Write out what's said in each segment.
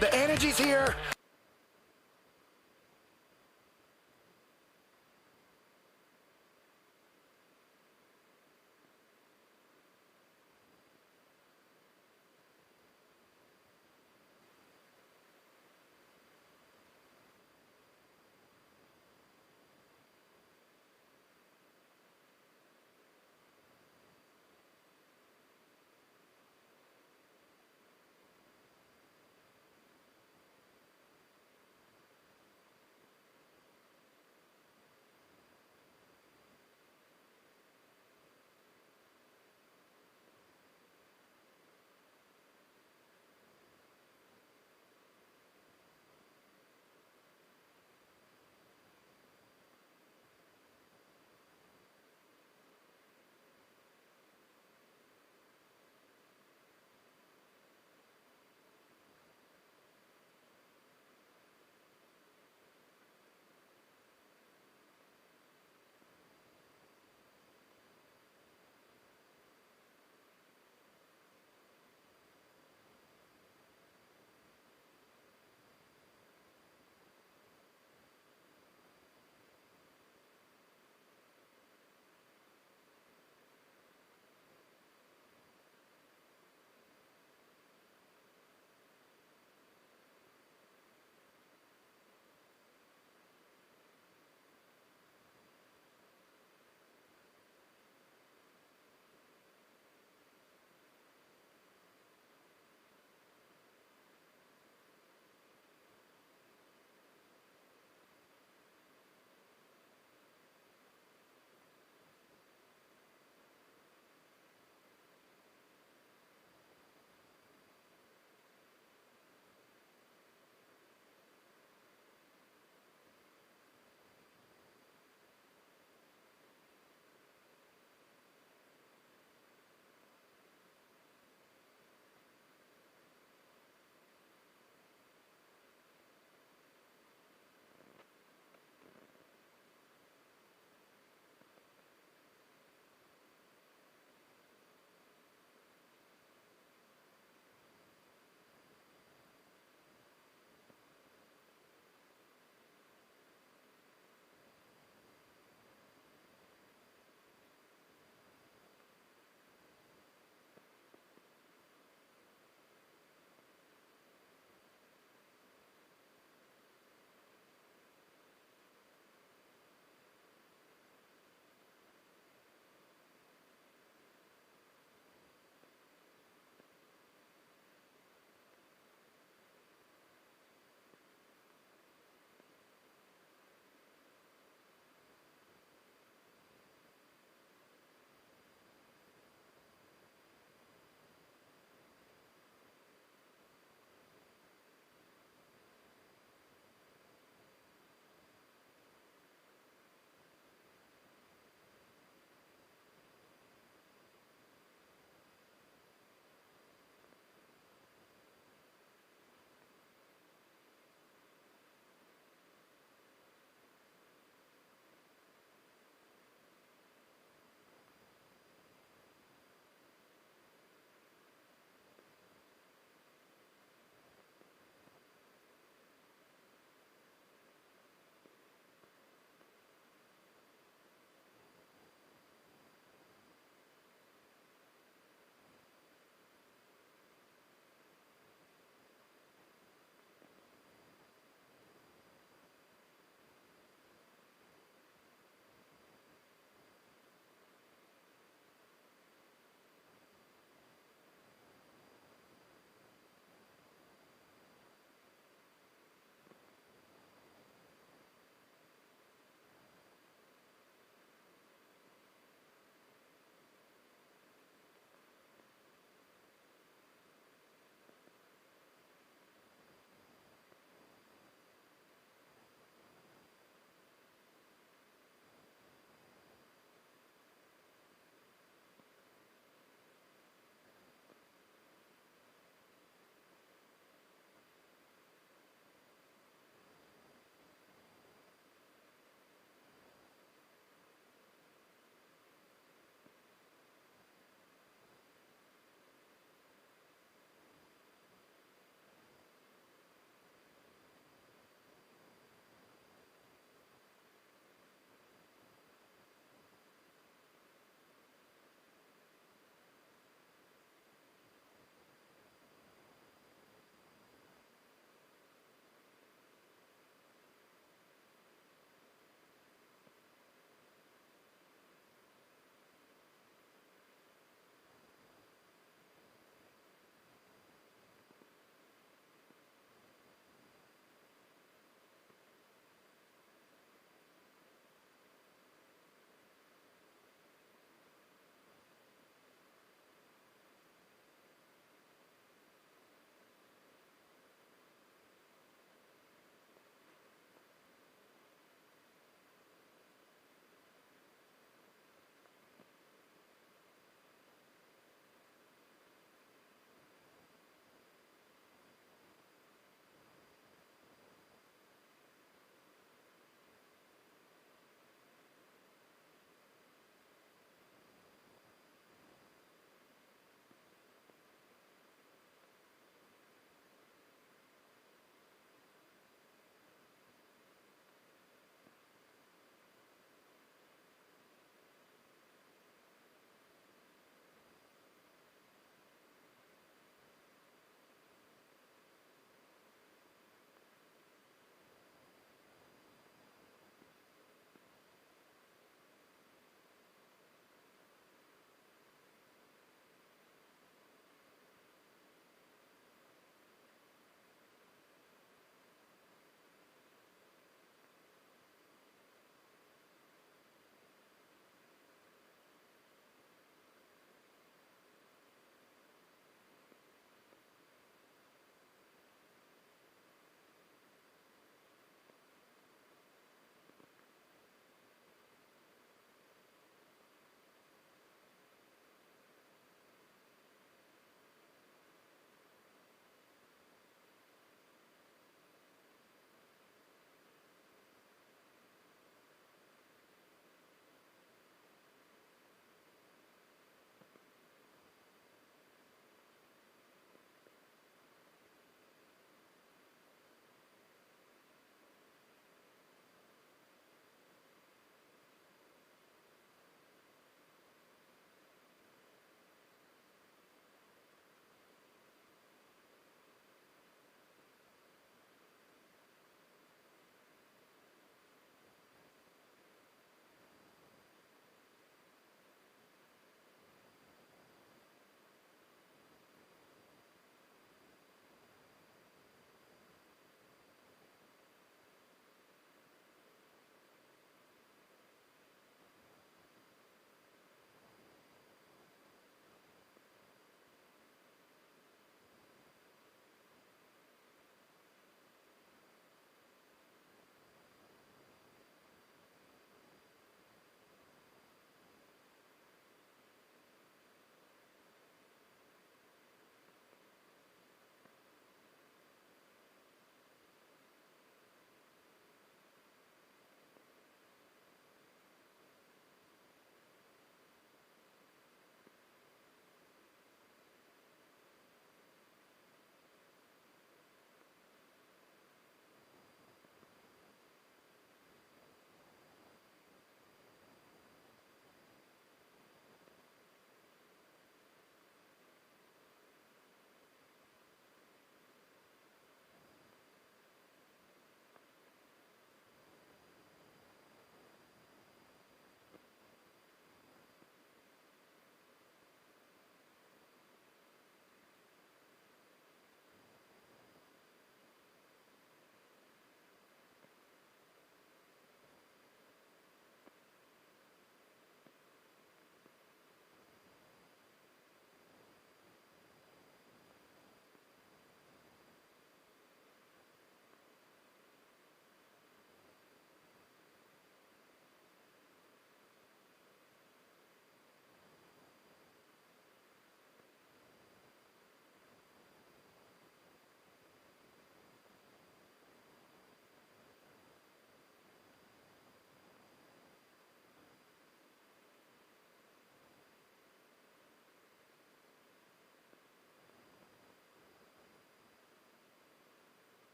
The energy's here.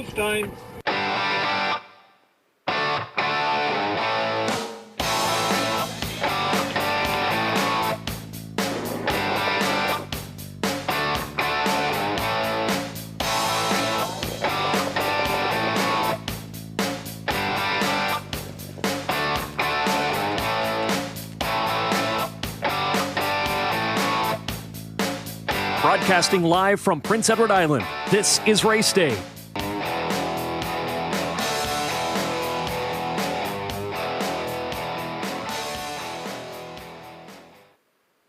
Stop time. Broadcasting live from Prince Edward Island, this is Race Day.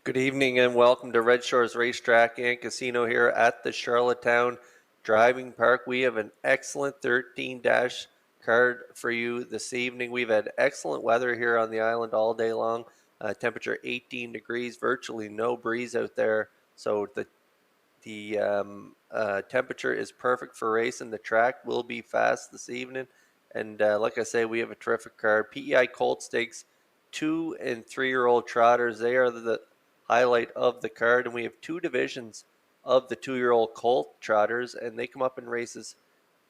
Good evening and welcome to Redshores Racetrack and Casino here at the Charlottetown Driving Park. We have an excellent 13-dash card for you this evening. We've had excellent weather here on the island all day long. Temperature 18 degrees, virtually no breeze out there. So the temperature is perfect for racing. The track will be fast this evening. And like I say, we have a terrific card. PEI Colt Stakes 2- and 3-year-old trotters. They are the highlight of the card. And we have two divisions of the 2-year-old Colt trotters. And they come up in races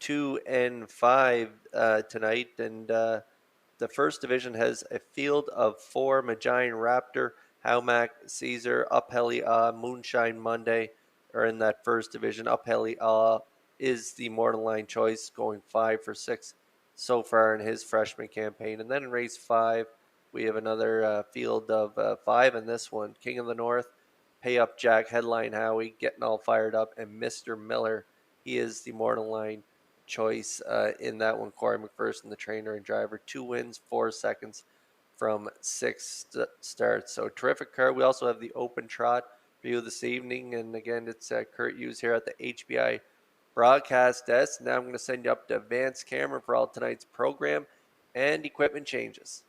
2 and 5 tonight. And the first division has a field of 4: Magian Raptor, Howmack, Caesar, Upheli, Moonshine Monday are in that first division. Upheli is the Mortal Line choice, going 5 for 6 so far in his freshman campaign. And then in race 5, we have another field of 5 in this one. King of the North, Pay Up Jack, Headline Howie, getting all fired up, and Mr. Miller, he is the Mortal Line choice in that one. Corey McPherson, the trainer and driver, 2 wins, 4 seconds from 6 starts. So terrific car. We also have the open trot for you this evening. And again, it's Kurt Hughes here at the HBI broadcast desk. Now I'm going to send you up to Vance Cameron for all tonight's program and equipment changes.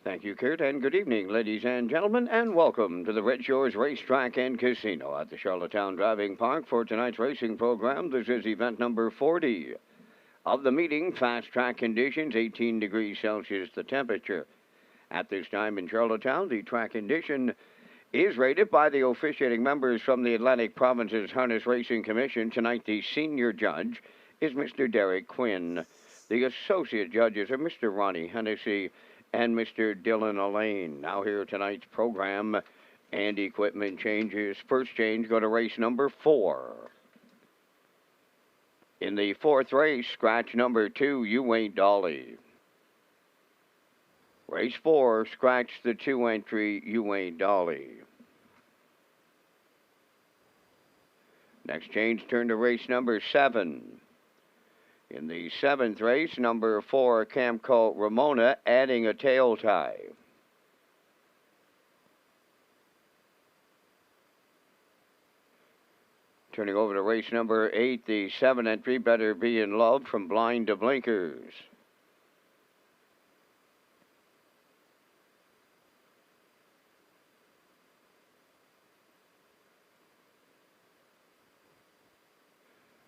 Thank you, Kurt, and good evening, ladies and gentlemen, and welcome to the Redshores Racetrack and Casino at the Charlottetown Driving Park for tonight's racing program. This is event number 40 of the meeting. Fast track conditions, 18 degrees Celsius the temperature. At this time in Charlottetown, the track condition is rated by the officiating members from the Atlantic Province's Harness Racing Commission. Tonight, the senior judge is Mr. Derek Quinn. The associate judges are Mr. Ronnie Hennessy and Mr. Dylan Elaine. Now here tonight's program and equipment changes. First change, go to race number 4. In the 4th race, scratch number 2, You Ain't Dolly. Race 4, scratch the 2 entry, You Ain't Dolly. Next change, turn to race number 7. In the 7th race, number 4, Camco Ramona, adding a tail tie. Turning over to race number 8, the 7 entry, Better Be in Love, from Blind to Blinkers.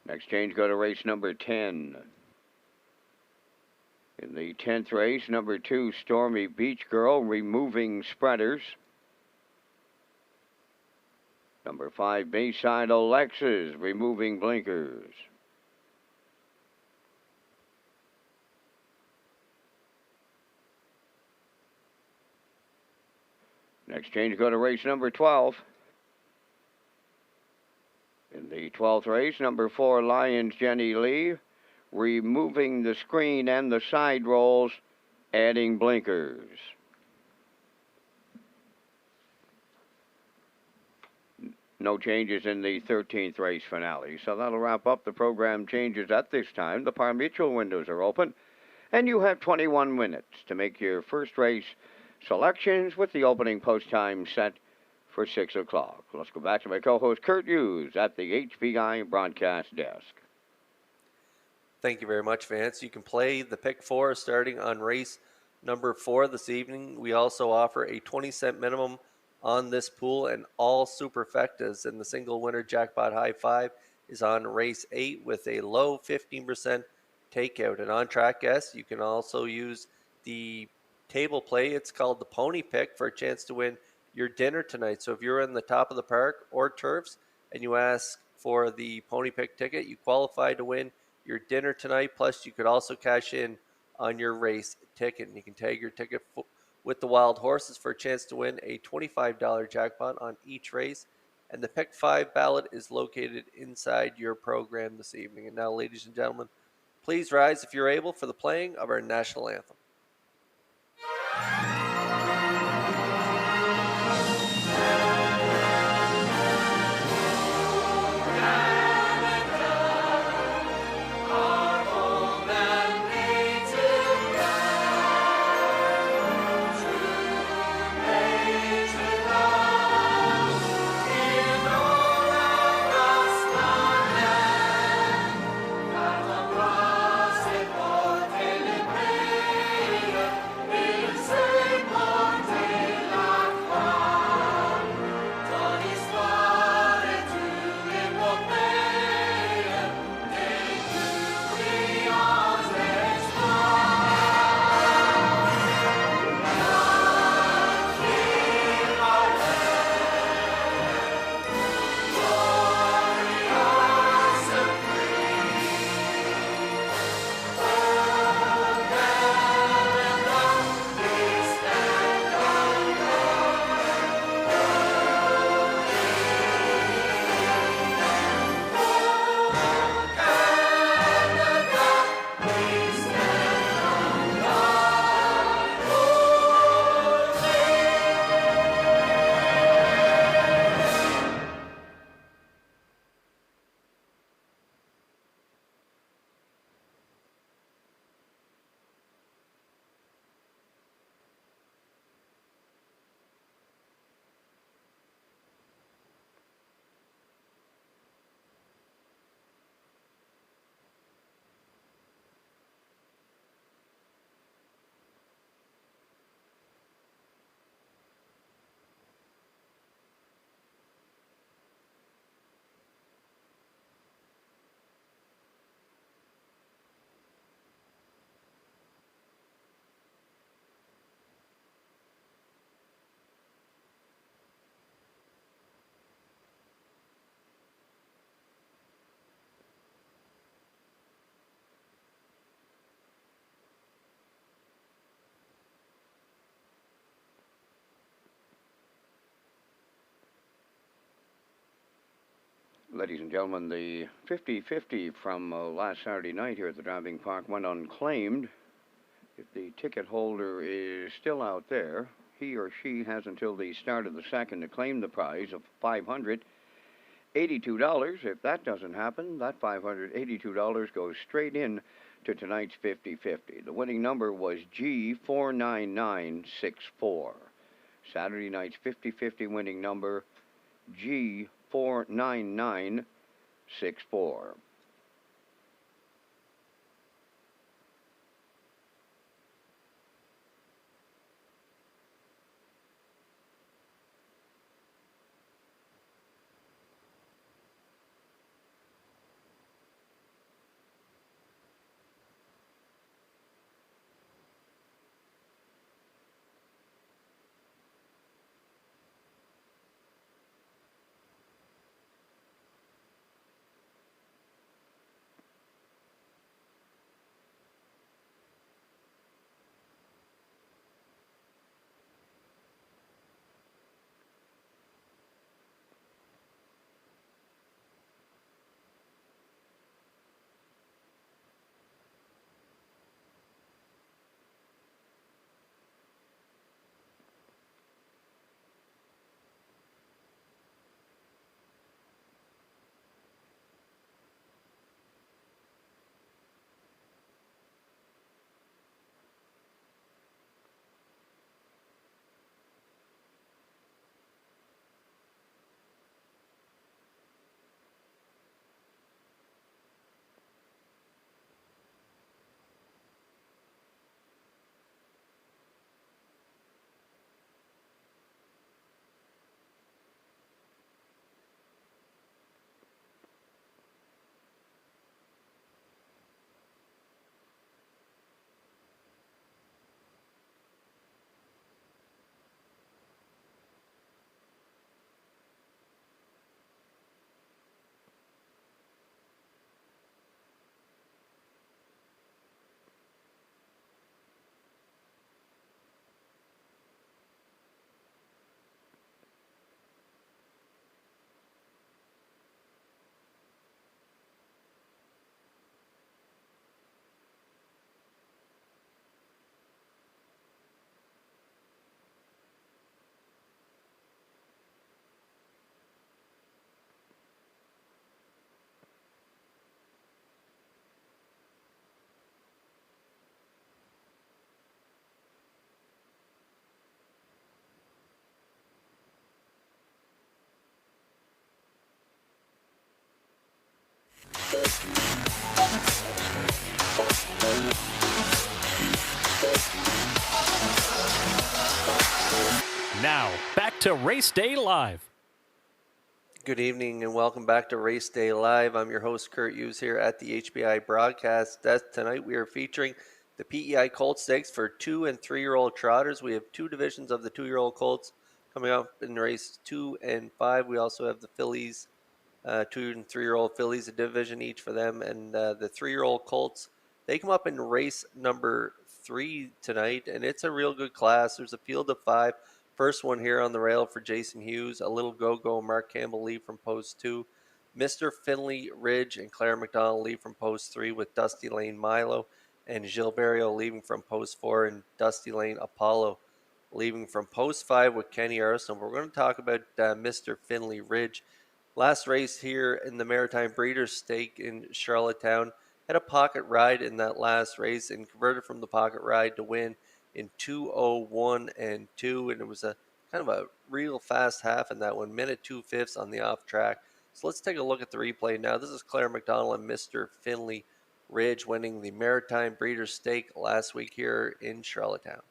Next change, go to race number 10. In the 10th race, number 2, Stormy Beach Girl, removing spreaders. Number 5, Bayside Alexis, removing blinkers. Next change, go to race number 12. In the 12th race, number 4, Lions Jenny Lee, removing the screen and the side rolls, adding blinkers. No changes in the 13th race finale. So that'll wrap up the program changes at this time. The par mutual windows are open, and you have 21 minutes to make your first race selections with the opening post time set for 6 o'clock. Let's go back to my co-host Kurt Hughes at the HBI broadcast desk. Thank you very much, Vance. You can play the pick 4 starting on race number 4 this evening. We also offer a 20-cent minimum on this pool and all superfectas, and the single winner jackpot high 5 is on race 8 with a low 15% takeout. And on track guests, you can also use the table play. It's called the Pony Pick for a chance to win your dinner tonight. So if you're in the top of the park or turfs and you ask for the Pony Pick ticket, you qualify to win your dinner tonight. Plus, you could also cash in on your race ticket, and you can tag your ticket with the wild horses for a chance to win a $25 jackpot on each race. And the Pick 5 ballot is located inside your program this evening. And now, ladies and gentlemen, please rise if you're able for the playing of our national anthem. Ladies and gentlemen, the 50-50 from last Saturday night here at the driving park went unclaimed. If the ticket holder is still out there, he or she has until the start of the second to claim the prize of $582. If that doesn't happen, that $582 goes straight in to tonight's 50-50. The winning number was G49964. Saturday night's 50-50 winning number, G49964. Now, back to Race Day Live. Good evening and welcome back to Race Day Live. I'm your host, Kurt Hughes, here at the HBI broadcast desk. Tonight we are featuring the PEI Colt Stakes for 2 and 3-year-old trotters. We have two divisions of the 2-year-old colts coming up in race 2 and 5. We also have the fillies, 2 and 3-year-old fillies, a division each for them. And the 3-year-old colts, they come up in race number 3 tonight, and it's a real good class. There's a field of 5. First one here on the rail for Jason Hughes, a little go-go. Mark Campbell lead from post 2. Mr. Finley Ridge and Claire McDonald lead from post 3 with Dusty Lane Milo and Gilberto leaving from post 4 and Dusty Lane Apollo leaving from post 5 with Kenny Arsenal. We're going to talk about Mr. Finley Ridge. Last race here in the Maritime Breeders' Stake in Charlottetown. Had a pocket ride in that last race and converted from the pocket ride to win in 2:01 and 2, and it was a kind of a real fast half in that 1 minute 2/5 on the off track. So let's take a look at the replay now. This is Claire McDonald and Mr. Finley Ridge winning the Maritime Breeders' Stake last week here in Charlottetown.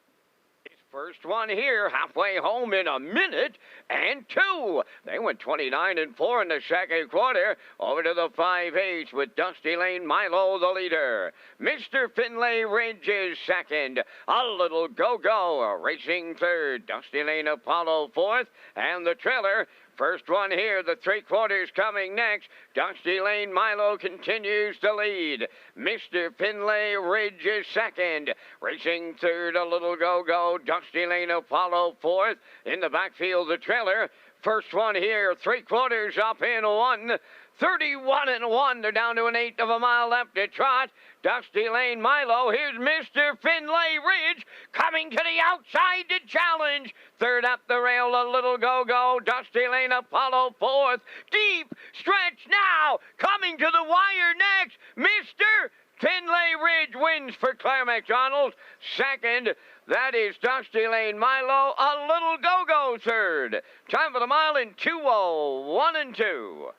First one here, halfway home in 1 minute and 2. They went 29 and 4 in the second quarter. Over to the 5/8 with Dusty Lane Milo, the leader. Mr. Finley Ridge is second. A little go-go racing third. Dusty Lane Apollo fourth. And the trailer. First one here, the 3/4 coming next. Dusty Lane Milo continues to lead. Mr. Finley Ridge is second. Racing third, a little go-go. Dusty Lane Apollo fourth. In the backfield, the trailer. First one here, 3/4 up in 1. 31 and 1. They're down to 1/8 of a mile left to trot. Dusty Lane Milo. Here's Mr. Finley Ridge coming to the outside to challenge. Third up the rail, a little go-go. Dusty Lane Apollo fourth. Deep stretch now. Coming to the wire next. Mr. Finley Ridge wins for Claire McDonald. Second, that is Dusty Lane Milo. A little go-go third. Time for the mile in 2:01 and 2.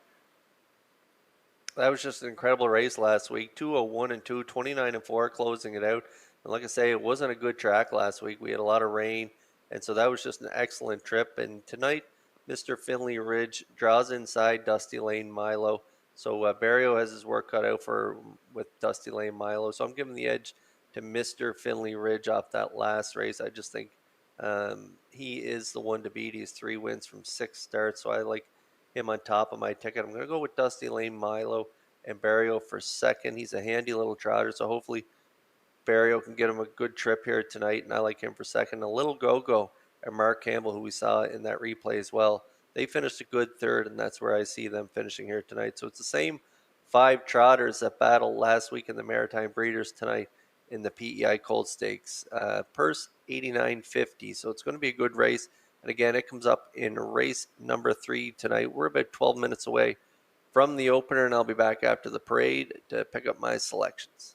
That was just an incredible race last week. 2:01 and 2, 29 and 4, closing it out. And like I say, it wasn't a good track last week. We had a lot of rain, and so that was just an excellent trip. And tonight, Mr. Finley Ridge draws inside Dusty Lane Milo. So Barrio has his work cut out with Dusty Lane Milo. So I'm giving the edge to Mr. Finley Ridge off that last race. I just think he is the one to beat. He has 3 wins from 6 starts, so I like him on top of my ticket. I'm going to go with Dusty Lane Milo and Barrio for second. He's a handy little trotter, so hopefully Barrio can get him a good trip here tonight, and I like him for second. A little go-go and Mark Campbell, who we saw in that replay as well. They finished a good third, and that's where I see them finishing here tonight. So it's the same 5 trotters that battled last week in the Maritime Breeders tonight in the PEI Colt Stakes. Purse $89.50, so it's going to be a good race. And again, it comes up in race number 3 tonight. We're about 12 minutes away from the opener, and I'll be back after the parade to pick up my selections.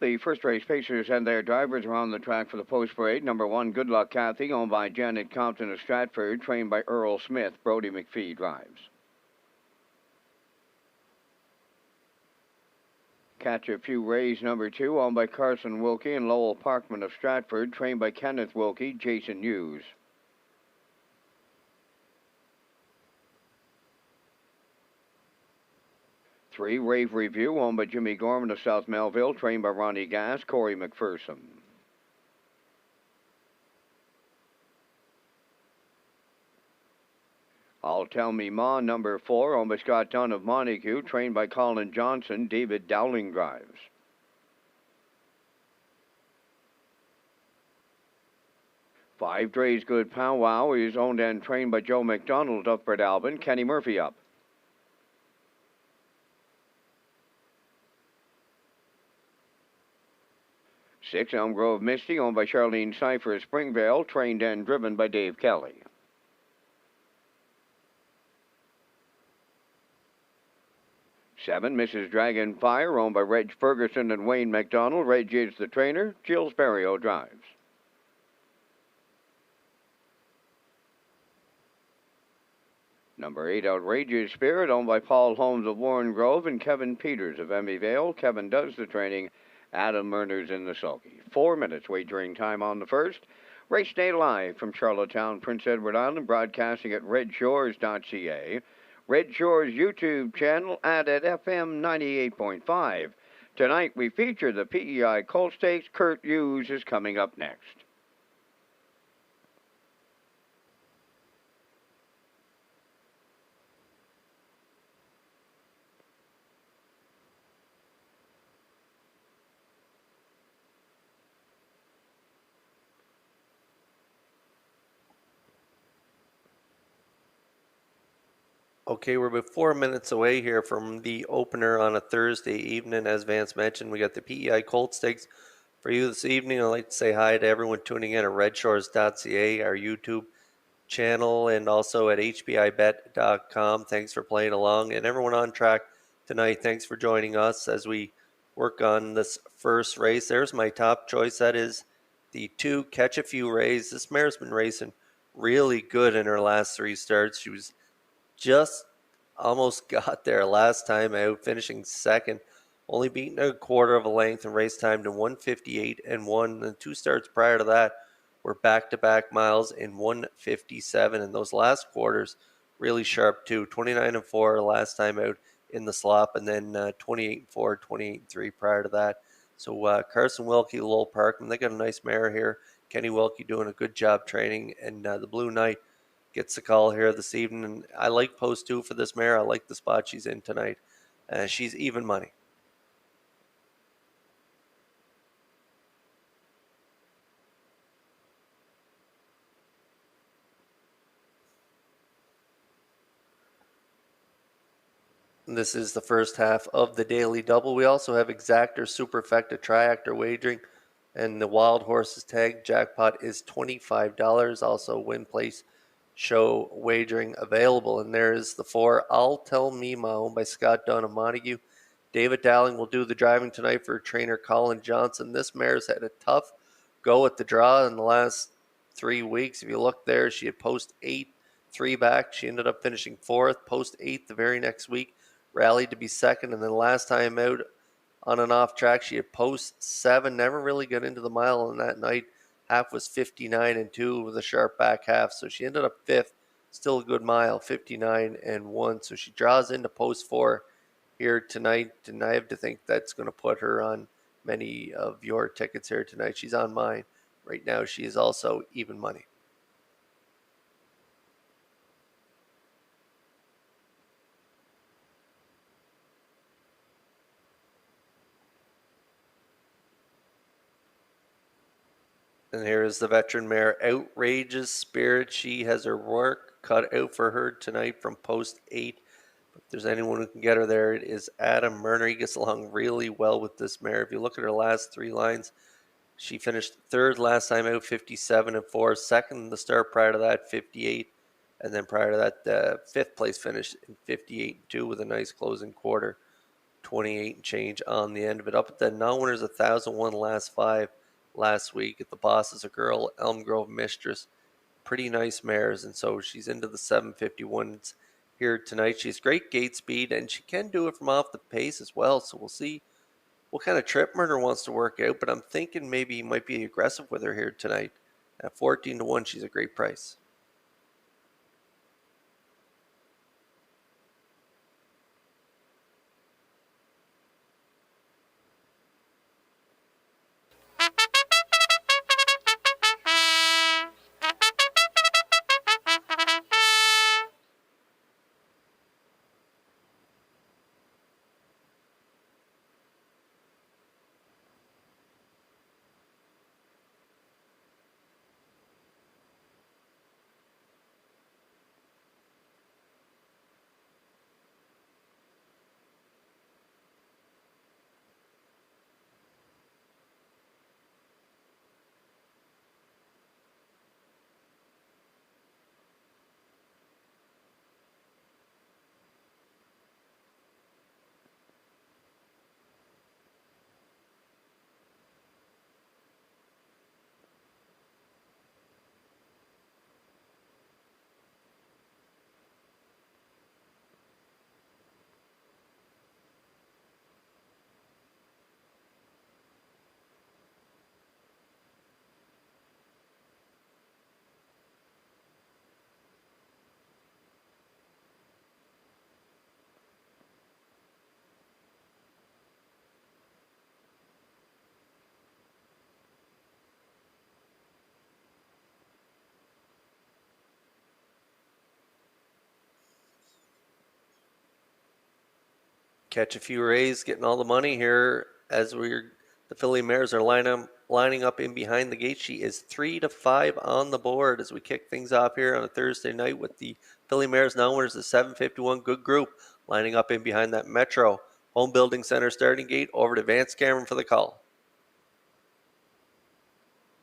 The first race pacers and their drivers are on the track for the post parade. Number 1, Good Luck Kathy, owned by Janet Compton of Stratford, trained by Earl Smith. Brody McPhee drives. Catch a Few Rays, number 2, owned by Carson Wilkie and Lowell Parkman of Stratford, trained by Kenneth Wilkie, Jason Hughes. Three, Rave Review, owned by Jimmy Gorman of South Melville, trained by Ronnie Gass, Corey McPherson. I'll Tell Me Ma, number 4, owned by Scott Dunn of Montague, trained by Colin Johnson, David Dowling drives. Five, Dre's Good Powwow is owned and trained by Joe McDonald of Brett Albin, Kenny Murphy up. 6, Elm Grove Misty, owned by Charlene Cipher of Springvale, trained and driven by Dave Kelly. 7, Mrs. Dragonfire, owned by Reg Ferguson and Wayne McDonald. Reg is the trainer. Jill Sperrio drives. Number 8, Outrageous Spirit, owned by Paul Holmes of Warren Grove and Kevin Peters of Emmy Vale. Kevin does the training. Adam Murners in the sulky. 4 minutes wagering time on the first. Race day live from Charlottetown, Prince Edward Island, broadcasting at Redshores.ca. Red Shores YouTube channel and at FM 98.5. Tonight we feature the PEI Colt Stakes. Kurt Hughes is coming up next. Okay, we're about 4 minutes away here from the opener on a Thursday evening. As Vance mentioned, we got the PEI Colt Stakes for you this evening. I'd like to say hi to everyone tuning in at Redshores.ca, our YouTube channel, and also at HBIBet.com. Thanks for playing along. And everyone on track tonight, thanks for joining us as we work on this first race. There's my top choice. That is the 2, Catch a Few Rays. This mare's been racing really good in her last 3 starts. She was just almost got there last time out, finishing second, only beating a quarter of a length in race time to 158 and 1. The 2 starts prior to that were back-to-back miles in 157, and those last quarters really sharp too. 29 and 4 last time out in the slop, and then 28 and 4, 28 and 3 prior to that. So Carson Wilkie, Lowell Parkman, they got a nice mare here. Kenny Wilkie doing a good job training, and the Blue Knight gets the call here this evening. And I like post 2 for this mare. I like the spot she's in tonight. She's even money. This is the first half of the daily double. We also have exactor, superfecta, triactor wagering, and the wild horses tag jackpot is $25. Also win place show wagering available. And there is the 4, I'll Tell Me Ma, owned by Scott Dunn of Montague. David Dowling will do the driving tonight for trainer Colin Johnson. This mare's had a tough go at the draw in the last 3 weeks. If you look there, she had post 8, 3 back. She ended up finishing 4th, post 8 the very next week, rallied to be 2nd, and then last time out on an off track, she had post 7, never really got into the mile on that night. Half was 59 and 2 with a sharp back half, so she ended up 5th, still a good mile, 59 and 1. So she draws into post 4 here tonight, and I have to think that's going to put her on many of your tickets here tonight. She's on mine right now. She is also even money. And here is the veteran mare, Outrageous Spirit. She has her work cut out for her tonight from post 8. If there's anyone who can get her there, it is Adam Murner. He gets along really well with this mare. If you look at her last 3 lines, she finished 3rd last time out, 57 and 4. 2nd in the start prior to that, 58. And then prior to that, 5th place finish in 58 and 2 with a nice closing quarter. 28 and change on the end of it. Up at the non-winners, 1,001 last 5 last week. At the Boss is a Girl, Elm Grove Mistress. Pretty nice mares, and so she's into the 751s here tonight. She has great gate speed, and she can do it from off the pace as well. So we'll see what kind of trip Murder wants to work out, but I'm thinking maybe he might be aggressive with her here tonight. At 14-1, she's a great price. Catch a few rays, getting all the money here as the filly mares are lining up in behind the gate. She is 3-5 on the board as we kick things off here on a Thursday night with the filly mares now winners the 751. Good group lining up in behind that Metro Home Building Center starting gate. Over to Vance Cameron for the call.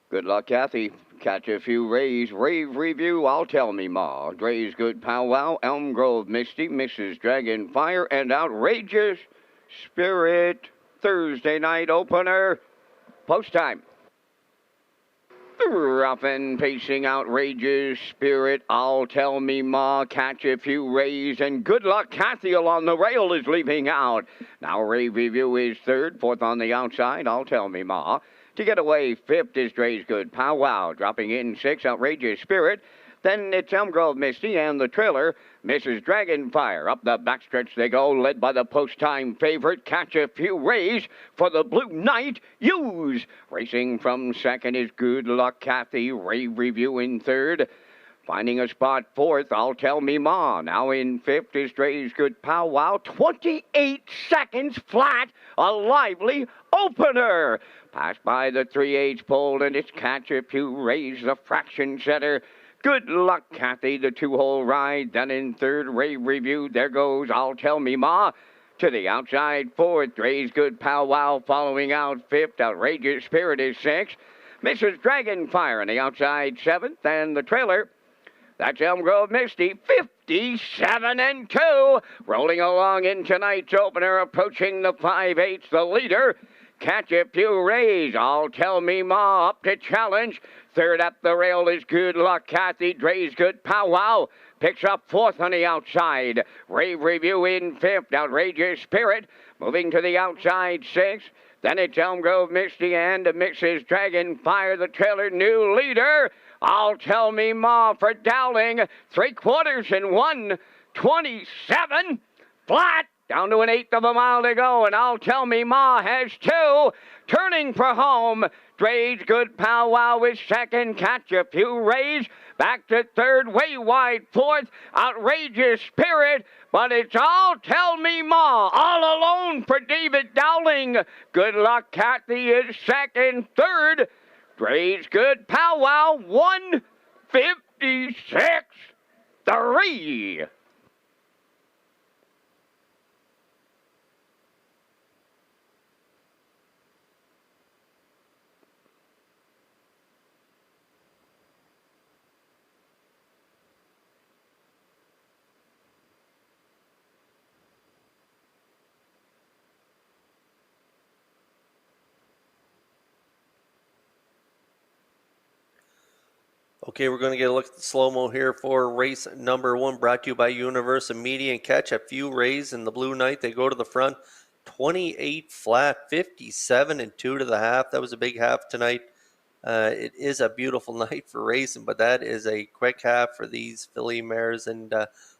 Good luck, Kathy. Catch a few rays. Rave Review, I'll Tell Me Ma. Dre's Good Powwow, Elm Grove Misty, Mrs. Dragonfire, and Outrageous Spirit. Thursday night opener. Post time. Rough and pacing Outrageous Spirit, I'll Tell Me Ma. Catch a few rays, and Good Luck Kathy along the rail is leaving out. Now Rave Review is third, fourth on the outside, I'll Tell Me Ma. To get away, fifth is Dre's Good Powwow. Dropping in sixth, Outrageous Spirit. Then it's Elm Grove Misty and the trailer, Mrs. Dragonfire. Up the backstretch they go, led by the post-time favorite. Catch a few rays for the Blue Knight Use. Racing from second is Good Luck Kathy. Rave Review in third. Finding a spot fourth, I'll Tell Me Ma. Now in fifth is Dre's Good Powwow. 28 seconds flat. A lively opener. Passed by the 3/8 pole, and it's Catch a Few Rays, the fraction setter. Good Luck Kathy, the two-hole ride. Then in third, Rave Review. There goes I'll Tell Me Ma. To the outside fourth, Dre's Good Powwow. Following out fifth, Outrageous Spirit is sixth. Mrs. Dragonfire on the outside seventh, and the trailer, that's Elm Grove Misty, 57-2. Rolling along in tonight's opener, approaching the 5/8, the leader. Catch a Few Rays, I'll Tell Me Ma up to challenge. Third up the rail is Good Luck Kathy. Dre's Good Powwow picks up fourth on the outside. Rave Review in fifth. Outrageous Spirit moving to the outside sixth. Then it's Elm Grove Misty and Mrs. Dragonfire, the trailer new leader. I'll Tell Me Ma for Dowling. 3/4 and 1:27 flat. Down to an eighth of a mile to go, and I'll Tell Me Ma has two. Turning for home, Dre's Good Powwow is second. Catch a Few Rays back to third, way wide fourth. Outrageous Spirit, but it's I'll Tell Me Ma all alone for David Dowling. Good Luck Kathy is second. Third, Dre's Good Powwow, 1:56.3. Okay, we're going to get a look at the slow-mo here for race number 1, brought to you by Universal Media. And catch a few rays in the Blue Knight. They go to the front, 28 flat, 57 and 2 to the half. That was a big half tonight. It is a beautiful night for racing, but that is a quick half for these filly mares. And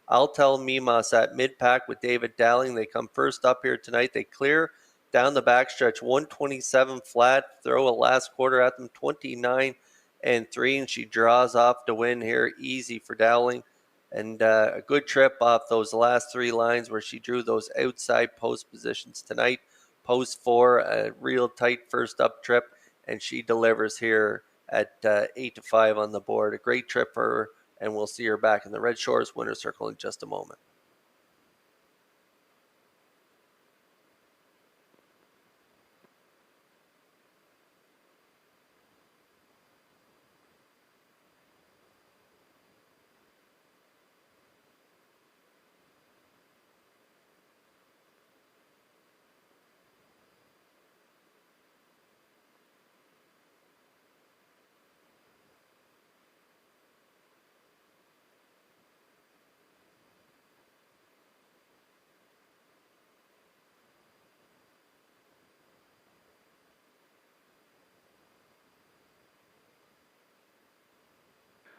I'll tell Mimas at mid-pack with David Dowling. They come first up here tonight. They clear down the backstretch, 127 flat, throw a last quarter at them, 29 and 3, and she draws off to win here easy for Dowling. And a good trip off those last 3 lines where she drew those outside post positions tonight. Post 4, a real tight first up trip, and she delivers here at 8-5 on the board. A great trip for her, and we'll see her back in the Red Shores winner's circle in just a moment.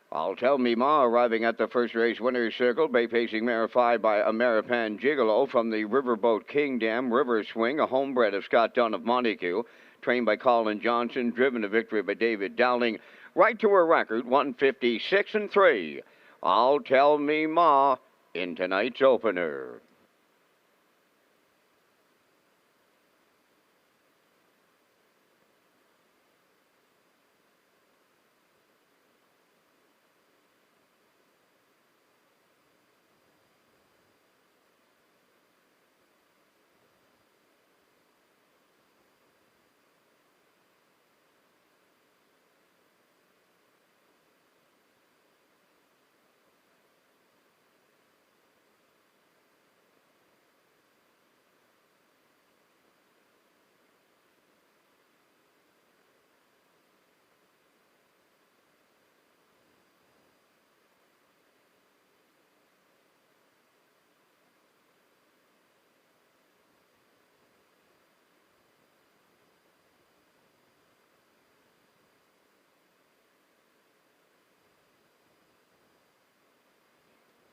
I'll Tell Me Ma arriving at the first race winner's circle. Bay pacing mare 5 by Ameripan Gigolo from the Riverboat Kingdom. River Swing, a homebred of Scott Dunn of Montague. Trained by Colin Johnson, driven to victory by David Dowling. Right to her record, 156 and 3. I'll Tell Me Ma in tonight's opener.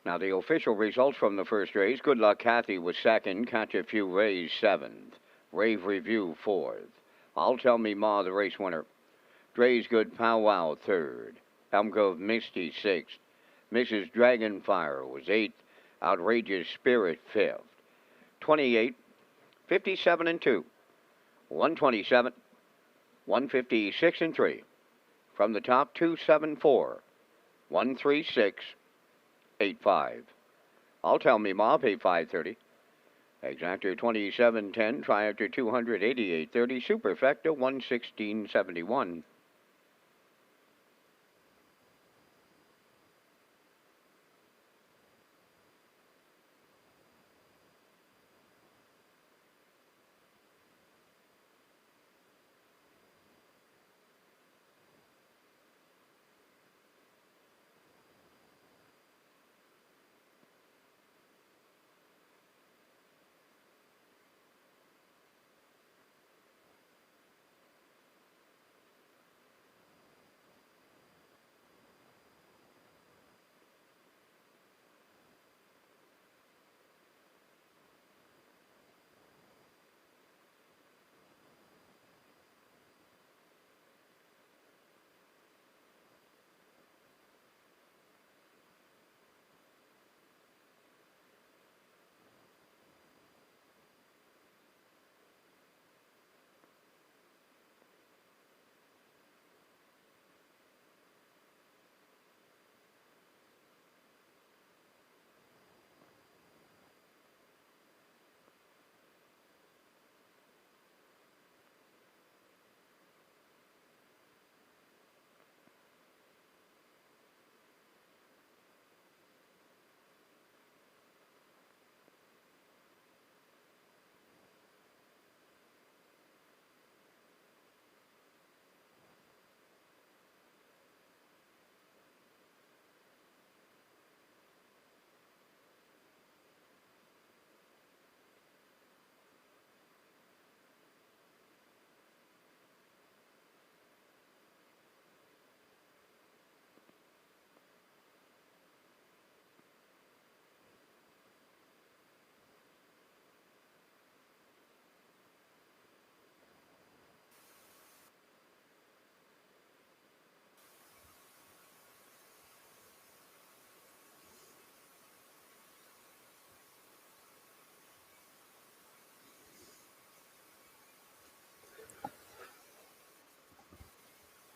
Now, the official results from the first race. Good Luck Kathy was second. Catch a Few Rays 7th. Rave Review 4th. I'll Tell Me Ma, the race winner. Dre's Good Powwow 3rd. Elm Grove Misty 6th. Mrs. Dragonfire was 8th. Outrageous Spirit 5th. 28, 57 and 2. 127, 156 and 3. From the top, 274, 136, 85. I'll Tell Me Ma, pay $5.30. Exactor 27.10, Triactor 288.30, Superfecta 116.71.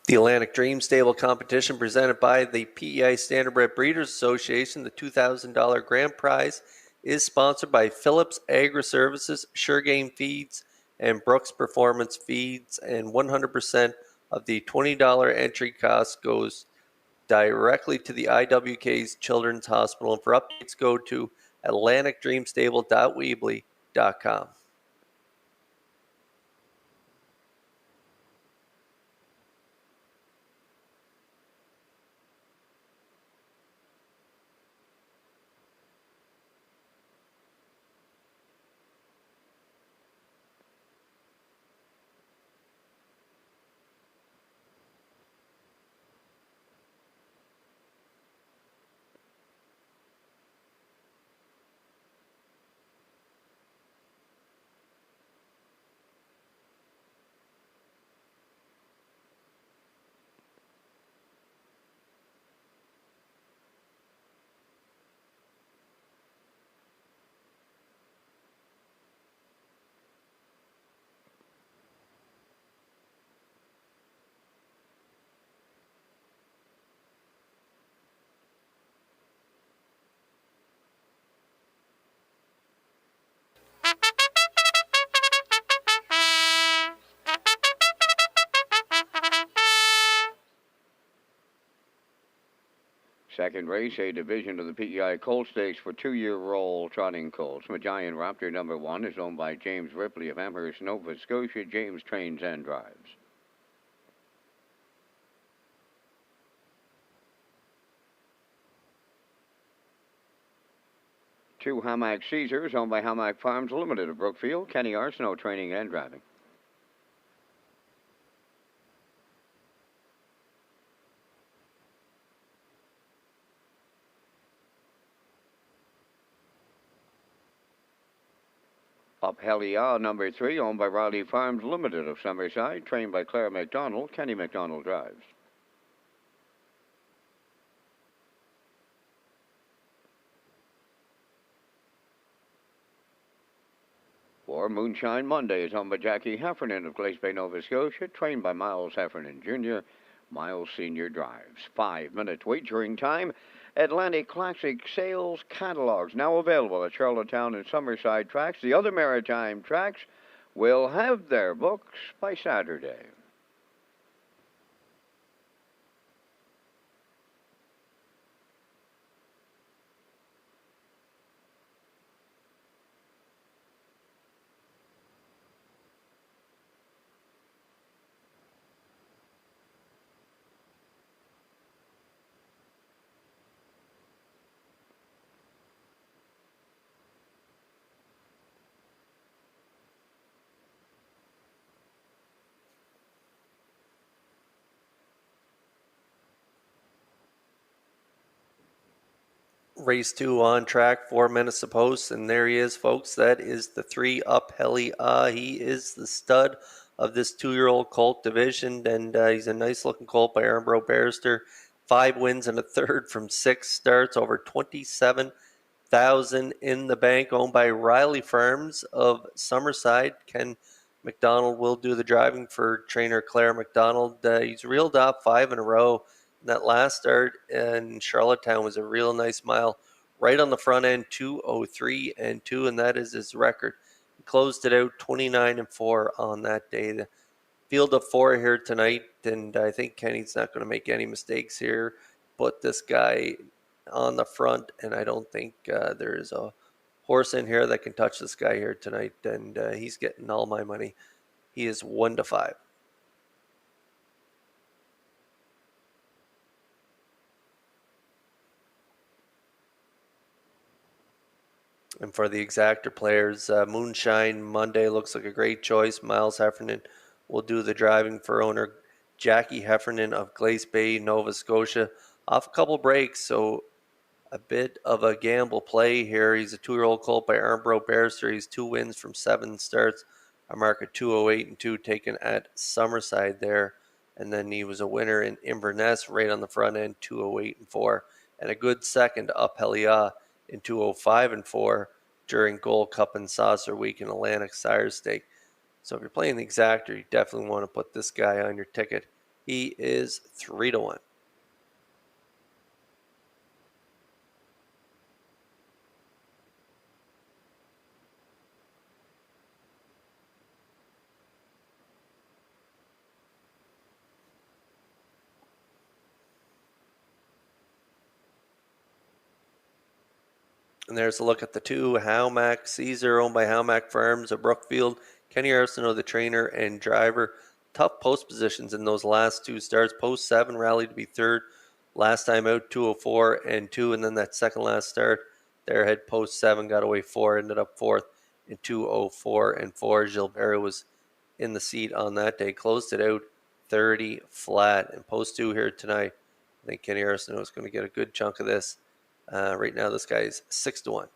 The Atlantic Dream Stable competition presented by the PEI Standardbred Breeders Association, the $2,000 grand prize, is sponsored by Phillips Agri Services, Sure Game Feeds, and Brooks Performance Feeds, and 100% of the $20 entry cost goes directly to the IWK's Children's Hospital. And for updates, go to atlanticdreamstable.weebly.com. Second race, a division of the PEI Colt Stakes for two-year-old trotting colts. Giant Raptor number 1 is owned by James Ripley of Amherst, Nova Scotia. James trains and drives. Two Hammock Caesars, owned by Hammock Farms Limited of Brookfield. Kenny Arsenault training and driving. Up Helia, number 3, owned by Riley Farms Limited of Summerside, trained by Claire McDonald. Kenny McDonald drives. For Moonshine Monday is owned by Jackie Heffernan of Glace Bay, Nova Scotia, trained by Miles Heffernan Jr. Miles Sr. drives. 5-minute wagering time. Atlantic Classic Sales Catalogs now available at Charlottetown and Summerside tracks. The other maritime tracks will have their books by Saturday. Race 2 on track, 4 minutes to post, and there he is, folks. That is the 3 Up Helia. He is the stud of this 2-year-old colt division, and he's a nice looking colt by Armbro Barrister. 5 wins and a third from 6 starts, over 27,000 in the bank, owned by Riley Farms of Summerside. Ken McDonald will do the driving for trainer Claire McDonald. He's reeled off 5 in a row. That last start in Charlottetown was a real nice mile. Right on the front end, 2:03 and 2, and that is his record. He closed it out 29 and 4 on that day. The field of 4 here tonight, and I think Kenny's not going to make any mistakes here. Put this guy on the front, and I don't think there is a horse in here that can touch this guy here tonight, and he's getting all my money. He is 1-5. And for the exactor players, Moonshine Monday looks like a great choice. Miles Heffernan will do the driving for owner Jackie Heffernan of Glace Bay, Nova Scotia. Off a couple breaks, so a bit of a gamble play here. He's a 2-year-old colt by Armbro Barrister. He's 2 wins from 7 starts. A mark of 2:08 and 2 taken at Summerside there. And then he was a winner in Inverness right on the front end, 2:08 and 4. And a good second Up Helia in 2:05 and 4 during Gold Cup and Saucer Week in Atlantic Sire Stake. So if you're playing the exactor, you definitely want to put this guy on your ticket. He is 3-1. And there's a look at the two Howmack Caesar, owned by Howmack Farms of Brookfield. Kenny Arsenault, the trainer and driver. Tough post positions in those last two starts. Post 7 rallied to be third. Last time out, 204 and 2. And then that second last start, there had post 7, got away 4, ended up fourth in 204 and 4. Gilbert was in the seat on that day. Closed it out 30 flat. And post 2 here tonight, I think Kenny Arsenault is going to get a good chunk of this. Right now, this guy is 6-1.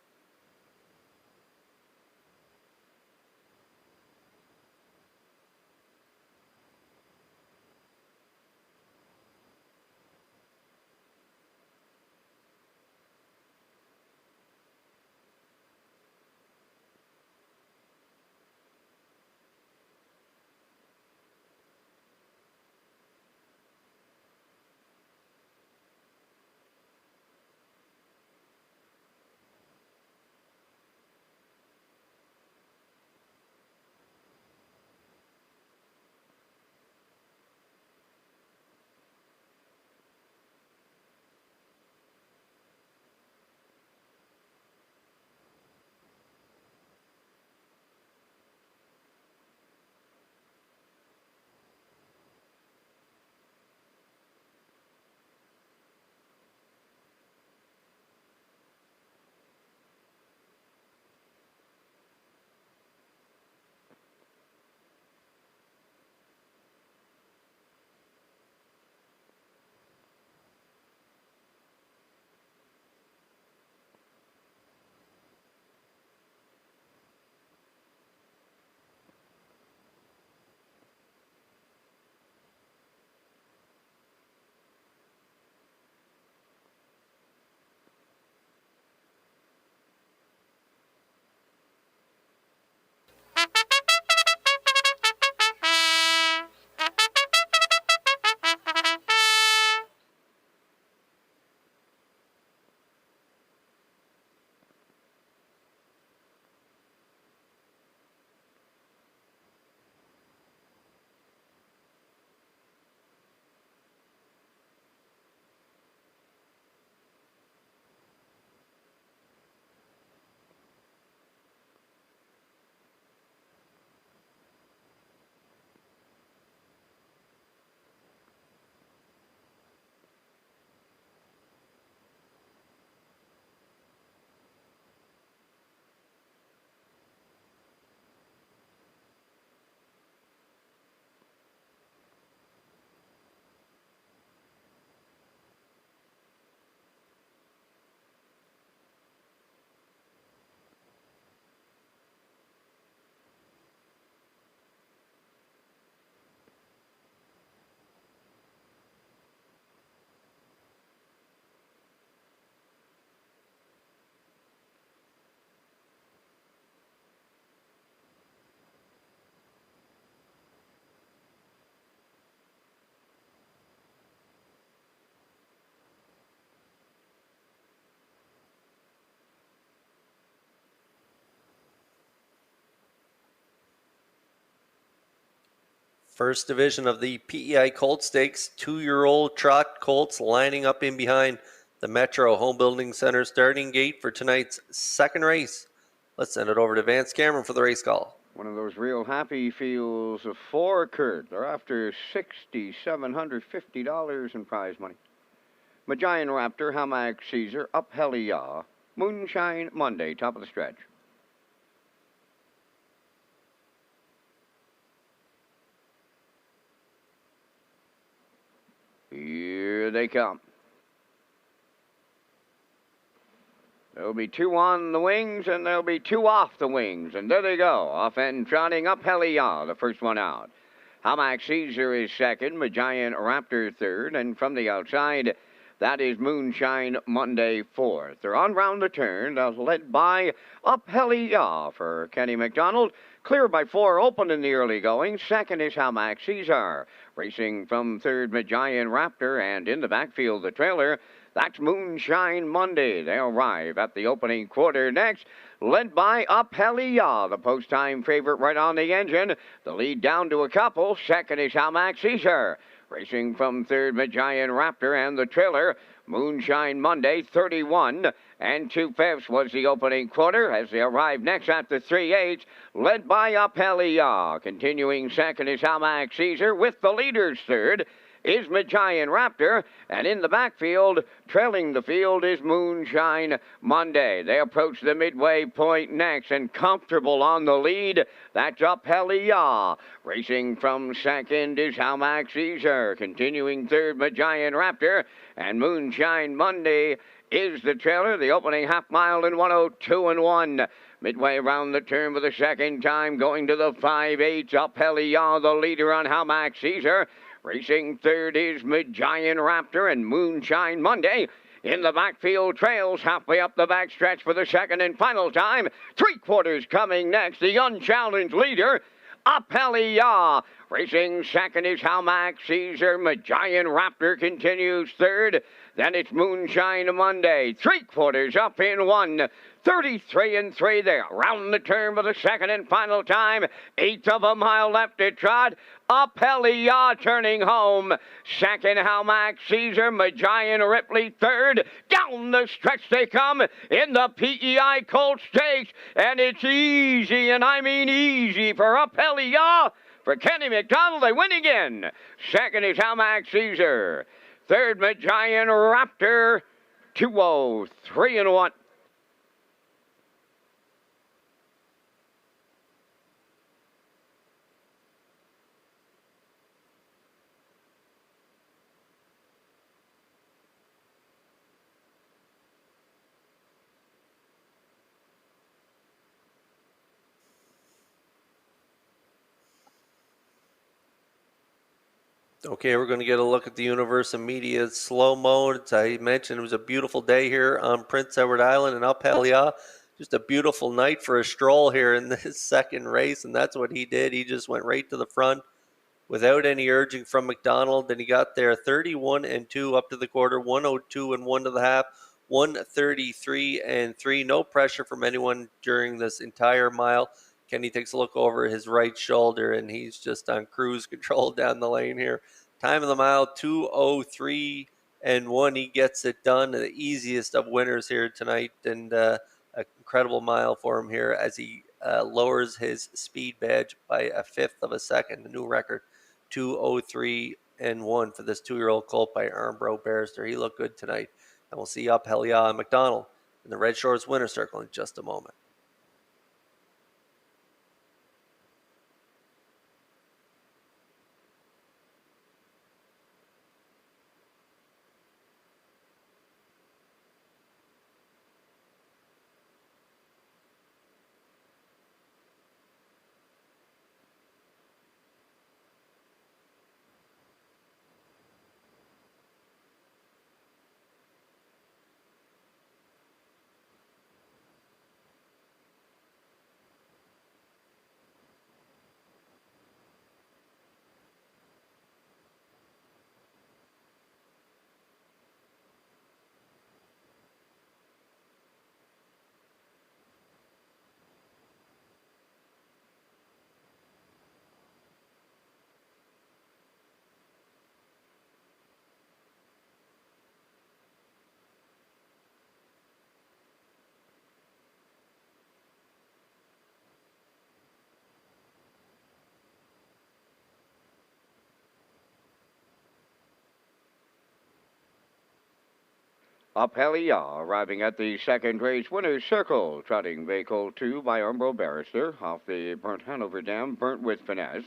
First division of the PEI Colt Stakes, 2-year-old trot colts lining up in behind the Metro Home Building Center starting gate for tonight's second race. Let's send it over to Vance Cameron for the race call. One of those real happy fields of 4 occurred. They're after $6,750 in prize money. Magian Raptor, Hamac Caesar, Up Helia, Moonshine Monday, top of the stretch. Here they come. There'll be 2 on the wings, and there'll be 2 off the wings. And there they go, off and trotting Up Helia, the first one out. Hamac Caesar is second, Magian Raptor third, and from the outside, that is Moonshine Monday fourth. They're on round the turn, led by Up Helia for Kenny McDonald. Clear by 4, open in the early going. Second is Hamac Caesar. Racing from third, Giant Raptor, and in the backfield, the trailer. That's Moonshine Monday. They arrive at the opening quarter next, led by Apelia, the post-time favorite right on the engine. The lead down to a couple. Second is Hamac Caesar. Racing from third, Giant Raptor, and the trailer, Moonshine Monday, 31 and 2/5 was the opening quarter as they arrive next at the 3/8, led by Apelia. Continuing second is Hamac Caesar, with the leaders third is Giant Raptor, and in the backfield, trailing the field, is Moonshine Monday. They approach the midway point next, and comfortable on the lead. That's Apelia. Racing from second is Hamac Caesar. Continuing third, Giant Raptor, and Moonshine Monday is the trailer. The opening half mile in 1:02.1. Midway around the turn for the second time, going to the 5/8. Apelia, the leader on Hamac Caesar. Racing third is Giant Raptor, and Moonshine Monday in the backfield trails halfway up the backstretch for the second and final time. 3/4 coming next, the unchallenged leader, Apelia. Racing second is Hamac Caesar. Giant Raptor continues third. Then it's Moonshine Monday. 3/4 up in 1:33 and 3 there. Round the turn for the second and final time. 1/8 of a mile left to trot. Apelia turning home. Second, Hamac Caesar. Giant Ripley third. Down the stretch they come in the PEI Colt Stakes. And it's easy, and I mean easy, for Apelia. For Kenny McDonald, they win again. Second is Hamac Caesar. Third, Giant Raptor. 2:03 and 1. Okay, we're going to get a look at the Universal Media slow mode. As I mentioned, it was a beautiful day here on Prince Edward Island and Apelia. Just a beautiful night for a stroll here in this second race, and that's what he did. He just went right to the front without any urging from McDonald, and he got there 31 and 2 up to the quarter, 1:02 and 1 to the half, 1:33 and 3. No pressure from anyone during this entire mile. Kenny takes a look over his right shoulder, and he's just on cruise control down the lane here. Time of the mile, 2:03 and 1. He gets it done. The easiest of winners here tonight, and an incredible mile for him here as he lowers his speed badge by 1/5 of a second. A new record, 2:03 and 1 for this 2-year-old colt by Armbro Barrister. He looked good tonight. And we'll see Apelia and McDonald in the Red Shores winner circle in just a moment. Apelia arriving at the second race winner's circle, trotting Vehicle 2 by Armbro Barrister off the Burnt Hanover Dam, burnt with finesse.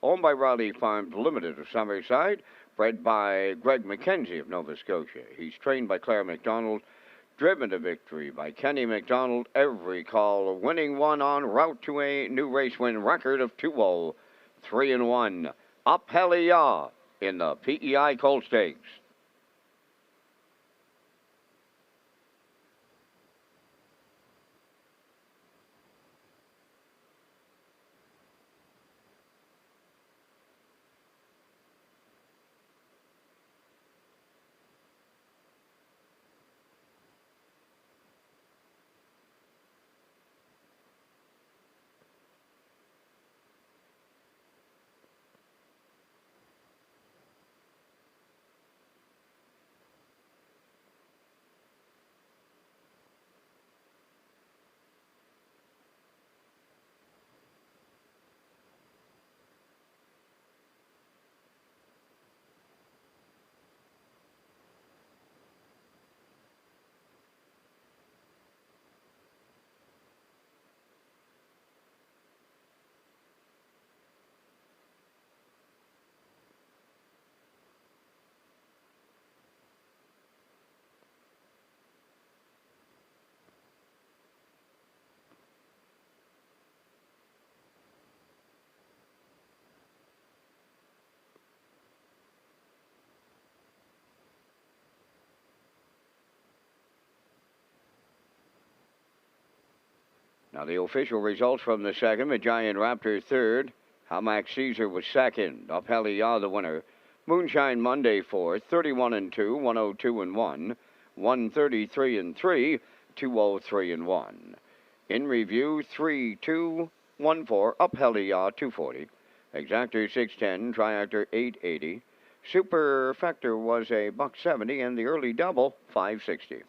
Owned by Raleigh Farms Limited of Summerside, bred by Greg McKenzie of Nova Scotia. He's trained by Claire McDonald, driven to victory by Kenny McDonald. Every call, winning one en route to a new race win record of 2:03 and 1. Apelia in the PEI Colt Stakes. Now the official results from the second, the Giant Raptor third, Hamac Caesar was second, Upheliya the winner, Moonshine Monday fourth, 31-2, 102-1, 133-3, 203-1. In review, 3-2-1-4, Upheliya 240, Exactor 610, Triactor 880, Superfector was a $170, and the early double 560.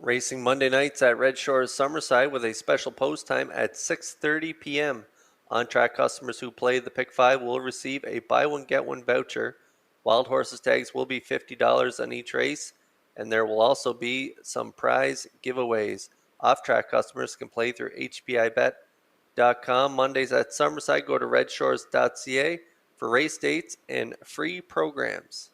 Racing Monday nights at Red Shores Summerside with a special post time at 6:30 p.m. On-track customers who play the Pick 5 will receive a buy one get one voucher. Wild Horses tags will be $50 on each race, and there will also be some prize giveaways. Off-track customers can play through HPIBet.com. Mondays at Summerside, go to Redshores.ca for race dates and free programs.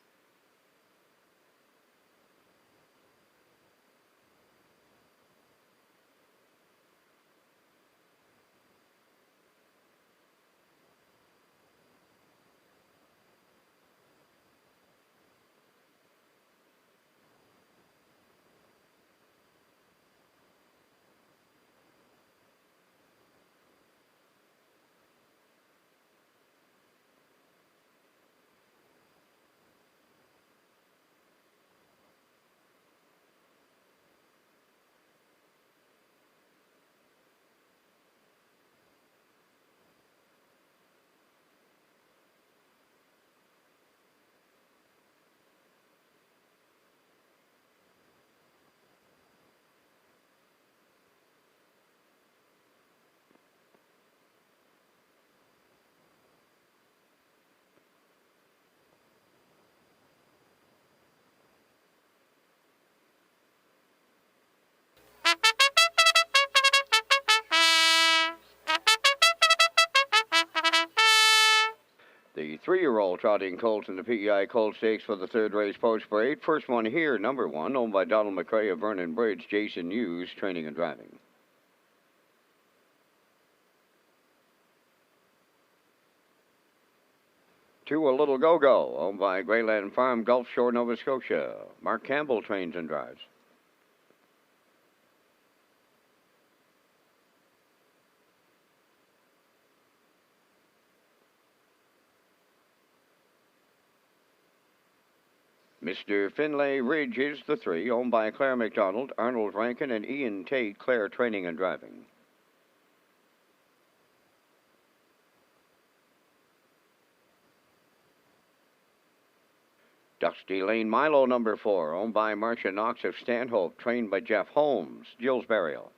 The 3-year-old trotting colts in the PEI Colt Stakes for the third race post-parade. First one here, number 1, owned by Donald McCrae of Vernon Bridge, Jason Hughes, training and driving. Two, A Little Go-Go, owned by Greyland Farm, Gulf Shore, Nova Scotia. Mark Campbell trains and drives. Mr. Finlay Ridge is the 3, owned by Claire McDonald, Arnold Rankin, and Ian Tate, Claire training and driving. Dusty Lane Milo, number 4, owned by Marcia Knox of Stanhope, trained by Jeff Holmes, Jill's Burial.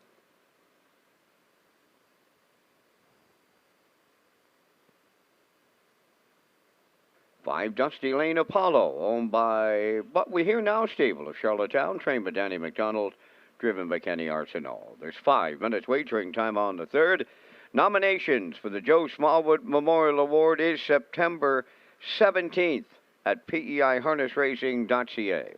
5, Dusty Lane Apollo, owned by What We Hear Now Stable of Charlottetown, trained by Danny McDonald, driven by Kenny Arsenault. There's 5 minutes wagering time on the third. Nominations for the Joe Smallwood Memorial Award is September 17th at PEIHarnessRacing.ca.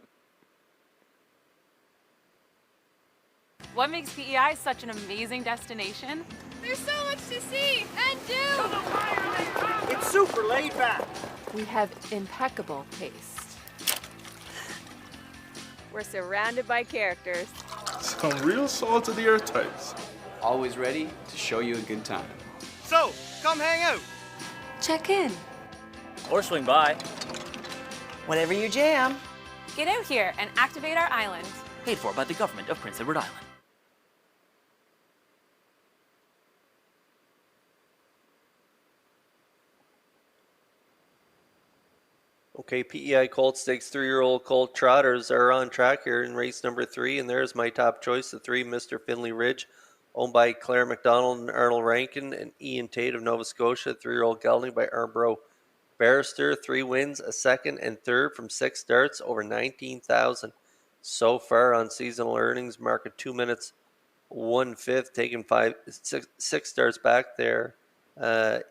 What makes PEI such an amazing destination? There's so much to see and do! It's super laid back. We have impeccable taste. We're surrounded by characters. Some real salt of the earth types. Always ready to show you a good time. So, come hang out. Check in. Or swing by. Whatever you jam. Get out here and activate our island. Paid for by the government of Prince Edward Island. Okay, PEI Colt Stakes 3-year-old Colt Trotters are on track here in race number 3, and there's my top choice, the 3 Mr. Finley Ridge, owned by Claire McDonald and Arnold Rankin, and Ian Tate of Nova Scotia, 3-year-old gelding by Armbro Barrister, 3 wins, a second and third from 6 starts, over 19,000 so far on seasonal earnings, marking 2 minutes 1/5, taking 6 starts back there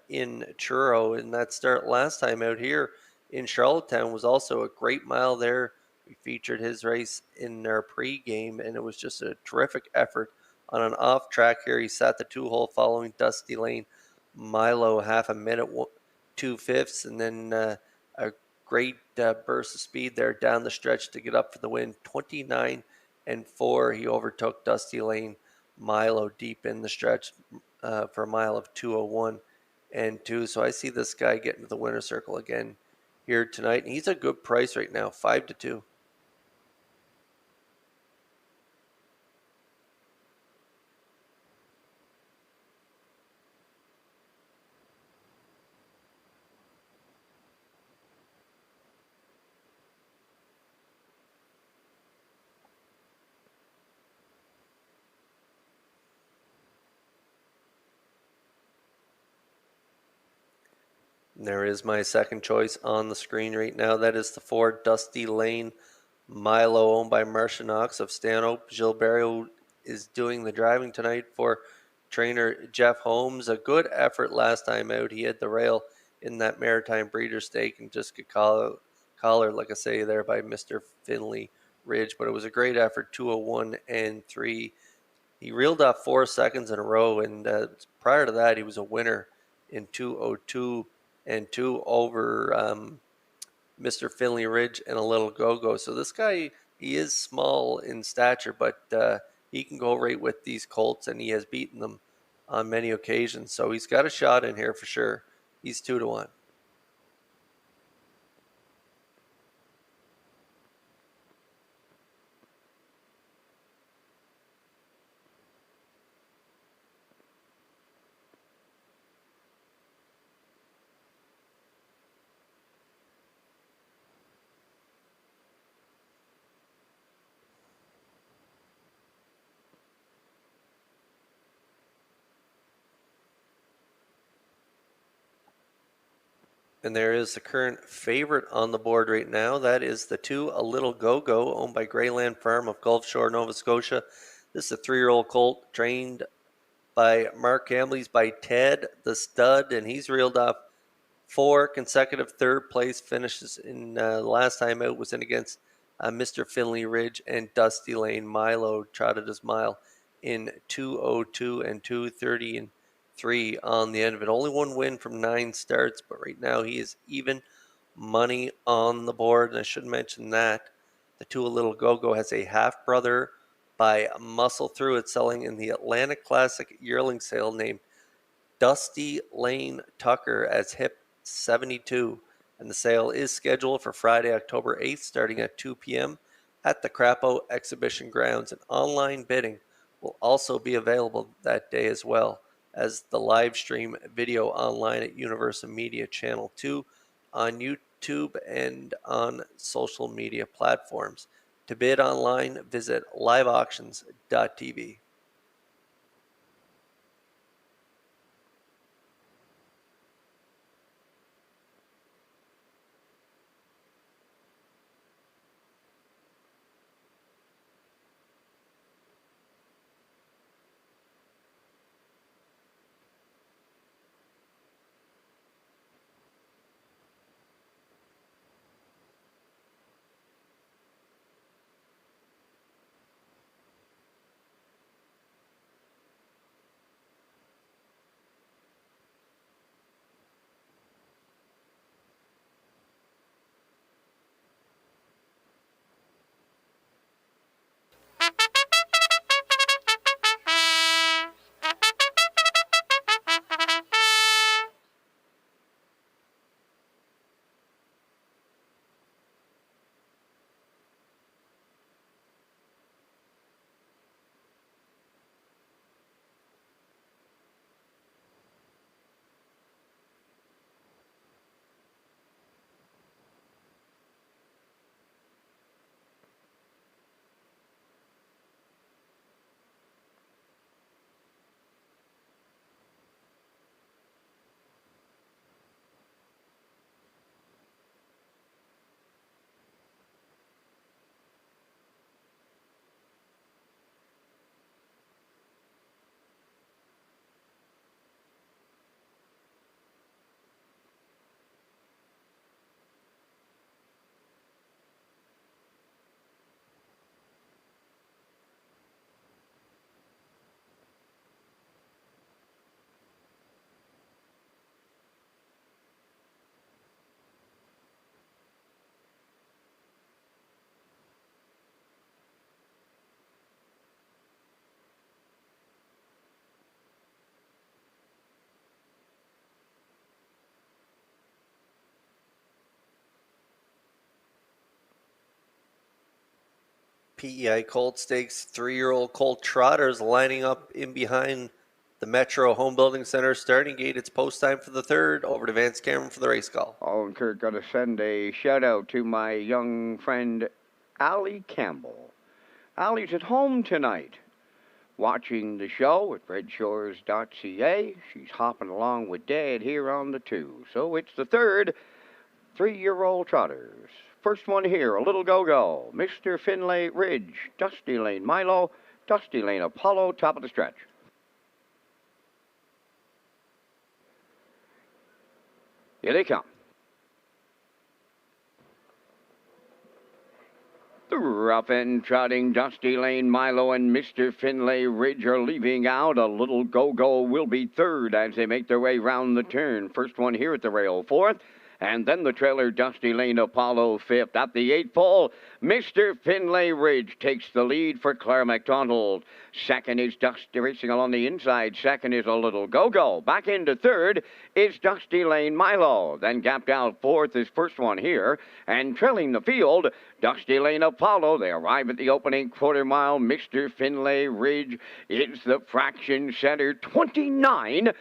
in Truro, and that start last time out here in Charlottetown was also a great mile there. We featured his race in our pre-game, and it was just a terrific effort on an off track here. He sat the 2-hole following Dusty Lane Milo, half a minute 2/5, and then a great burst of speed there down the stretch to get up for the win. 29 and 4, he overtook Dusty Lane Milo deep in the stretch for a mile of 2:01 and 2. So I see this guy getting to the winner's circle again here tonight. And he's a good price right now, 5-2. There is my second choice on the screen right now. That is the 4 Dusty Lane Milo, owned by Marcia Knox of Stanhope. Gilberto is doing the driving tonight for trainer Jeff Holmes. A good effort last time out. He had the rail in that Maritime Breeder Stake and just got collared, like I say, there by Mr. Finley Ridge. But it was a great effort, 2:01 and 3. He reeled off 4 seconds in a row, and prior to that, he was a winner in 2:02 and 2 over Mr. Finley Ridge and a little go-go. So this guy, he is small in stature, but he can go right with these colts, and he has beaten them on many occasions. So he's got a shot in here for sure. He's 2-1. And there is the current favorite on the board right now. That is the 2 A Little Go-Go, owned by Greyland Farm of Gulf Shore, Nova Scotia. This is a 3-year-old colt trained by Mark Campbell. He's by Ted the Stud, and he's reeled off 4 consecutive third-place finishes. In last time out was in against Mr. Finley Ridge and Dusty Lane Milo. Trotted his mile in 2:02 and 2:30 and 3 on the end of it. Only 1 win from 9 starts, but right now he is even money on the board. And I should mention that the 2 A Little Go-Go has a half-brother by Muscle Through It, selling in the Atlantic Classic yearling sale, named Dusty Lane Tucker as HIP 72. And the sale is scheduled for Friday, October 8th, starting at 2 p.m. at the Crapo Exhibition Grounds. And online bidding will also be available that day, as well as the live stream video online at Universal Media Channel 2 on YouTube and on social media platforms. To bid online, visit liveauctions.tv. PEI Colt Stakes 3-year-old Colt Trotters lining up in behind the Metro Home Building Center starting gate. It's post time for the third. Over to Vance Cameron for the race call. Oh, and Kurt, got to send a shout out to my young friend, Allie Campbell. Allie's at home tonight, watching the show at Redshores.ca. She's hopping along with Dad here on the 2. So it's the third 3-year-old Trotters. First one here, a little go-go. Mr. Finlay Ridge, Dusty Lane Milo, Dusty Lane Apollo, top of the stretch. Here they come. The rough and trotting Dusty Lane Milo and Mr. Finlay Ridge are leaving out. A little go-go will be third as they make their way round the turn. First one here at the rail, fourth. And then the trailer, Dusty Lane Apollo, fifth. At the 8th pole, Mr. Finlay Ridge takes the lead for Claire McDonald. Second is Dusty racing along the inside. Second is a little go-go. Back into third is Dusty Lane Milo. Then gapped out fourth is first one here. And trailing the field, Dusty Lane Apollo. They arrive at the opening quarter mile. Mr. Finlay Ridge is the fraction center. 29-4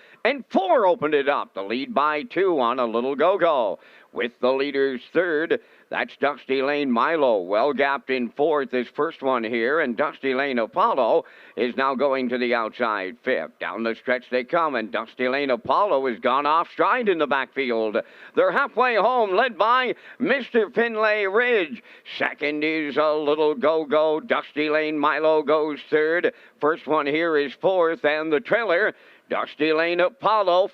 opened it up. The lead by 2 on a little go-go. With the leaders third, that's Dusty Lane Milo. Well gapped in fourth is first one here, and Dusty Lane Apollo is now going to the outside fifth. Down the stretch they come, and Dusty Lane Apollo has gone off stride in the backfield. They're halfway home, led by Mr. Finlay Ridge. Second is a little go-go. Dusty Lane Milo goes third. First one here is fourth, and the trailer, Dusty Lane Apollo,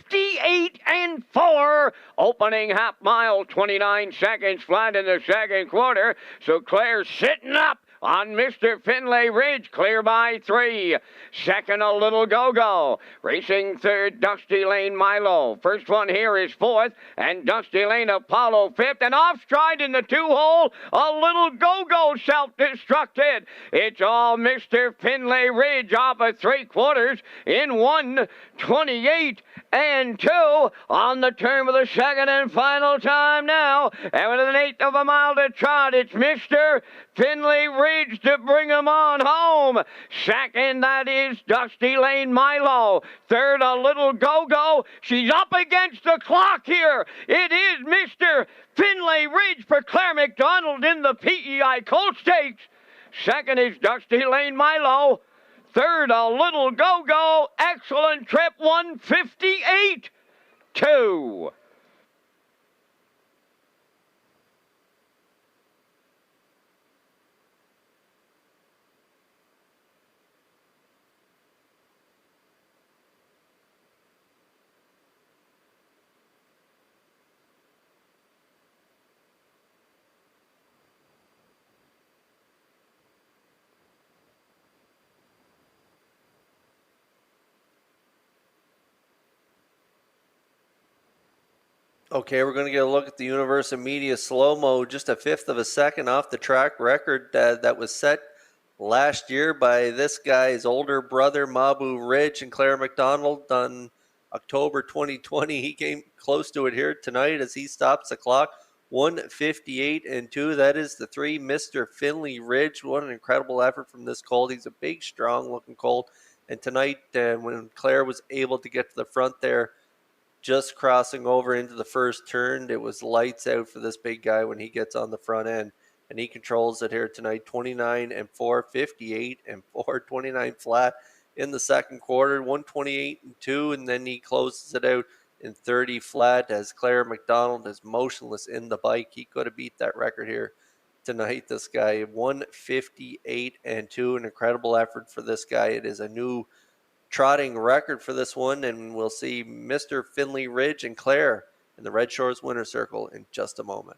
58-4, opening half mile, 29 seconds flat in the second quarter. So Claire's sitting up on Mr. Finlay Ridge, clear by 3. Second, a little go-go. Racing third, Dusty Lane Milo. First one here is fourth, and Dusty Lane Apollo fifth. And off stride in the 2-hole, a little go-go self-destructed. It's all Mr. Finlay Ridge off of 3/4 in 1:28-2 on the turn for the second and final time now. And with an 1/8 of a mile to trot, it's Mr. Finlay Ridge to bring him on home. Second, that is Dusty Lane Milo. Third, a little go-go. She's up against the clock here. It is Mr. Finlay Ridge for Claire McDonald in the PEI Colt Stakes. Second is Dusty Lane Milo. Third, a little go-go. Excellent trip, 158-2. Okay, we're going to get a look at the Universal Media slow-mo, just a 1/5 of a second off the track record that was set last year by this guy's older brother, Mabu Ridge, and Claire McDonald on October 2020. He came close to it here tonight as he stops the clock. 158-2. That is the 3, Mr. Finlay Ridge. What an incredible effort from this colt. He's a big, strong-looking colt. And tonight, when Claire was able to get to the front there, just crossing over into the first turn, it was lights out for this big guy when he gets on the front end. And he controls it here tonight, 29-4, 58-4, 29 flat in the second quarter, 128-2, and then he closes it out in 30 flat as Claire McDonald is motionless in the bike. He could have beat that record here tonight, this guy. 158-2, an incredible effort for this guy. It is a new trotting record for this one, and we'll see Mr. Finlay Ridge and Claire in the Red Shores winner's circle in just a moment.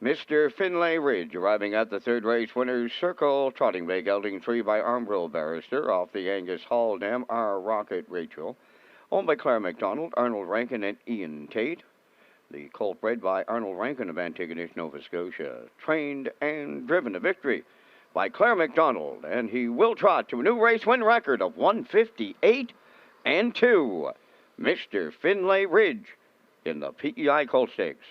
Mr. Finlay Ridge arriving at the third race winners circle. Trotting Bay gelding 3 by Armbrill Barrister off the Angus Hall Dam. Our Rocket Rachel. Owned by Claire McDonald, Arnold Rankin, and Ian Tate. The colt bred by Arnold Rankin of Antigonish, Nova Scotia. Trained and driven to victory by Claire McDonald. And he will trot to a new race win record of 158-2. Mr. Finlay Ridge in the PEI Colt Stakes.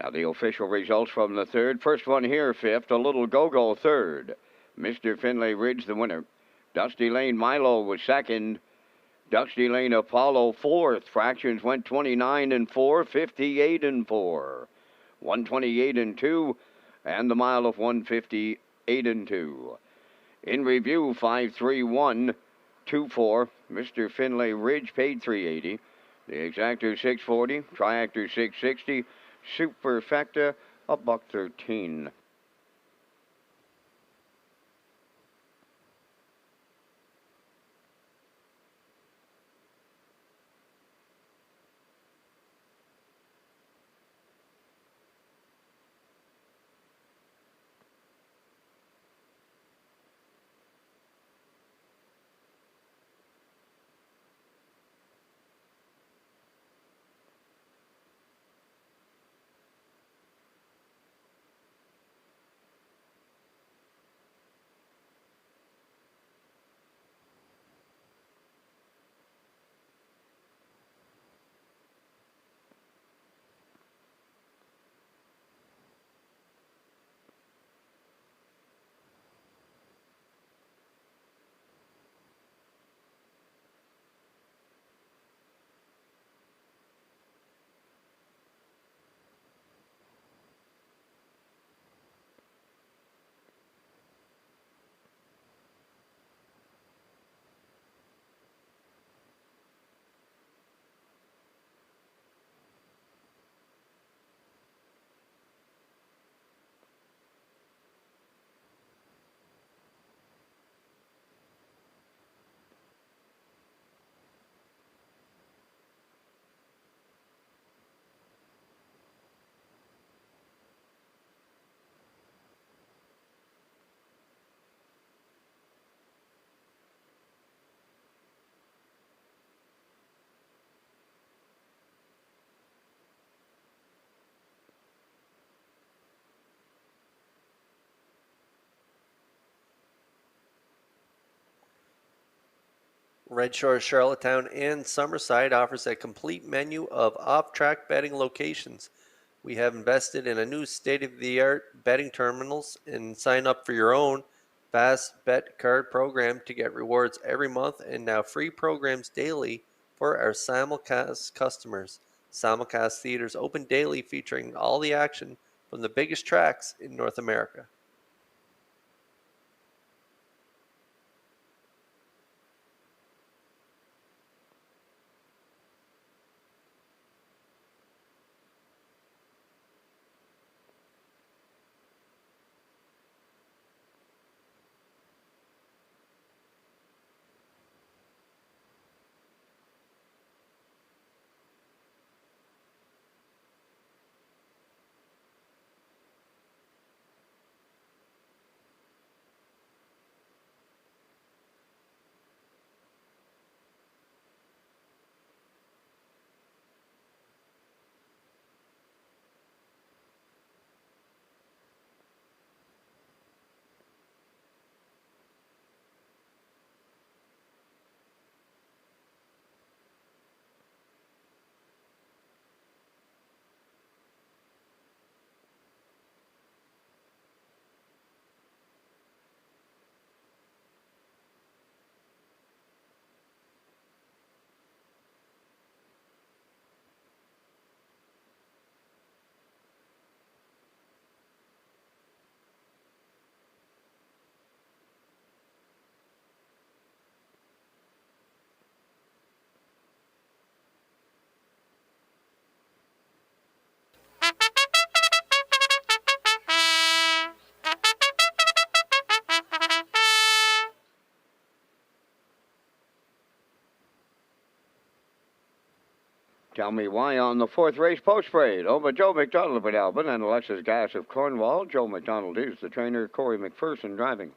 Now the official results from the third. First one here, fifth. A Little Go-Go, third. Mr. Finlay Ridge, the winner. Dusty Lane Milo was second. Dusty Lane Apollo, fourth. Fractions went 29-4, 58-4. 128-2, and the mile of 158-2. In review, 5-3-1-2-4. Mr. Finlay Ridge paid $380. The exactor $640. Triactor $660. Superfecta, $113. Redshores, Charlottetown, and Summerside offers a complete menu of off-track betting locations. We have invested in a new state-of-the-art betting terminals and sign up for your own fast bet card program to get rewards every month and now free programs daily for our simulcast customers. Simulcast theaters open daily featuring all the action from the biggest tracks in North America. Tell Me Why on the 4th race post parade. Over Joe McDonald of Port Alberni and Alexis Gass of Cornwall. Joe McDonald is the trainer. Corey McPherson driving.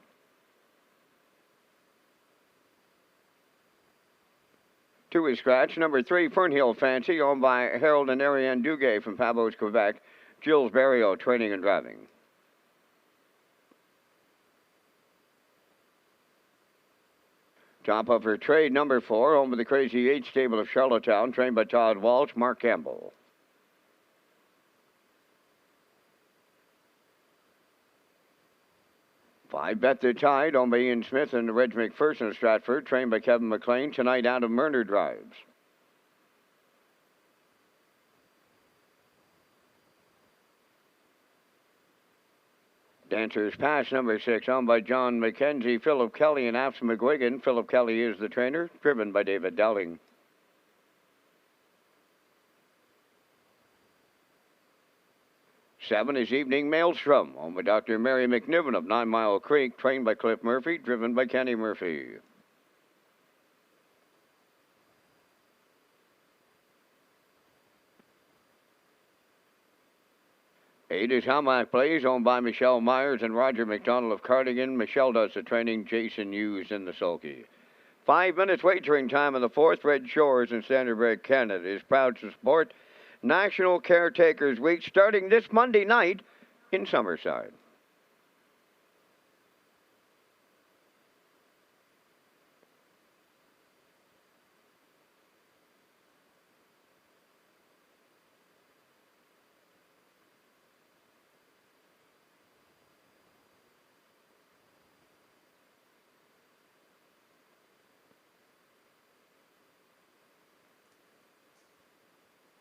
Two is scratch. Number 3, Fernhill Fancy, owned by Harold and Ariane Duguay from Pabos, Quebec. Jules Barrio training and driving. Top of her trade, number 4, owned by the Crazy 8 stable of Charlottetown, trained by Todd Walsh, Mark Campbell. Five, Bet the Tide, owned by Ian Smith and Reg McPherson of Stratford, trained by Kevin McLean, tonight out of Murner drives. Dancer's Pass, number 6, owned by John McKenzie, Philip Kelly, and Abs McGuigan. Philip Kelly is the trainer, driven by David Dowling. Seven is Evening Maelstrom, owned by Dr. Mary McNiven of 9 Mile Creek, trained by Cliff Murphy, driven by Kenny Murphy. Eight is Hamac Plays, owned by Michelle Myers and Roger McDonald of Cardigan. Michelle does the training, Jason Hughes in the sulky. 5 minutes wagering time in the 4th. Red Shores and Standard Break Canada is proud to support National Caretakers Week starting this Monday night in Summerside.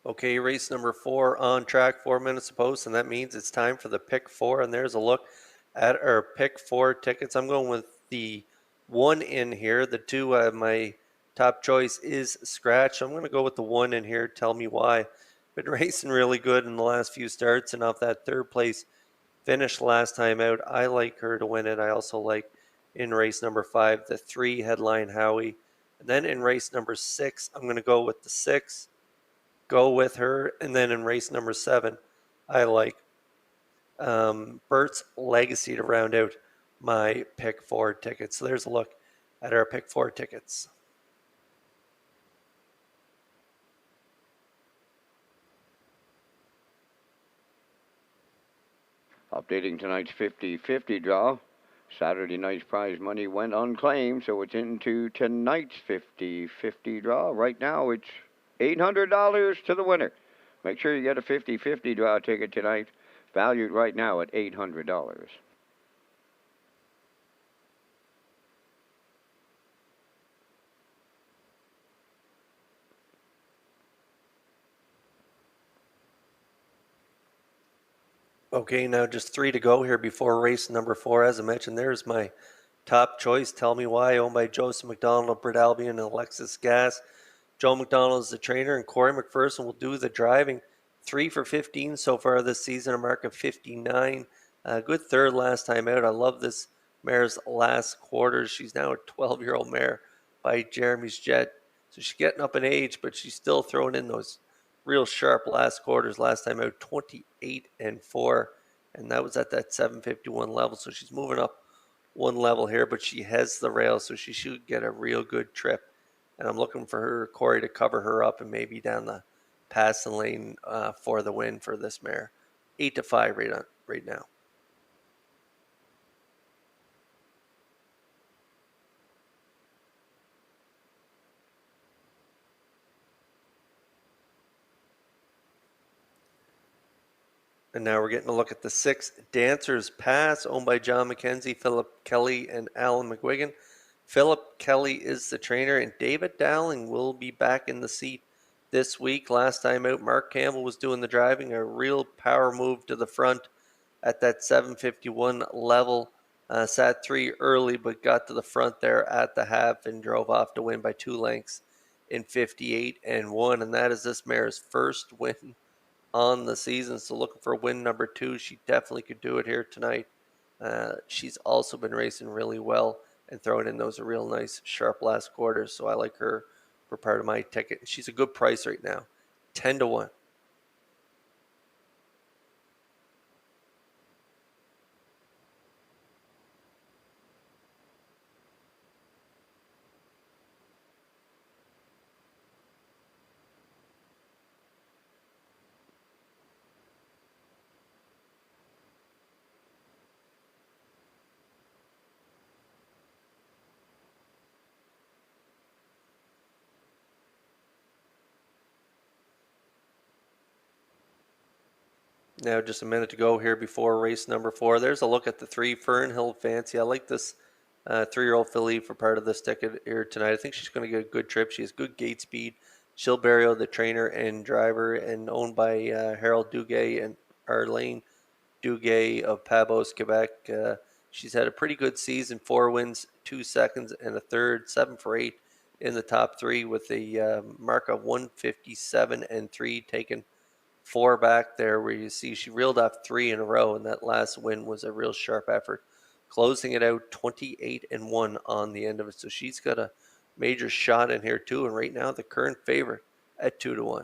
Okay, race number 4 on track, 4 minutes to post, and that means it's time for the pick 4. And there's a look at our pick 4 tickets. I'm going with the 1 in here. The 2, my top choice is scratch. I'm going to go with the 1 in here. Tell Me Why. Been racing really good in the last few starts, and off that 3rd place finish last time out, I like her to win it. I also like in race number 5 the 3, Headline Howie. And then in race number 6, I'm going to go with the 6. Go with her. And then in race number 7, I like Bert's Legacy to round out my pick 4 tickets. So there's a look at our pick 4 tickets. Updating tonight's 50-50 draw. Saturday night's prize money went unclaimed, so it's into tonight's 50-50 draw. Right now, it's $800 to the winner. Make sure you get a 50-50 draw ticket tonight, valued right now at $800. Okay, now just 3 to go here before race number 4. As I mentioned, there's my top choice, Tell Me Why, owned by Joseph McDonald of Brett Albion and Alexis Gass. Joe McDonald is the trainer, and Corey McPherson will do the driving. 3 for 15 so far this season, a mark of 59. Good 3rd last time out. I love this mare's last quarters. She's now a 12-year-old mare by Jeremy's Jet. So she's getting up in age, but she's still throwing in those real sharp last quarters. Last time out, 28-4, and that was at that 751 level. So she's moving up 1 level here, but she has the rail, so she should get a real good trip. And I'm looking for her, Corey, to cover her up and maybe down the passing lane for the win for this mare. 8-5 right now. And now we're getting a look at the 6, Dancer's Pass, owned by John McKenzie, Philip Kelly, and Alan McGuigan. Philip Kelly is the trainer, and David Dowling will be back in the seat this week. Last time out, Mark Campbell was doing the driving, a real power move to the front at that 751 level. Sat 3 early, but got to the front there at the half and drove off to win by 2 lengths in 58-1. And that is this mare's first win on the season. So looking for win number 2. She definitely could do it here tonight. She's also been racing really well and throwing in those real nice sharp last quarters. So I like her for part of my ticket. She's a good price right now. 10-1. Now just a minute to go here before race number 4. There's a look at the 3, Fernhill Fancy. I like this 3-year-old filly for part of this ticket here tonight. I think she's going to get a good trip. She has good gate speed. Jill Barrio, the trainer and driver, and owned by Harold Duguay and Arlene Duguay of Pabos, Quebec. She's had a pretty good season, 4 wins, 2 seconds, and a third, 7 for 8 in the top 3 with a mark of 157 and 3, taken 4 back there, where you see she reeled off 3 in a row, and that last win was a real sharp effort, closing it out 28-1 on the end of it. So she's got a major shot in here too, and right now the current favorite at 2-1.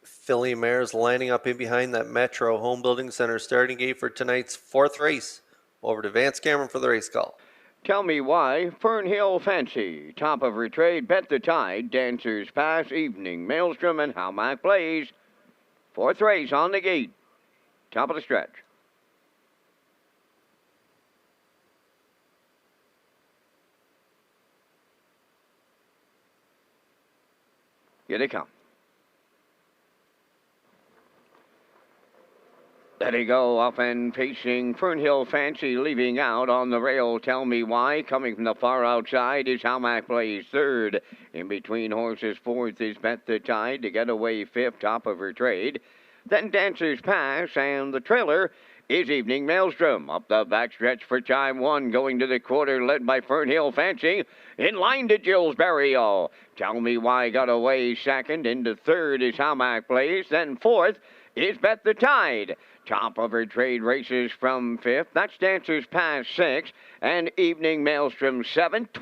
Filly mares lining up in behind that Metro Home Building Center starting gate for tonight's 4th race. Over to Vance Cameron for the race call. Tell Me Why, Fernhill Fancy, Top of Retreat, Bet the Tide, Dancers Pass, Evening Maelstrom, and How Mac Plays. 4th race on the gate. Top of the stretch. Here they come. There they go, off and pacing. Fernhill Fancy leaving out on the rail. Tell Me Why. Coming from the far outside is How Mac Plays 3rd. In between horses, 4th is Bet the Tide. To get away 5th, Top of Her Trade. Then Dancers Pass, and the trailer is Evening Maelstrom. Up the backstretch for time 1, going to the quarter, led by Fernhill Fancy. In line to Jill's Burial. Tell Me Why got away 2nd. Into 3rd is How Mac Plays. Then 4th is Bet the Tide. Top of Her Trade races from 5th. That's Dancers Pass 6th. And Evening Maelstrom 7th.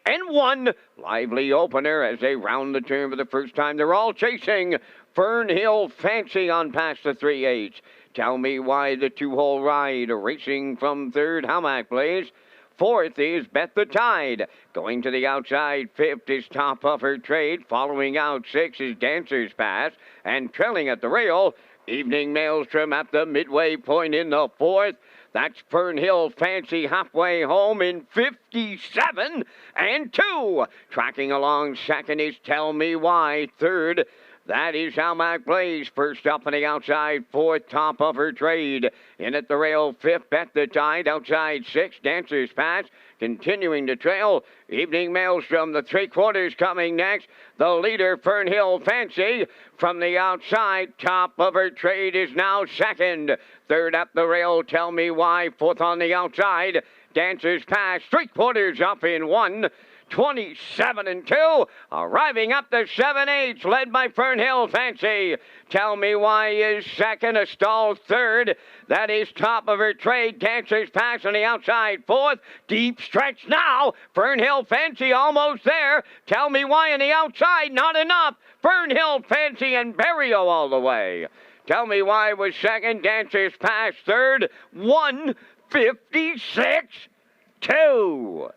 28-1. Lively opener as they round the turn for the first time. They're all chasing Fernhill Fancy on past the 3/8. Tell Me Why, the 2-hole ride. Racing from 3rd, How Mac Plays. 4th is Bet the Tide. Going to the outside, 5th is Top of Her Trade. Following out, 6th is Dancers Pass. And trailing at the rail, Evening Maelstrom at the midway point in the 4th. That's Fernhill Fancy halfway home in 57-2. Tracking along 2nd is Tell Me Why. 3rd, That is how Mac plays. First up on the outside, fourth, top of her trade. In at the rail, fifth, Bet the Tide. Outside, six, Dancer's Pass. Continuing to trail, Evening Maelstrom, the three-quarters coming next. The leader, Fernhill Fancy. From the outside, top of her trade is now second. Third up the rail, Tell Me Why. Fourth on the outside, Dancer's Pass. Three-quarters up in one. 27 and 2, arriving up the 7/8, led by Fernhill Fancy. Tell Me Why is second, a stall third. That is top of her trade. Dancer's Pass on the outside fourth. Deep stretch now. Fernhill Fancy almost there. Tell Me Why on the outside, not enough. Fernhill Fancy and Barrio all the way. Tell Me Why was second. Dancer's Pass third. 1:56.2.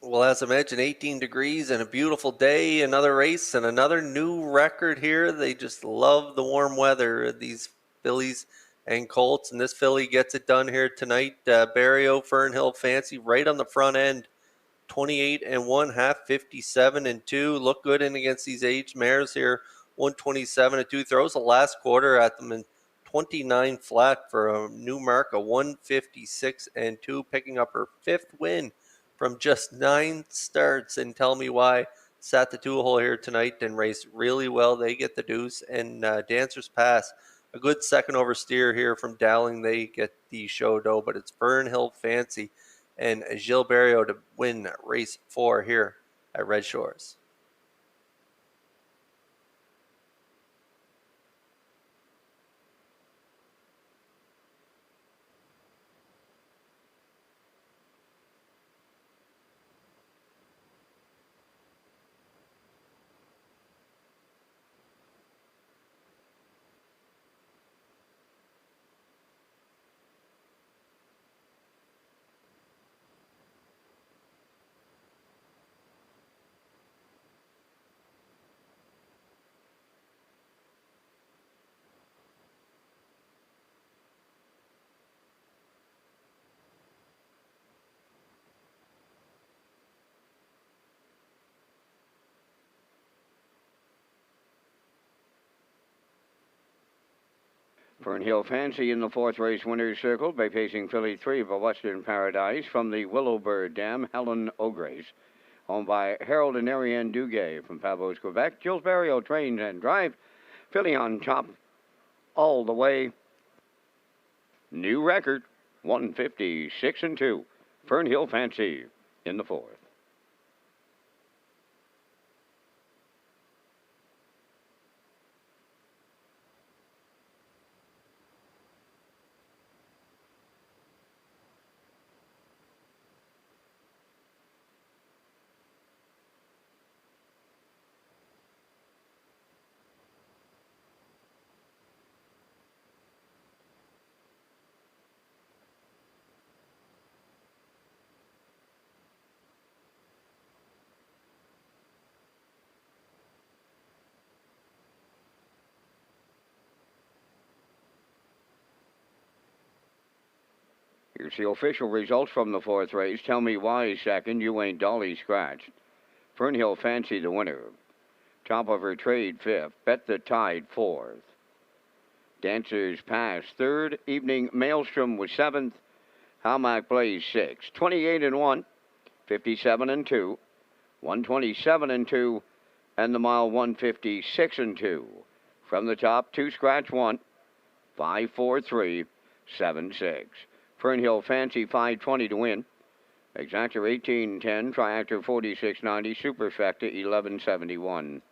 Well, as I mentioned, 18 degrees and a beautiful day, another race and another new record here. They just love the warm weather, these fillies and colts, and this filly gets it done here tonight. Barrio, Fernhill Fancy right on the front end, 28 and 1/2, 57 and 2. Look good in against these aged mares here, 127 and 2. Throws the last quarter at them in 29 flat for a new mark of 156 and 2, picking up her fifth win from just 9 starts. And Tell Me Why sat the 2-hole here tonight and raced really well. They get the deuce. And Dancer's Pass, a good second oversteer here from Dowling. They get the show dough, but it's Fernhill Fancy and Gilles Barrio to win race 4 here at Red Shores. Fernhill Fancy in the fourth race winner's circle by pacing filly 3 of a Western Paradise from the Willowbird Dam, Helen O'Grace. Owned by Harold and Ariane Duguay from Pavos, Quebec. Gilles Barrio trains and drive. Filly on top all the way. New record, 156 and 2. Fernhill Fancy in the fourth. Here's the official results from the fourth race. Tell Me Why is second. You Ain't Dolly scratched. Fernhill Fancy the winner. Top of her trade fifth. Bet the Tide fourth. Dancer's Pass third. Evening Maelstrom was seventh. How Mac Blaze sixth. 28 and 1. 57 and 2. 127 and 2. And the mile 156 and 2. From the top, 2 scratch 1. 5-4-3. 7-6. Fernhill Fancy 520 to win. Exactor 1810, Triactor 4690, Superfecta 1171.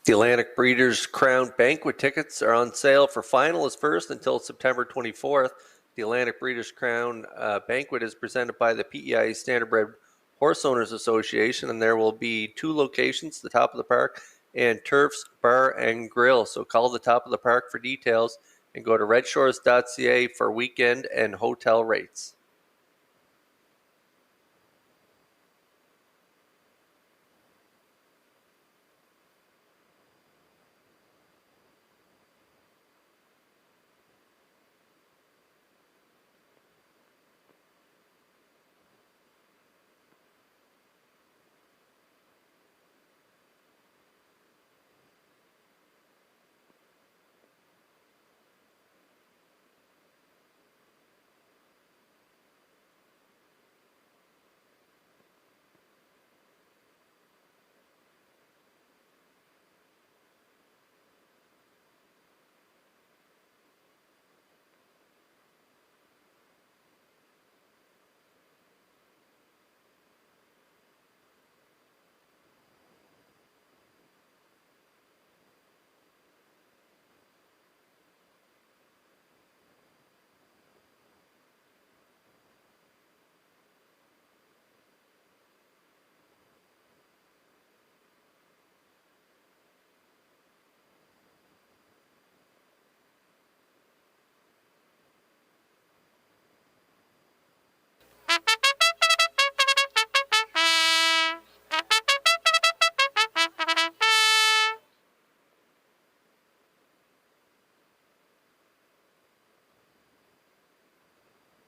The Atlantic Breeders' Crown Banquet tickets are on sale for finalists first until September 24th. The Atlantic Breeders' Crown Banquet is presented by the PEI Standardbred Horse Owners Association, and there will be 2 locations, the Top of the Park and Turf's Bar and Grill. So call the Top of the Park for details and go to Redshores.ca for weekend and hotel rates.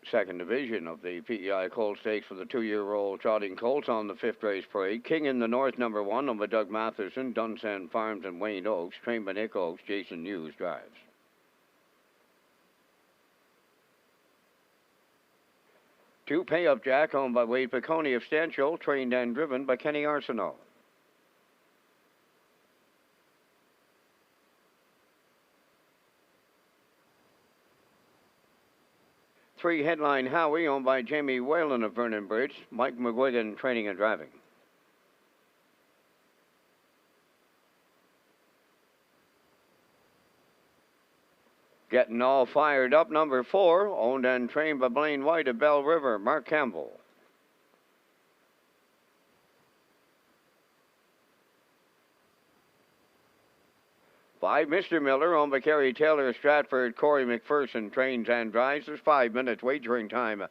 Second division of the PEI Colt Stakes for the 2-year-old trotting colts on the 5th race parade. King in the North, number 1, owned by Doug Matheson, Dunsand Farms and Wayne Oaks, trained by Nick Oaks. Jason Hughes drives. 2, Pay Up Jack, owned by Wade Piccone of Stanchill, trained and driven by Kenny Arsenault. 3, Headline Howie, owned by Jamie Whalen of Vernon Bridge, Mike McGuigan training and driving. 'Getting All Fired Up, number 4, owned and trained by Blaine White of Bell River, Mark Campbell. 5, Mr. Miller, owned by Kerry Taylor, Stratford, Corey McPherson, trains and drives. There's 5 minutes wagering time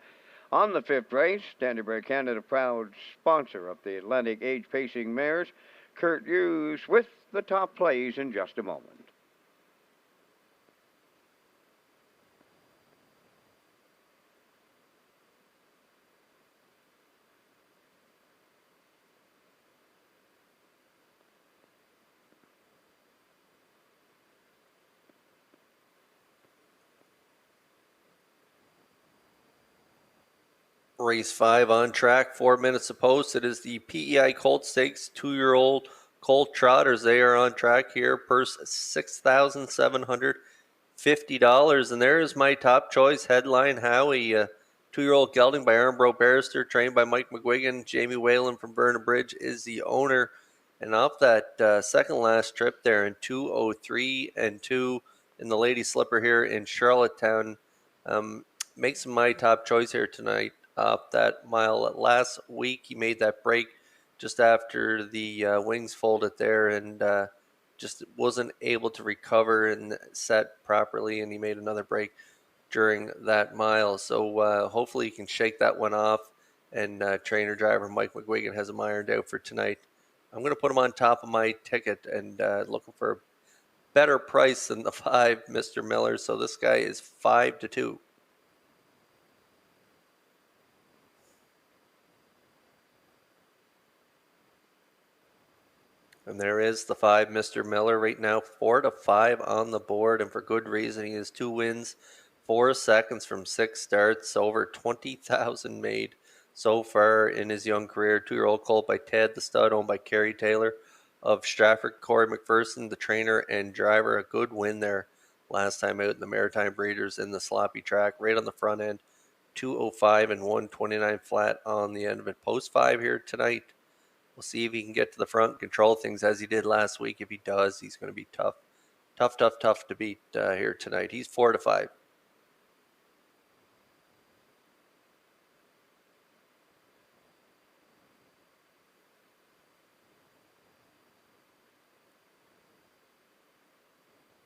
on the 5th race. Standardbred Canada, proud sponsor of the Atlantic Age Pacing Mares. Kurt Hughes with the top plays in just a moment. Race 5 on track, 4 minutes apost. It is the PEI Colt Stakes 2-year-old Colt Trotters. They are on track here, purse $6,750. And there is my top choice, Headline Howie, 2-year-old gelding by Armbro Barrister, trained by Mike McGuigan. Jamie Whalen from Vernon Bridge is the owner. And off that second last trip there in 2:03 and 2 in the Lady Slipper here in Charlottetown, makes my top choice here tonight. Up that mile last week, he made that break just after the wings folded there, and just wasn't able to recover and set properly, and he made another break during that mile. So hopefully he can shake that one off, and trainer driver Mike McGuigan has him ironed out for tonight. I'm going to put him on top of my ticket, and looking for a better price than the 5 Mr. Miller. So this guy is 5-2. And there is the 5 Mr. Miller right now, 4-5 on the board, and for good reason. He has 2 wins, 4 seconds from 6 starts, over 20,000 made so far in his young career. 2-year-old colt by Ted the Stud, owned by Kerry Taylor of Stratford. Corey McPherson, the trainer and driver, a good win there last time out in the Maritime Breeders in the sloppy track, right on the front end. 2:05 and 1:29 flat on the end of it. Post 5 here tonight. We'll see if he can get to the front and control things as he did last week. If he does, he's going to be tough to beat here tonight. He's 4-5.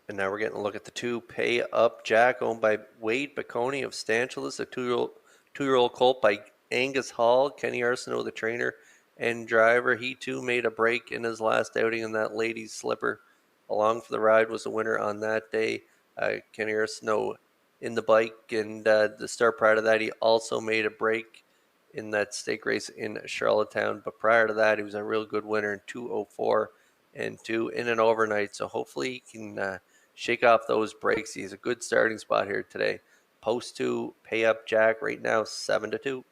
And now we're getting a look at the 2 Pay Up Jack, owned by Wade Baconi of Stanchilis, a two-year-old colt by Angus Hall. Kenny Arsenault, the trainer and driver. He too made a break in his last outing in that Ladies Slipper. Along for the Ride was the winner on that day. Kenny Arsenault in the bike, and the start prior to that, he also made a break in that stake race in Charlottetown. But prior to that, he was a real good winner in 2:04 and 2 in an overnight. So hopefully he can shake off those breaks. He's a good starting spot here today. Post 2 Pay Up Jack right now 7-2.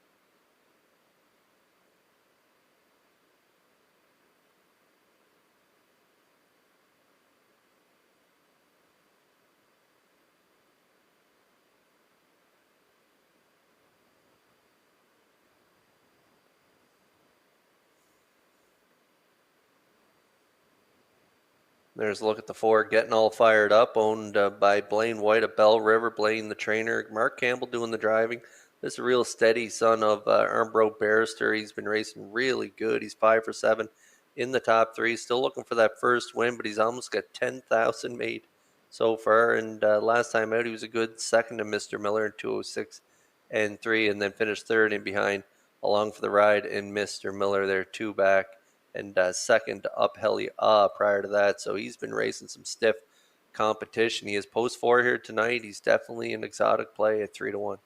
There's a look at the 4, Getting All Fired Up, owned by Blaine White of Bell River. Blaine, the trainer. Mark Campbell doing the driving. This is a real steady son of Armbro Barrister. He's been racing really good. He's 5 for 7 in the top 3. Still looking for that first win, but he's almost got 10,000 made so far. And last time out, he was a good second to Mr. Miller in 2:06 and 3, and then finished third in behind Along for the Ride and Mr. Miller. They're 2 back. And second up Heli prior to that. So he's been racing some stiff competition. He is post 4 here tonight. He's definitely an exotic play at 3-1.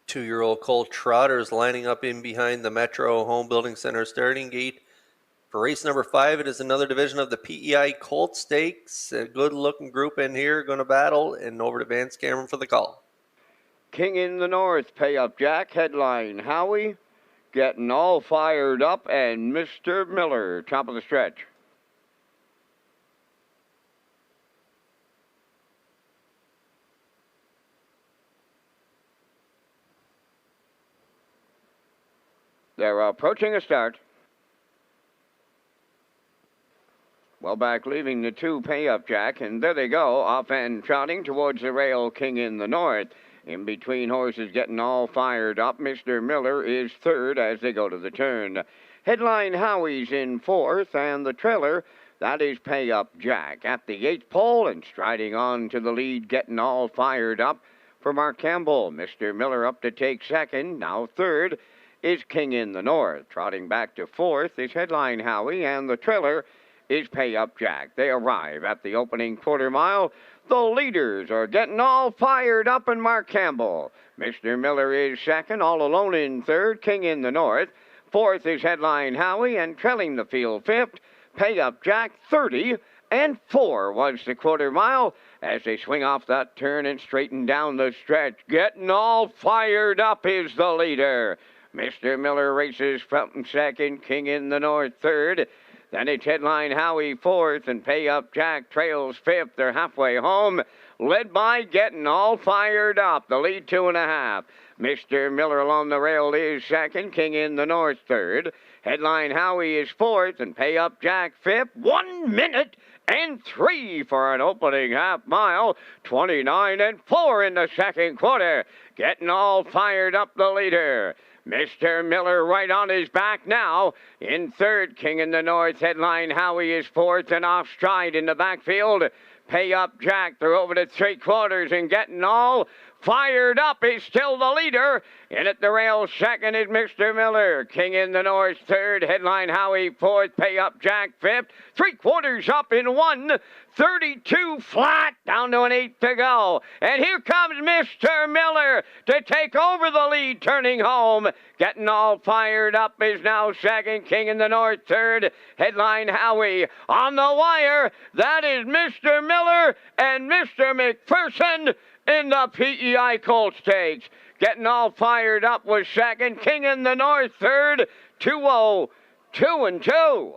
Two-year-old Colt Trotters lining up in behind the Metro Home Building Center starting gate. For race number 5, it is another division of the PEI Colt Stakes. A good-looking group in here going to battle, and over to Vance Cameron for the call. King in the North, Pay Up Jack, headline Howie, Getting All Fired Up, and Mr. Miller, top of the stretch. They're approaching a start. Well, back leaving the 2 pay-up, Jack, and there they go, off and trotting towards the rail, King in the North. In between horses getting all fired up. Mr. Miller is third as they go to the turn. Headline Howie's in fourth, and the trailer, that is Pay-Up Jack. At the 8th pole and striding on to the lead, getting all fired up for Mark Campbell. Mr. Miller up to take second. Now third is King in the North. Trotting back to fourth is Headline Howie, and the trailer is Pay-Up Jack. They arrive at the opening quarter mile. The leaders are getting all fired up, and Mark Campbell. Mr. Miller is second, all alone in third, King in the North. Fourth is Headline Howie, and trailing the field fifth, Pay-Up Jack. 30 and 4 was the quarter mile as they swing off that turn and straighten down the stretch. Getting all fired up is the leader. Mr. Miller races from second, King in the North third. Then it's Headline Howie fourth, and Pay-Up Jack trails fifth. They're halfway home, led by Getting All Fired Up. The lead 2.5. Mr. Miller along the rail is second, King in the North third. Headline Howie is fourth, and Pay-Up Jack fifth. 1 minute and 3 for an opening half mile. 29 and 4 in the second quarter. Getting All Fired Up, the leader. Mr. Miller right on his back now. In third, King in the North. Headline Howie is fourth, and off stride in the backfield. Pay-Up Jack through over to 3/4 and Getting All Fired Up is still the leader. In at the rail second is Mr. Miller. King in the North third. Headline Howie fourth. Pay-Up Jack fifth. 3/4 up in 1:32 flat. Down to an 8 to go. And here comes Mr. Miller to take over the lead, turning home. Getting All Fired Up is now second. King in the North third. Headline Howie on the wire. That is Mr. Miller and Mr. McPherson in the PEI Colt Stakes. Getting All Fired Up was second. King in the North third. 2-0, 2 and 2.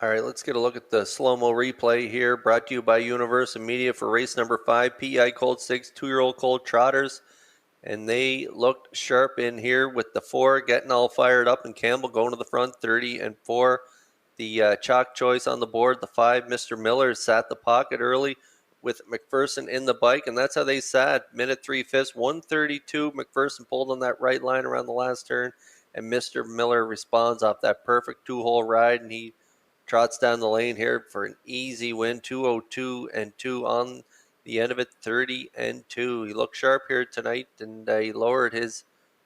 All right, let's get a look at the slow-mo replay here, brought to you by Universal Media for race number 5, PEI Colt Stakes, 2-year-old Colt Trotters. And they looked sharp in here with the 4 Getting All Fired Up, and Campbell going to the front, 30 and 4. The chalk choice on the board, the 5, Mr. Miller, sat the pocket early with McPherson in the bike, and that's how they sat. Minute 3/5, 1:32. McPherson pulled on that right line around the last turn, and Mr. Miller responds off that perfect 2-hole ride, and he trots down the lane here for an easy win, 2:02 and 2 on the end of it, 30 and 2. He looked sharp here tonight, and he lowered his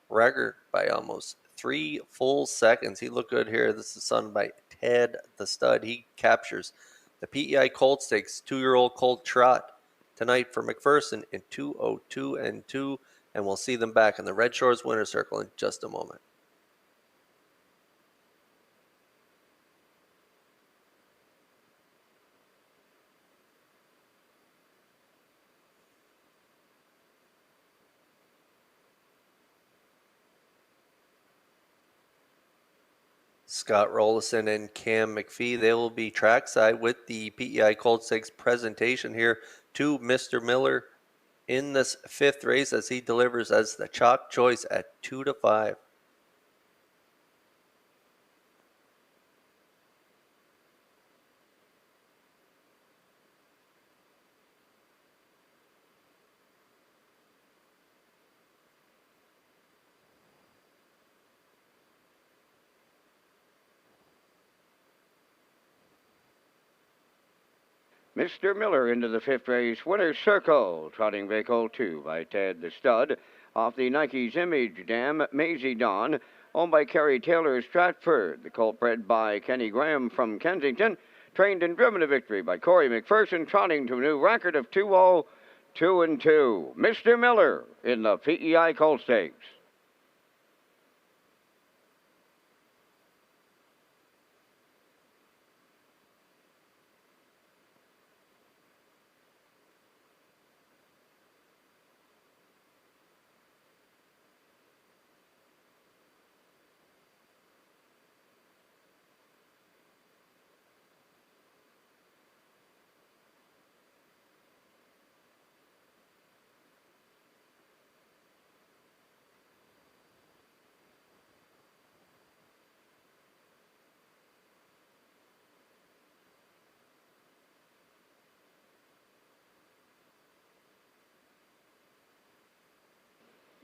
record by almost 3 full seconds. He looked good here. This is son by Ted the Stud. He captures the PEI Colt Stakes 2-year-old Colt Trot tonight for McPherson in 2:02 and 2, and we'll see them back in the Red Shores Winner's Circle in just a moment. Scott Rollison and Cam McPhee, they will be trackside with the PEI Colt Stakes presentation here to Mr. Miller in this 5th race as he delivers as the chalk choice at 2-5. Mr. Miller into the 5th race, Winner's Circle, trotting vehicle 2 by Ted the Stud, off the Nike's Image Dam, Maisie Dawn, owned by Kerry Taylor Stratford. The colt bred by Kenny Graham from Kensington, trained and driven to victory by Corey McPherson, trotting to a new record of 2-0, 2 and 2. Mr. Miller in the PEI Colt Stakes.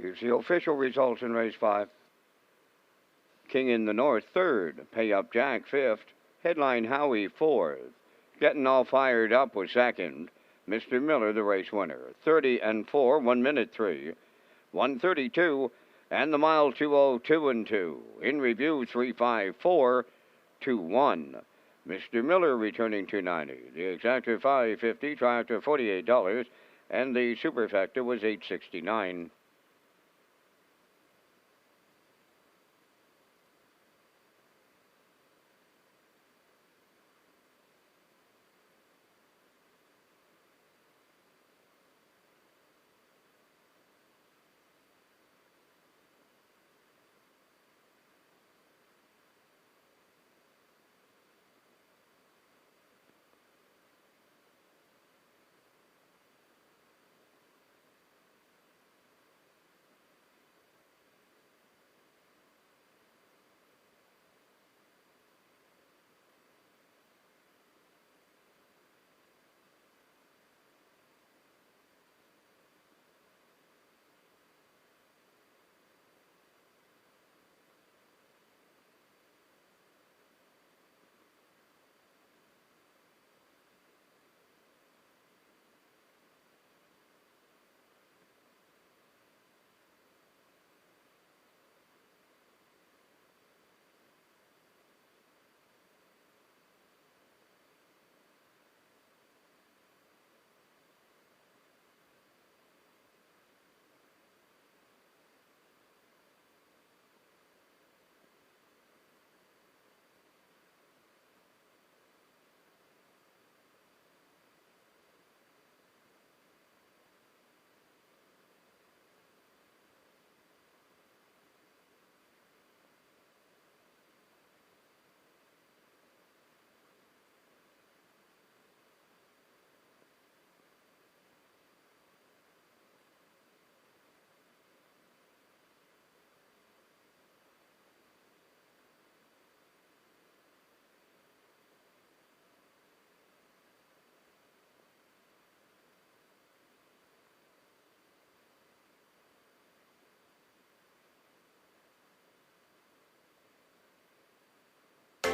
Here's the official results in race 5. King in the North, 3rd. Pay Up Jack, 5th. Headline Howie, 4th. Getting All Fired Up was 2nd. Mr. Miller, the race winner. 30 and 4, 1 minute 3. 132, and the mile 202 and 2. In review, 354, 21. Mr. Miller returning 290. The exactor 550, tractor $48, and the superfecta was $869.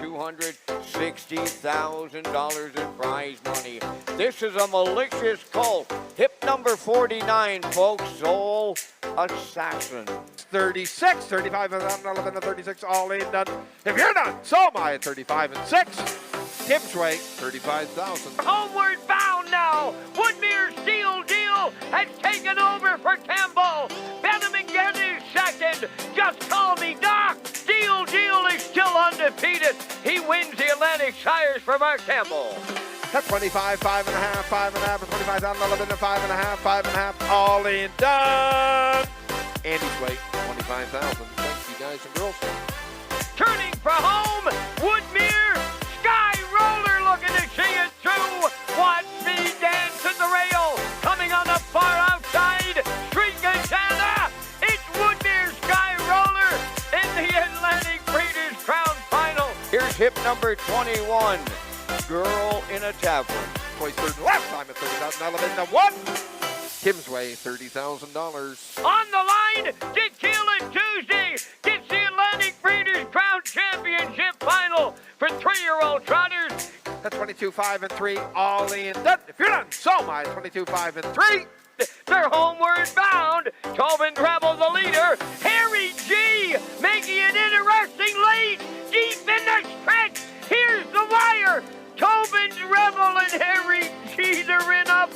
$260,000 in prize money. This is a malicious cult. Hip number 49, folks. Soul Assassin. 36, 35 and 11 and 36, all in done. If you're done, so am I at 35 and 6. Tim's Way, 35,000. Homeward bound now. Woodmere Steel Deal has taken over for Campbell. Benham again is second. Just call me Doc. Steel Deal is still undefeated. He wins the Atlantic Shires for Mark Campbell. At 25, 5.5, 5.5, 25 down, 11 and 5.5, 5.5, all in done. Andy's Way, 25,000. Thank you guys and girls. Turning for home, Woodmere Sky Roller looking to see it through. Watch me dance at the rail. Coming on the far outside, Street Gazana. It's Woodmere Sky Roller in the Atlantic Breeders' Crown Final. Here's hip number 21, Girl in a Tavern. Boys third and left, I'm at 30,000, 11 and 1. Tim's Way, $30,000. On the line, Dick Keel and Tuesday gets the Atlantic Breeders' Crown Championship Final for 3-year-old trotters. At 22, 5 and 3, all in done. If you're done, so am I, 22, 5 and 3. They're homeward bound. Tobin Rebel, the leader. Harry G making it interesting late. Deep in the stretch. Here's the wire. Tobin Rebel and Harry G, they're in up.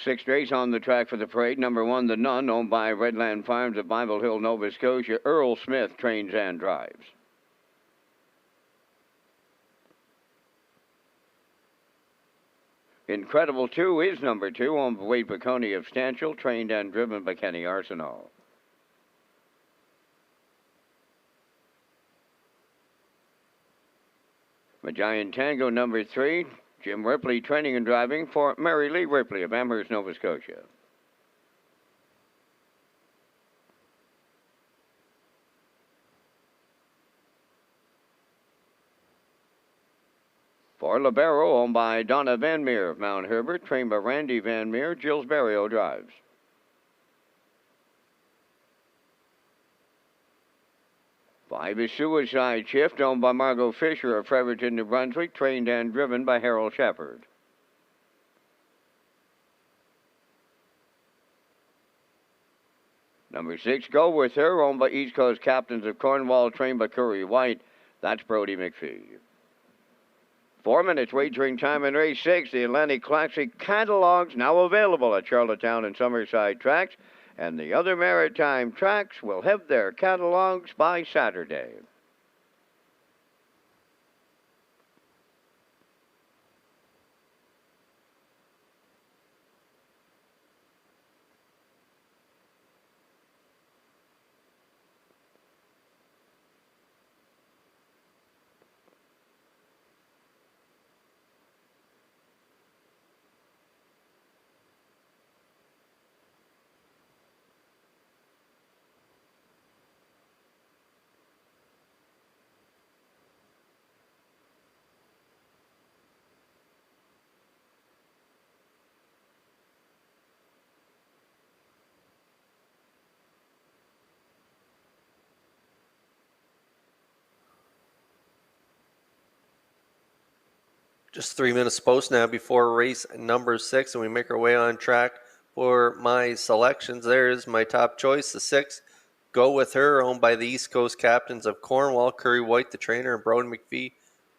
Sixth race on the track for the parade. Number 1, The Nun, owned by Redland Farms of Bible Hill, Nova Scotia. Earl Smith trains and drives. Incredible 2 is number 2, owned by Wade Baconi of Stanchel, trained and driven by Kenny Arsenault. Giant Tango number 3, Jim Ripley training and driving for Mary Lee Ripley of Amherst, Nova Scotia. For Libero, owned by Donna Van Meer of Mount Herbert, trained by Randy Van Meer, Jill's Barrio drives. Five is Suicide Shift, owned by Margot Fisher of Fredericton, New Brunswick, trained and driven by Harold Shepard. Number 6, Go With Her, owned by East Coast Captains of Cornwall, trained by Curry White. That's Brody McPhee. 4 minutes wagering time in race 6. The Atlantic Classic catalogs now available at Charlottetown and Summerside tracks, and the other maritime tracks will have their catalogs by Saturday. Just 3 minutes post now before race number 6, and we make our way on track for my selections. There is my top choice, the 6, Go With Her, owned by the East Coast Captains of Cornwall, Curry White, the trainer, and Brody McPhee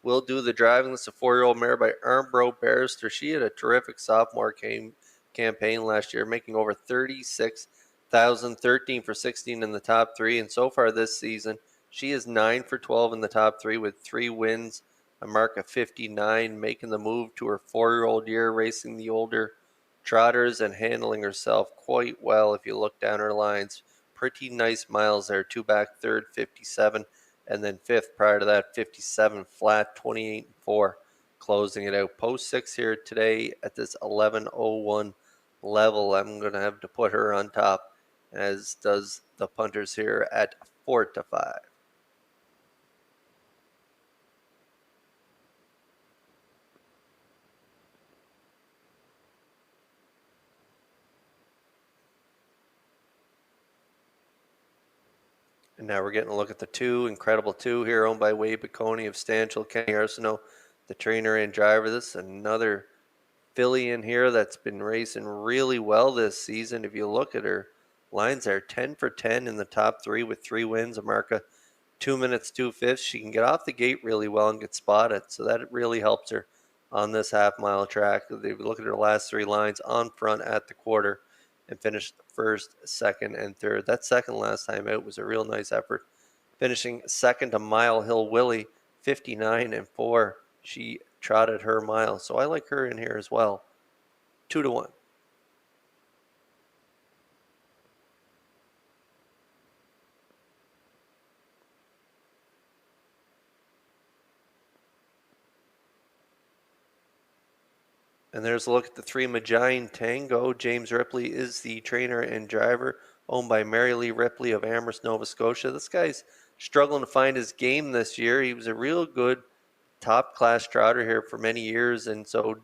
will do the driving. This is a 4-year-old mare by Armbro Barrister. She had a terrific sophomore campaign last year, making over 36,000, 13 for 16 in the top 3, and so far this season, she is 9 for 12 in the top 3 with 3 wins, a mark of 59, making the move to her 4-year-old year, racing the older trotters and handling herself quite well. If you look down her lines, pretty nice miles there. 2 back, 3rd, 57, and then 5th prior to that, 57 flat, 28-4, closing it out. Post 6 here today at this 11:01 level. I'm going to have to put her on top, as does the punters here at 4-5. And now we're getting a look at the 2, Incredible 2 here, owned by Wade Baconi of Stanchel, Kenny Arsenault, the trainer and driver. This is another filly in here that's been racing really well this season. If you look at her lines there, 10 for 10 in the top 3 with 3 wins, a mark of 2 minutes, 2/5. She can get off the gate really well and get spotted, so that really helps her on this half-mile track. If you look at her last 3 lines, on front at the quarter, and finished 1st, 2nd, and 3rd. That second last time out was a real nice effort, finishing 2nd to Mile Hill Willie, 59-4. She trotted her mile, so I like her in here as well. 2-1. And there's a look at the 3, Giant Tango. James Ripley is the trainer and driver, owned by Mary Lee Ripley of Amherst, Nova Scotia. This guy's struggling to find his game this year. He was a real good top-class trotter here for many years, and so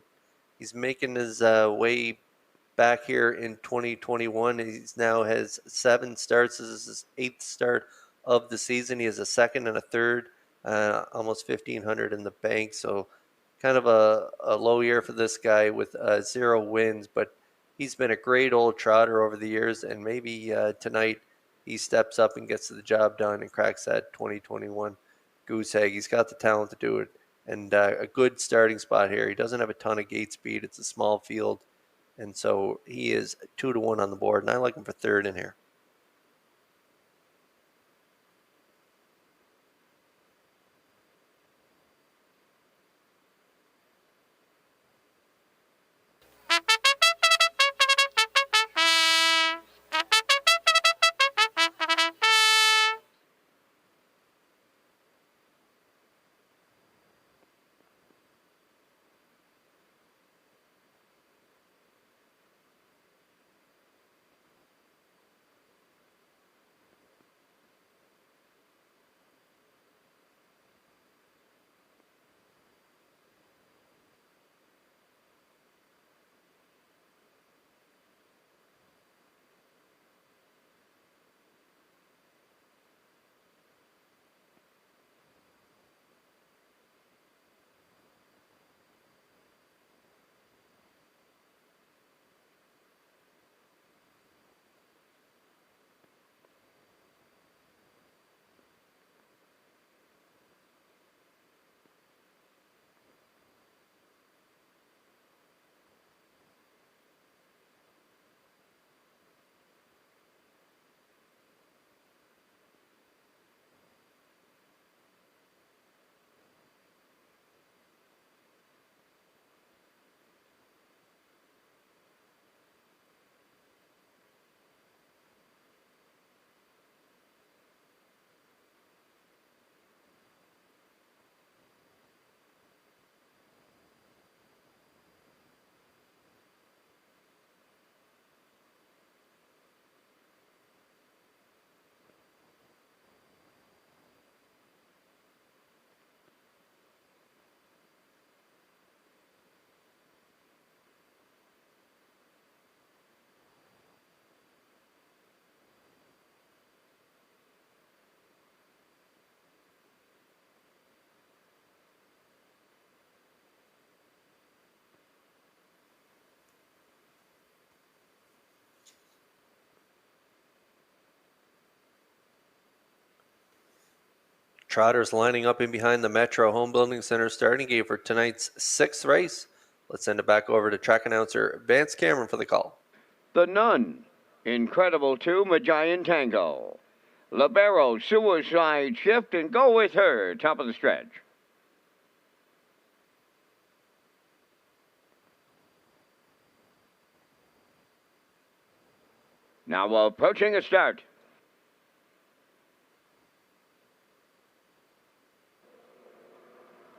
he's making his way back here in 2021. He's now has 7 starts. This is his 8th start of the season. He has a 2nd and a 3rd, almost 1,500 in the bank, so kind of a low year for this guy with 0 wins, but he's been a great old trotter over the years, and maybe tonight he steps up and gets the job done and cracks that 2021 goose egg. He's got the talent to do it, and a good starting spot here. He doesn't have a ton of gate speed. It's a small field, and so he is 2-1 on the board, and I like him for 3rd in here. Trotters lining up in behind the Metro Home Building Center starting gate for tonight's 6th race. Let's send it back over to track announcer Vance Cameron for the call. The Nun, Incredible 2, Magian Tango. Libero, Suicide Shift, and Go With Her, top of the stretch. Now approaching a start.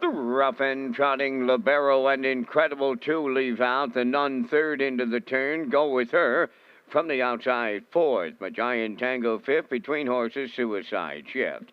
The rough and trotting Libero and Incredible 2 leave out. The Nun third into the turn. Go With Her. From the outside, fourth. Magian Tango fifth. Between horses, Suicide Shift.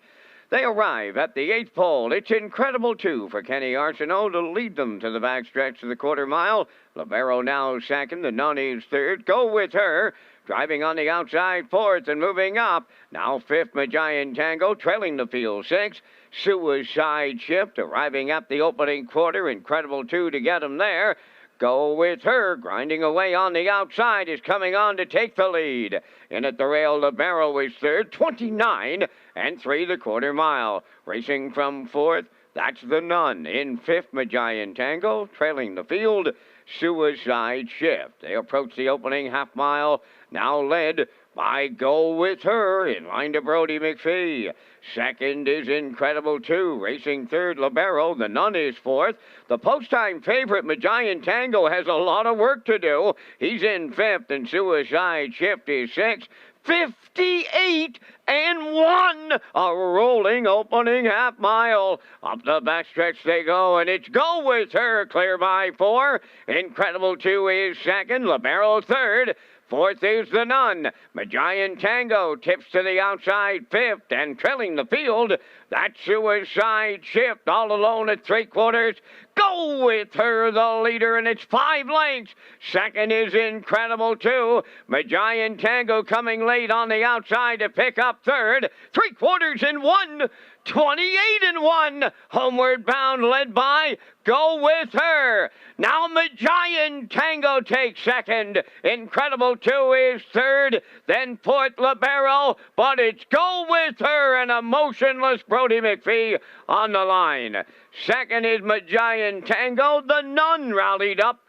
They arrive at the 8th pole. It's Incredible 2 for Kenny Arsenault to lead them to the backstretch of the quarter mile. Libero now second. The Nun is third. Go With Her. Driving on the outside, fourth and moving up. Now fifth, Magian Tango, trailing the field sixth. Suicide Shift arriving at the opening quarter. Incredible 2 to get him there. Go With Her, grinding away on the outside, is coming on to take the lead. In at the rail, Libero is third, 29 and 3 the quarter mile. Racing from fourth, that's the Nun. In fifth, Magian Tango, trailing the field. Suicide Shift. They approach the opening half mile, now led by Go With Her, in line to Brody McPhee. Second is Incredible 2, racing third, Libero. The Nun is fourth. The post-time favorite, Magian Tango, has a lot of work to do. He's in fifth, and Suicide Shift is sixth. 58 and 1, a rolling opening half mile. Up the backstretch they go, and it's Go With Her, clear by 4. Incredible 2 is second, Libero third. Fourth is the Nun. Magian Tango tips to the outside fifth, and trailing the field, that Suicide Shift all alone at 3/4. Go With Her, the leader, and it's 5 lengths. Second is Incredible 2. Magian Tango coming late on the outside to pick up third. 3/4 and 1. 28 and 1. Homeward bound, led by Go With Her. Now Magian Tango takes second. Incredible 2 is third. Then fourth, Libero. But it's Go With Her and a motionless Brody McPhee on the line. Second is Magian Tango. The Nun rallied up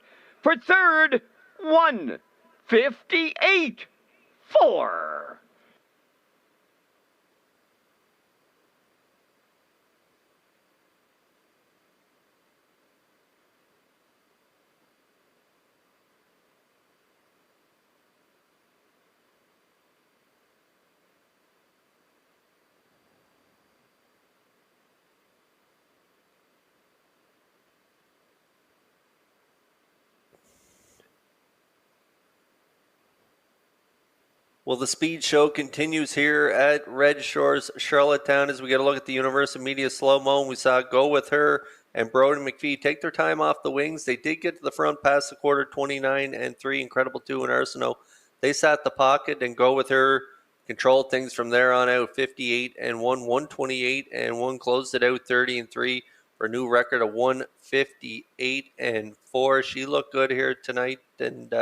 for third. 1:58.4. Well, the speed show continues here at Red Shores, Charlottetown, as we get a look at the Universal Media slow-mo. We saw Go With Her and Brody McPhee take their time off the wings. They did get to the front past the quarter, 29 and 3. Incredible 2 and Arsenault. They sat the pocket, and Go With Her controlled things from there on out, 58 and 1, 128 and 1. Closed it out 30 and 3 for a new record of 158 and 4. She looked good here tonight, and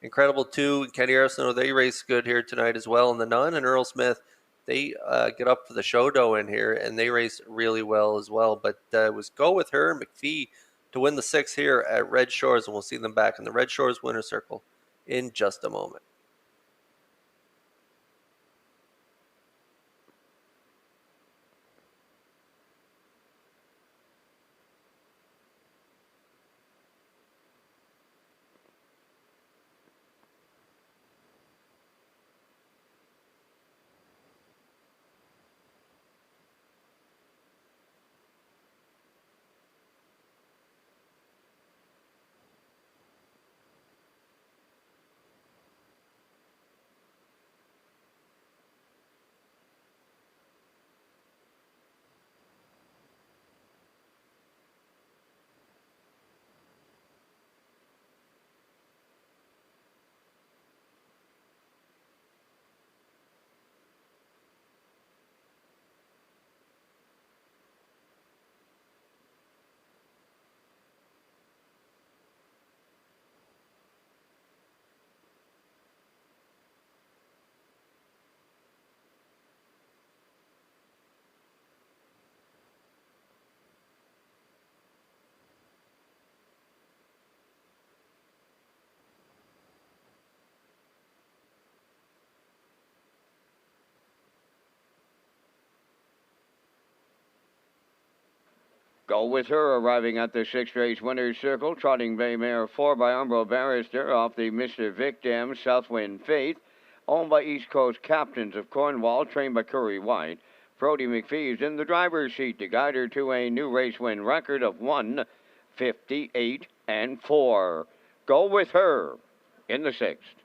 Incredible 2 and Kenny Arsenault, they race good here tonight as well. And the Nun and Earl Smith, they get up for the showdown in here, and they race really well as well. But it was Go With Her and McPhee to win the 6 here at Red Shores, and we'll see them back in the Red Shores winner circle in just a moment. Go With Her arriving at the sixth race winner's circle. Trotting Bay Mare 4 by Umbro Barrister off the Mr. Vic Dam Southwind Faith. Owned by East Coast Captains of Cornwall, trained by Curry White. Brody McPhee is in the driver's seat to guide her to a new race win record of 1:58.4. Go With Her in the sixth.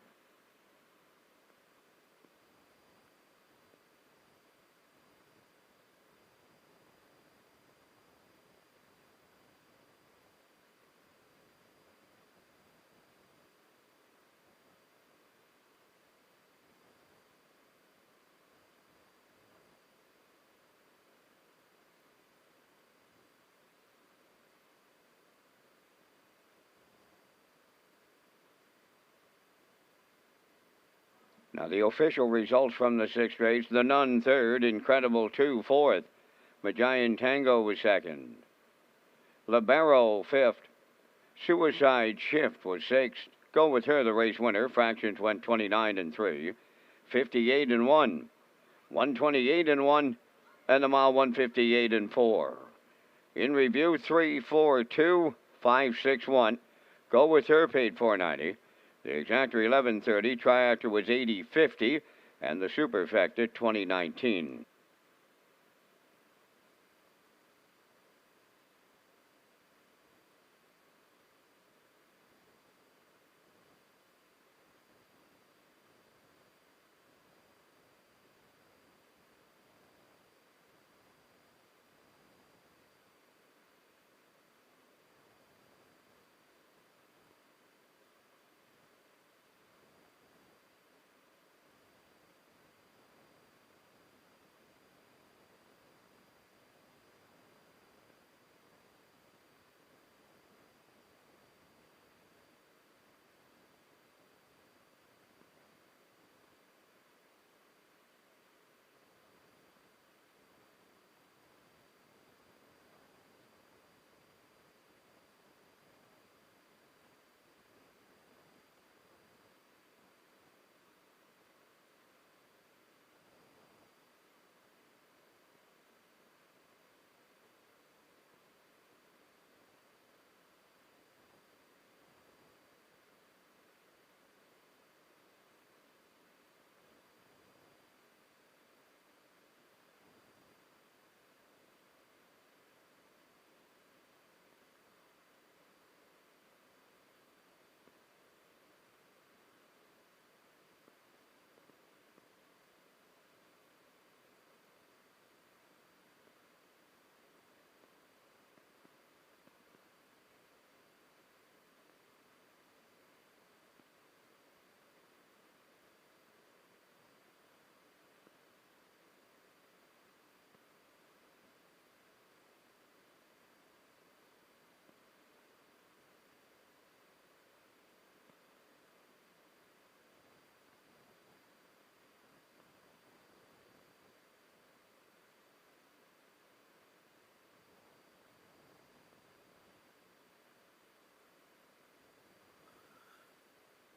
Now the official results from the sixth race: the Nun third, Incredible 2 fourth, Magian Tango was second, Libero fifth, Suicide Shift was sixth. Go With Her, the race winner. Fractions went 29-3, 58-1, 128-1, and the mile 158-4. In review, 3-4-2, 5-6-1. Go With Her paid $4.90. The exactor 1130, triactor was 80.50, and the superfecta 2019.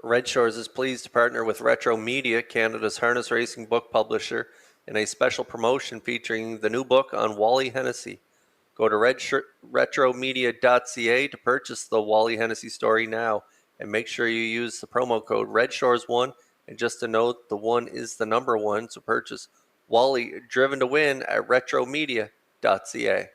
Redshores is pleased to partner with Retro Media, Canada's harness racing book publisher, in a special promotion featuring the new book on Wally Hennessy. Go to retromedia.ca to purchase the Wally Hennessy story now, and make sure you use the promo code REDSHORES1. And just a note, the 1 is the number 1, so purchase Wally Driven to Win at retromedia.ca.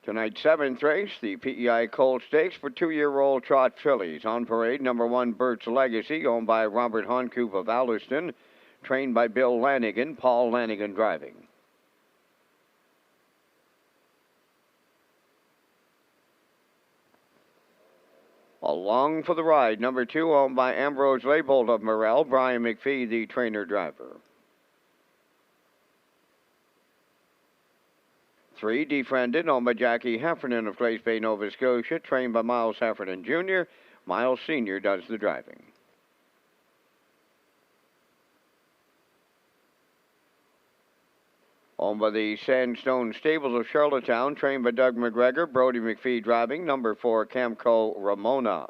Tonight's seventh race, the PEI Colt Stakes for 2-year-old trot fillies. On parade, number 1, Bert's Legacy, owned by Robert Honcoop of Alliston, trained by Bill Lanigan, Paul Lanigan driving. Along for the ride, number 2, owned by Ambrose Leibold of Morel, Brian McPhee, the trainer-driver. 3, Defriended, owned by Jackie Heffernan of Glace Bay, Nova Scotia, trained by Miles Heffernan Jr. Miles Sr. does the driving. Owned by the Sandstone Stables of Charlottetown, trained by Doug McGregor, Brody McPhee driving, number 4, Camco Ramona.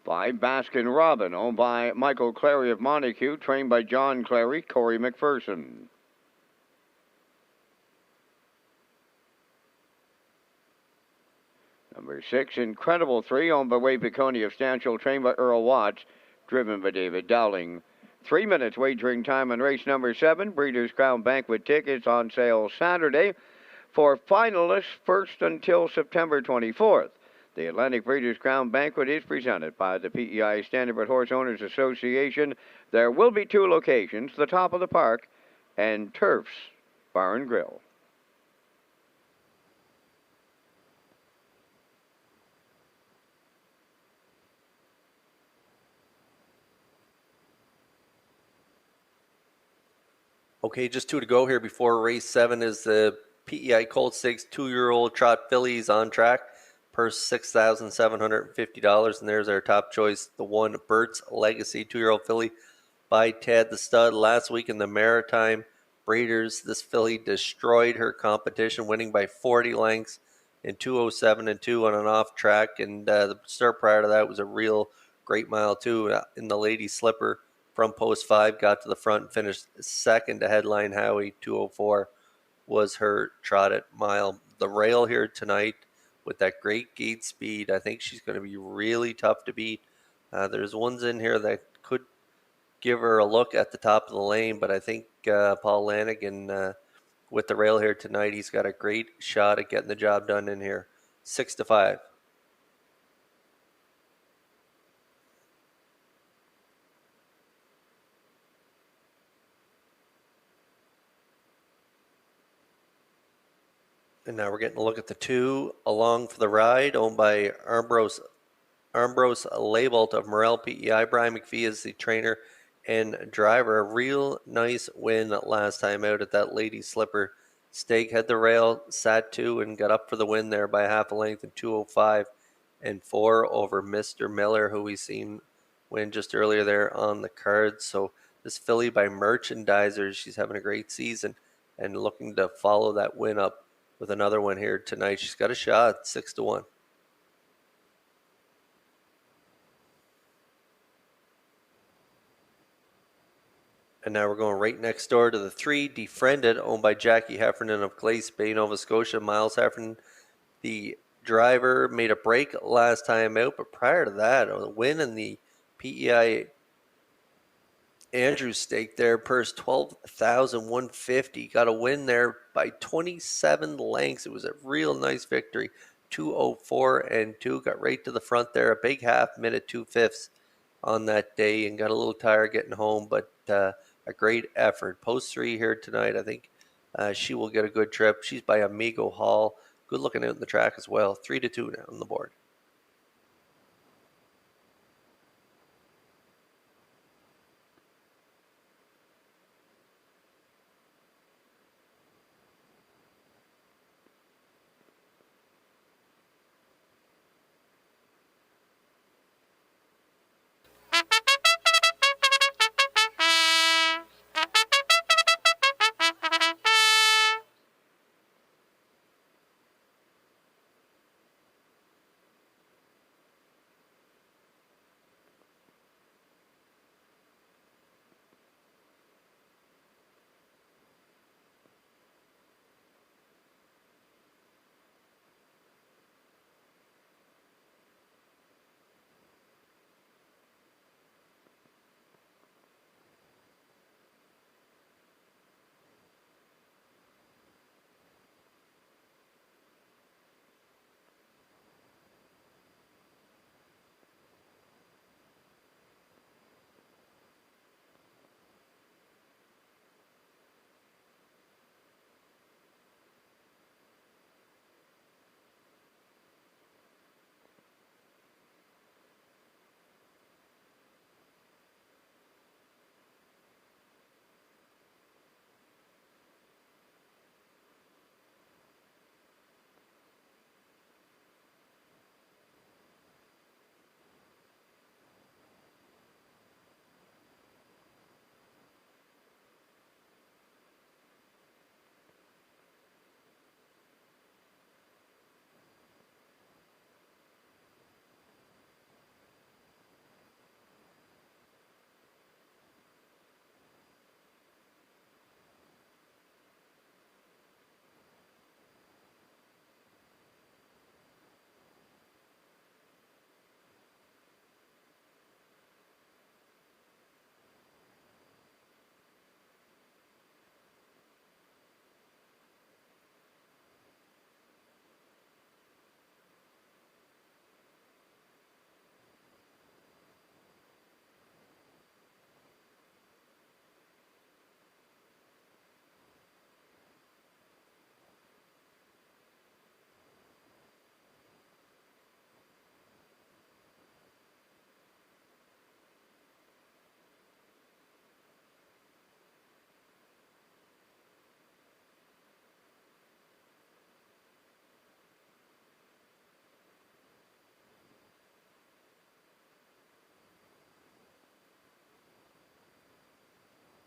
By Baskin Robin, owned by Michael Clary of Montague, trained by John Clary, Corey McPherson. Number 6, Incredible 3, owned by Wade Piccone of Stanchill, trained by Earl Watts, driven by David Dowling. 3 minutes wagering time on race number 7, Breeders' Crown Banquet tickets on sale Saturday for finalists first until September 24th. The Atlantic Breeders' Crown Banquet is presented by the PEI Standard Horse Owners Association. There will be 2 locations, the Top of the Park and Turf's Bar and Grill. Okay, just 2 to go here before race 7 is the PEI Colt Stakes 2-year-old trot fillies on track. Purse $6,750, and there's our top choice, the 1, Bert's Legacy, 2-year-old filly by Tad the Stud. Last week in the Maritime Breeders, this filly destroyed her competition, winning by 40 lengths in 2:07 and 2 on an off track, and the start prior to that was a real great mile too. In the Lady Slipper from post 5, got to the front and finished second to Headline Howie. 2:04 was her trotted mile. The rail here tonight, with that great gate speed, I think she's going to be really tough to beat. There's ones in here that could give her a look at the top of the lane, but I think Paul Lanigan, with the rail here tonight, he's got a great shot at getting the job done in here. 6-5. And now we're getting a look at the 2 along for the ride, owned by Ambrose Leibold of Morel PEI. Brian McPhee is the trainer and driver. A real nice win last time out at that Lady Slipper stake. Had the rail, sat 2, and got up for the win there by half a length in 2:05 and 4 over Mr. Miller, who we seen win just earlier there on the card. So this filly by Merchandisers, she's having a great season and looking to follow that win up with another one here tonight. She's got a shot, 6-1. And now we're going right next door to the 3, Defriended, owned by Jackie Heffernan of Glace Bay, Nova Scotia. Miles Heffernan, the driver, made a break last time out, but prior to that, a win in the PEI Andrews stake there, purse $12,150. Got a win there by 27 lengths. It was a real nice victory. 2:04 and 2. Got right to the front there. A big half minute 2/5 on that day, and got a little tired getting home, but a great effort. Post 3 here tonight. I think she will get a good trip. She's by Amigo Hall. Good looking out in the track as well. 3-2 now on the board.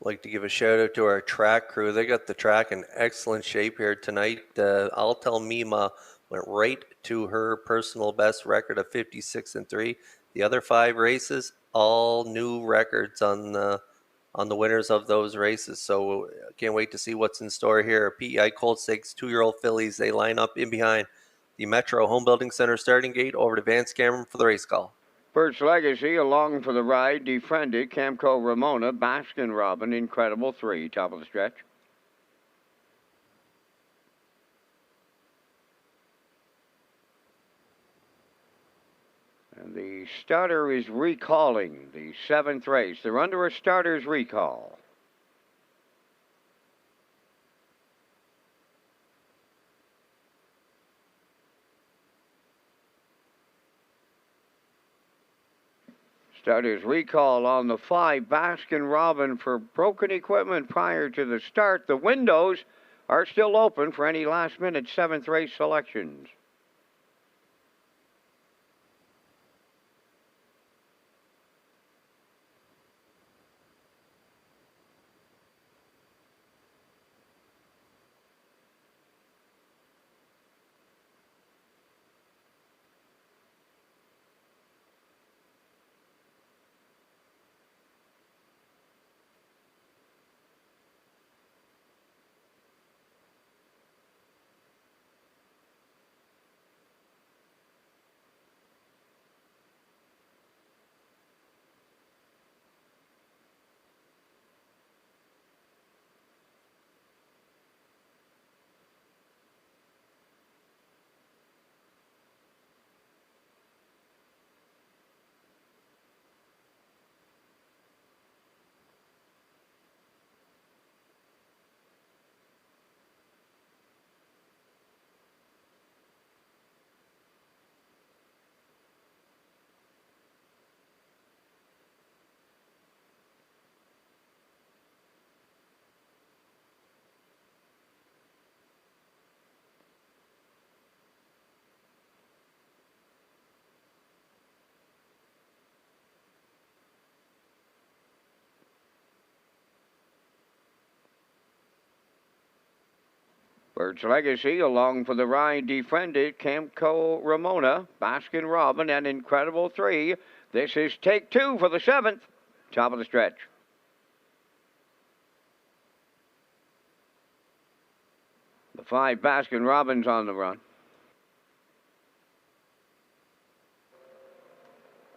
like to give a shout out to our track crew. They got the track in excellent shape here tonight. I'll Tell Mima went right to her personal best record of 56-3. The other 5 races, all new records on the winners of those races. So can't wait to see what's in store here. PEI Colt Stakes 2-year-old fillies, they line up in behind the Metro Home Building Center starting gate. Over to Vance Cameron for the race call. Birch Legacy along for the ride. Defriended. Camco Ramona. Baskin Robin. Incredible 3. Top of the stretch. And the starter is recalling the 7th race. They're under a starter's recall. Starters recall on the 5, Baskin Robin, for broken equipment prior to the start. The windows are still open for any last-minute 7th race selections. Birch Legacy along for the ride. Defriended. Camco Ramona. Baskin Robin. And Incredible 3. This is take 2 for the 7th. Top of the stretch. The 5, Baskin Robbins on the run.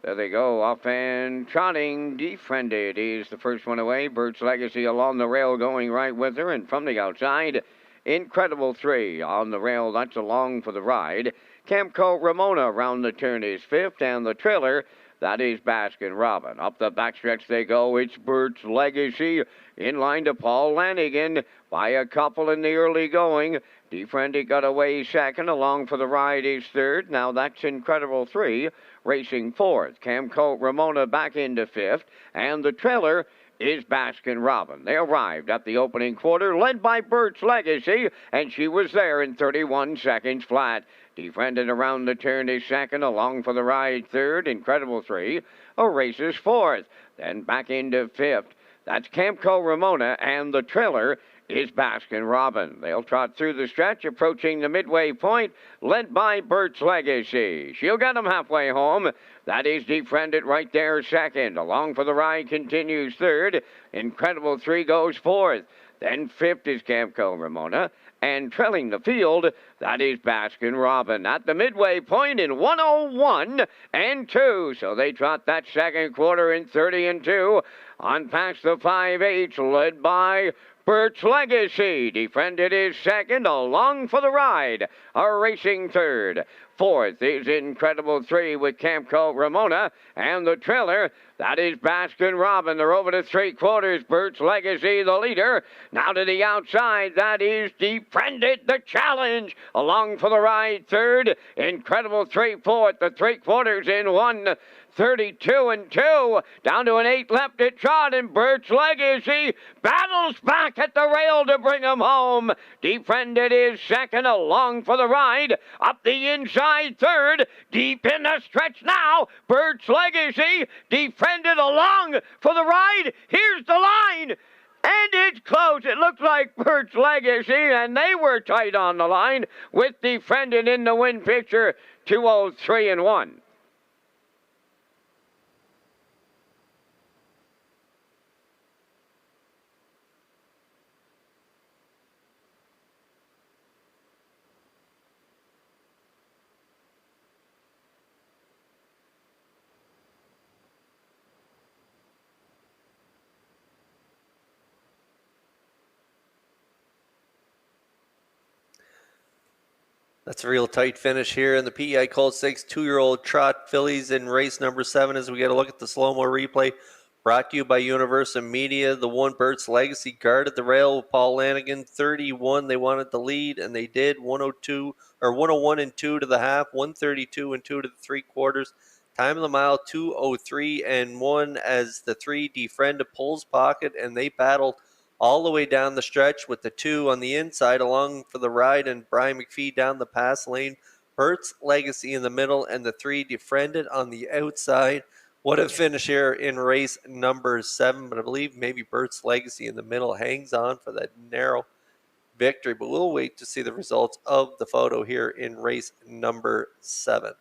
There they go, off and trotting. Defriended is the first one away. Birch Legacy along the rail going right with her. And from the outside, Incredible 3 on the rail. That's along for the ride. Camco Ramona around the turn is 5th. And the trailer, that is Baskin Robin. Up the backstretch they go. It's Birch Legacy in line to Paul Lanigan by a couple in the early going. Defriended got away 2nd. Along for the ride is 3rd. Now that's Incredible 3 racing 4th. Camco Ramona back into 5th. And the trailer is Baskin Robin. They arrived at the opening quarter, led by Birch Legacy, and she was there in 31 seconds flat. Defriended around the turn is 2nd, along for the ride 3rd. Incredible 3 races 4th. Then back into 5th. That's Camco Ramona, and the trailer is Baskin Robin. They'll trot through the stretch, approaching the midway point, led by Birch Legacy. She'll get them halfway home. That is Defriended right there 2nd. Along for the ride continues 3rd. Incredible 3 goes 4th. Then 5th is Camco Ramona. And trailing the field, that is Baskin Robin. At the midway point in 1:01 and 2. So they trot that second quarter in 30 and 2. On past the 5/8, led by Birch Legacy. Defriended is 2nd, along for the ride. A racing 3rd. 4th is Incredible 3 with Camco Ramona. And the trailer, that is Baskin Robin. They're over to 3/4. Birch Legacy, the leader. Now to the outside, that is Defriended, the challenge. Along for the ride, 3rd. Incredible 3 4th. The 3/4 in 1:32 and 2. Down to an 8 left at trot, and Birch Legacy battles back at the rail to bring him home. Defriended is 2nd, along for the ride. Up the inside, 3rd. Deep in the stretch now. Birch Legacy. Defriended along for the ride. Here's the line. And it's close. It looks like Bert's Legacy, and they were tight on the line with Defriended in the win picture, 203-1. That's a real tight finish here in the PEI Colt Stakes 2-year-old trot fillies in race number 7 as we get a look at the slow-mo replay brought to you by Universal Media. The one Bert's Legacy guarded the rail with Paul Lanigan. 31, they wanted the lead, and they did. 102 or 101 and 2 to the half, 132 and 2 to the 3/4. Time of the mile 2:03 and 1 as the 3 Defriended pulls pocket, and they battled all the way down the stretch with the 2 on the inside along for the ride and Brian McPhee down the pass lane. Bert's Legacy in the middle and the 3 Defriended on the outside. What a finish here in race number 7, but I believe maybe Bert's Legacy in the middle hangs on for that narrow victory, but we'll wait to see the results of the photo here in race number 7.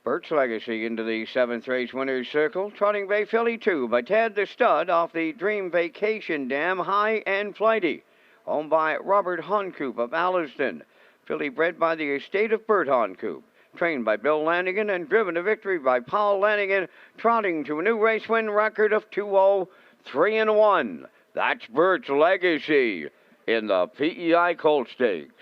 Bert's Legacy into the 7th race winner's circle. Trotting Bay Filly 2 by Tad the Stud off the Dream Vacation Dam, High and Flighty. Owned by Robert Honcoop of Alliston. Filly bred by the estate of Bert Honcoop. Trained by Bill Lanigan and driven to victory by Paul Lanigan. Trotting to a new race win record of 203-1. That's Bert's Legacy in the PEI Colt Stakes.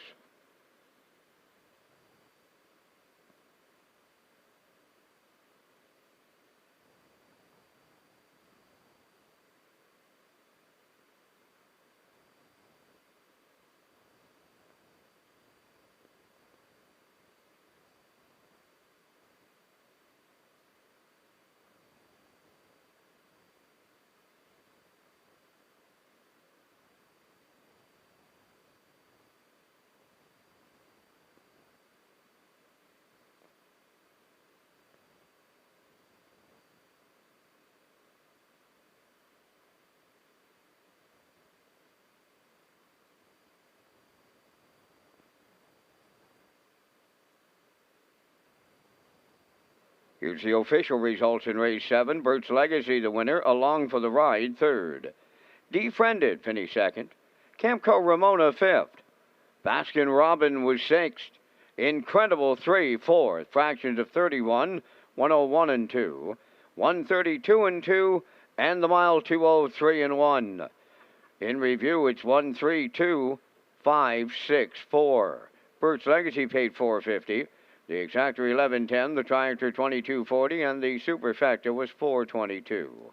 Here's the official results in race 7. Bert's Legacy, the winner, along for the ride, 3rd. Defriended finished 2nd. Camco Ramona 5th. Baskin Robin was 6th. Incredible 3, 4th. Fractions of 31, 101 and 2, 132 and 2, and the mile 203-1. In review, it's 132, 5, 6, 4. Bert's Legacy paid $4.50. The exactor 11.10, the triactor 22.40, and the superfecta was $4.22.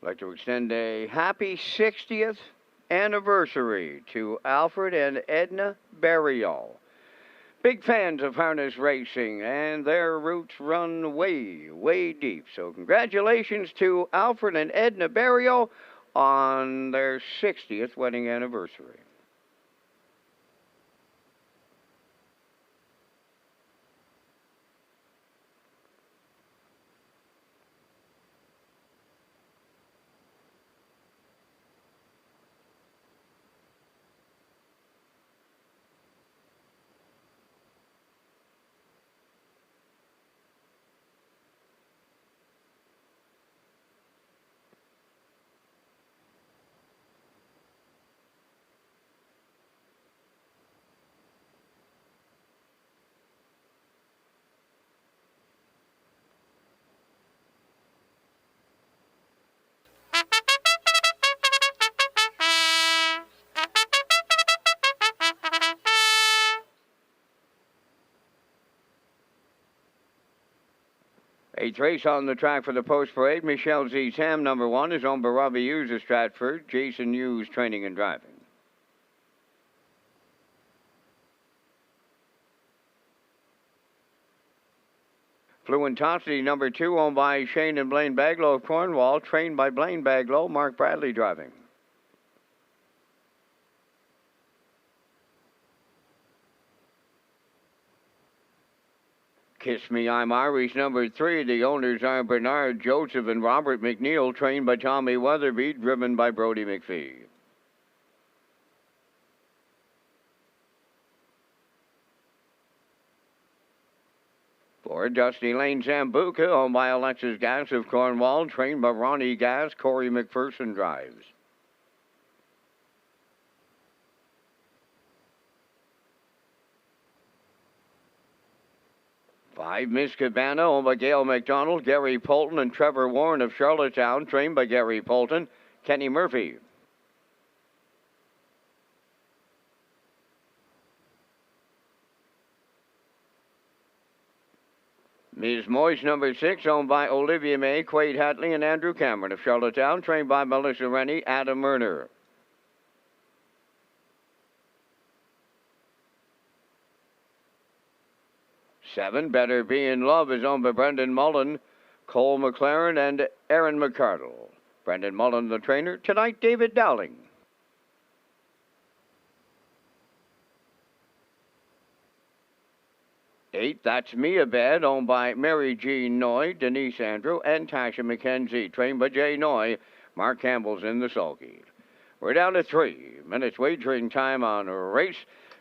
I'd like to extend a happy 60th anniversary to Alfred and Edna Berriol. Big fans of harness racing, and their roots run way, way deep. So congratulations to Alfred and Edna Berriol on their 60th wedding anniversary. Eighth race on the track for the post parade. Michelle Z. Tam, number 1, is owned by Robbie Hughes of Stratford. Jason Hughes, training and driving. Fluentosity, number 2, owned by Shane and Blaine Baglow of Cornwall. Trained by Blaine Baglow. Mark Bradley driving. Kiss Me, I'm Irish, number 3. The owners are Bernard Joseph and Robert McNeil, trained by Tommy Weatherby, driven by Brody McPhee. For Dusty Lane Zambuca, owned by Alexis Gass of Cornwall, trained by Ronnie Gass, Corey McPherson drives. Five, Miss Cabana, owned by Gail McDonald, Gary Polton, and Trevor Warren of Charlottetown, trained by Gary Polton, Kenny Murphy. Ms. Moyes, number 6, owned by Olivia May, Quade Hatley, and Andrew Cameron of Charlottetown, trained by Melissa Rennie, Adam Murner. 7, Better Be in Love, is owned by Brendan Mullen, Cole McLaren, and Aaron McCardle. Brendan Mullen, the trainer. Tonight, David Dowling. 8, That's Me a Bed, owned by Mary Jean Noy, Denise Andrew, and Tasha McKenzie, trained by Jay Noy. Mark Campbell's in the sulky. We're down to 3 minutes wagering time on race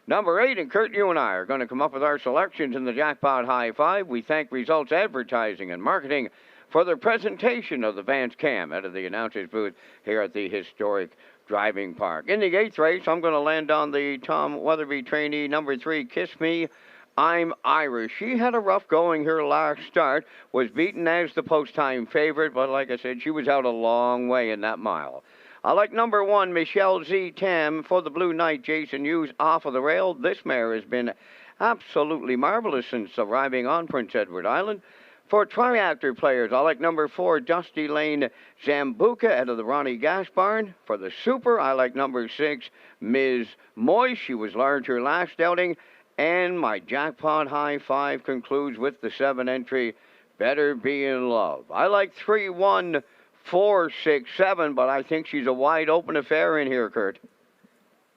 number 8, and Kurt, you and I are going to come up with our selections in the Jackpot High Five. We thank Results Advertising and Marketing for their presentation of the Vance Cam out of the announcer's booth here at the historic driving park. In the 8th race, I'm going to land on the Tom Weatherby trainee, number 3, Kiss Me, I'm Irish. She had a rough going her last start, was beaten as the post-time favorite, but like I said, she was out a long way in that mile. I like number 1, Michelle Z. Tam. For the Blue Knight, Jason Hughes off of the rail. This mare has been absolutely marvelous since arriving on Prince Edward Island. For triactor players, I like number 4, Dusty Lane Zambuca out of the Ronnie Gas Barn. For the Super, I like number 6, Ms. Moyes. She was larger last outing. And my Jackpot High Five concludes with the 7 entry, Better Be in Love. I like 3, 1, 4, 6, 7, but I think she's a wide open affair in here, Kurt.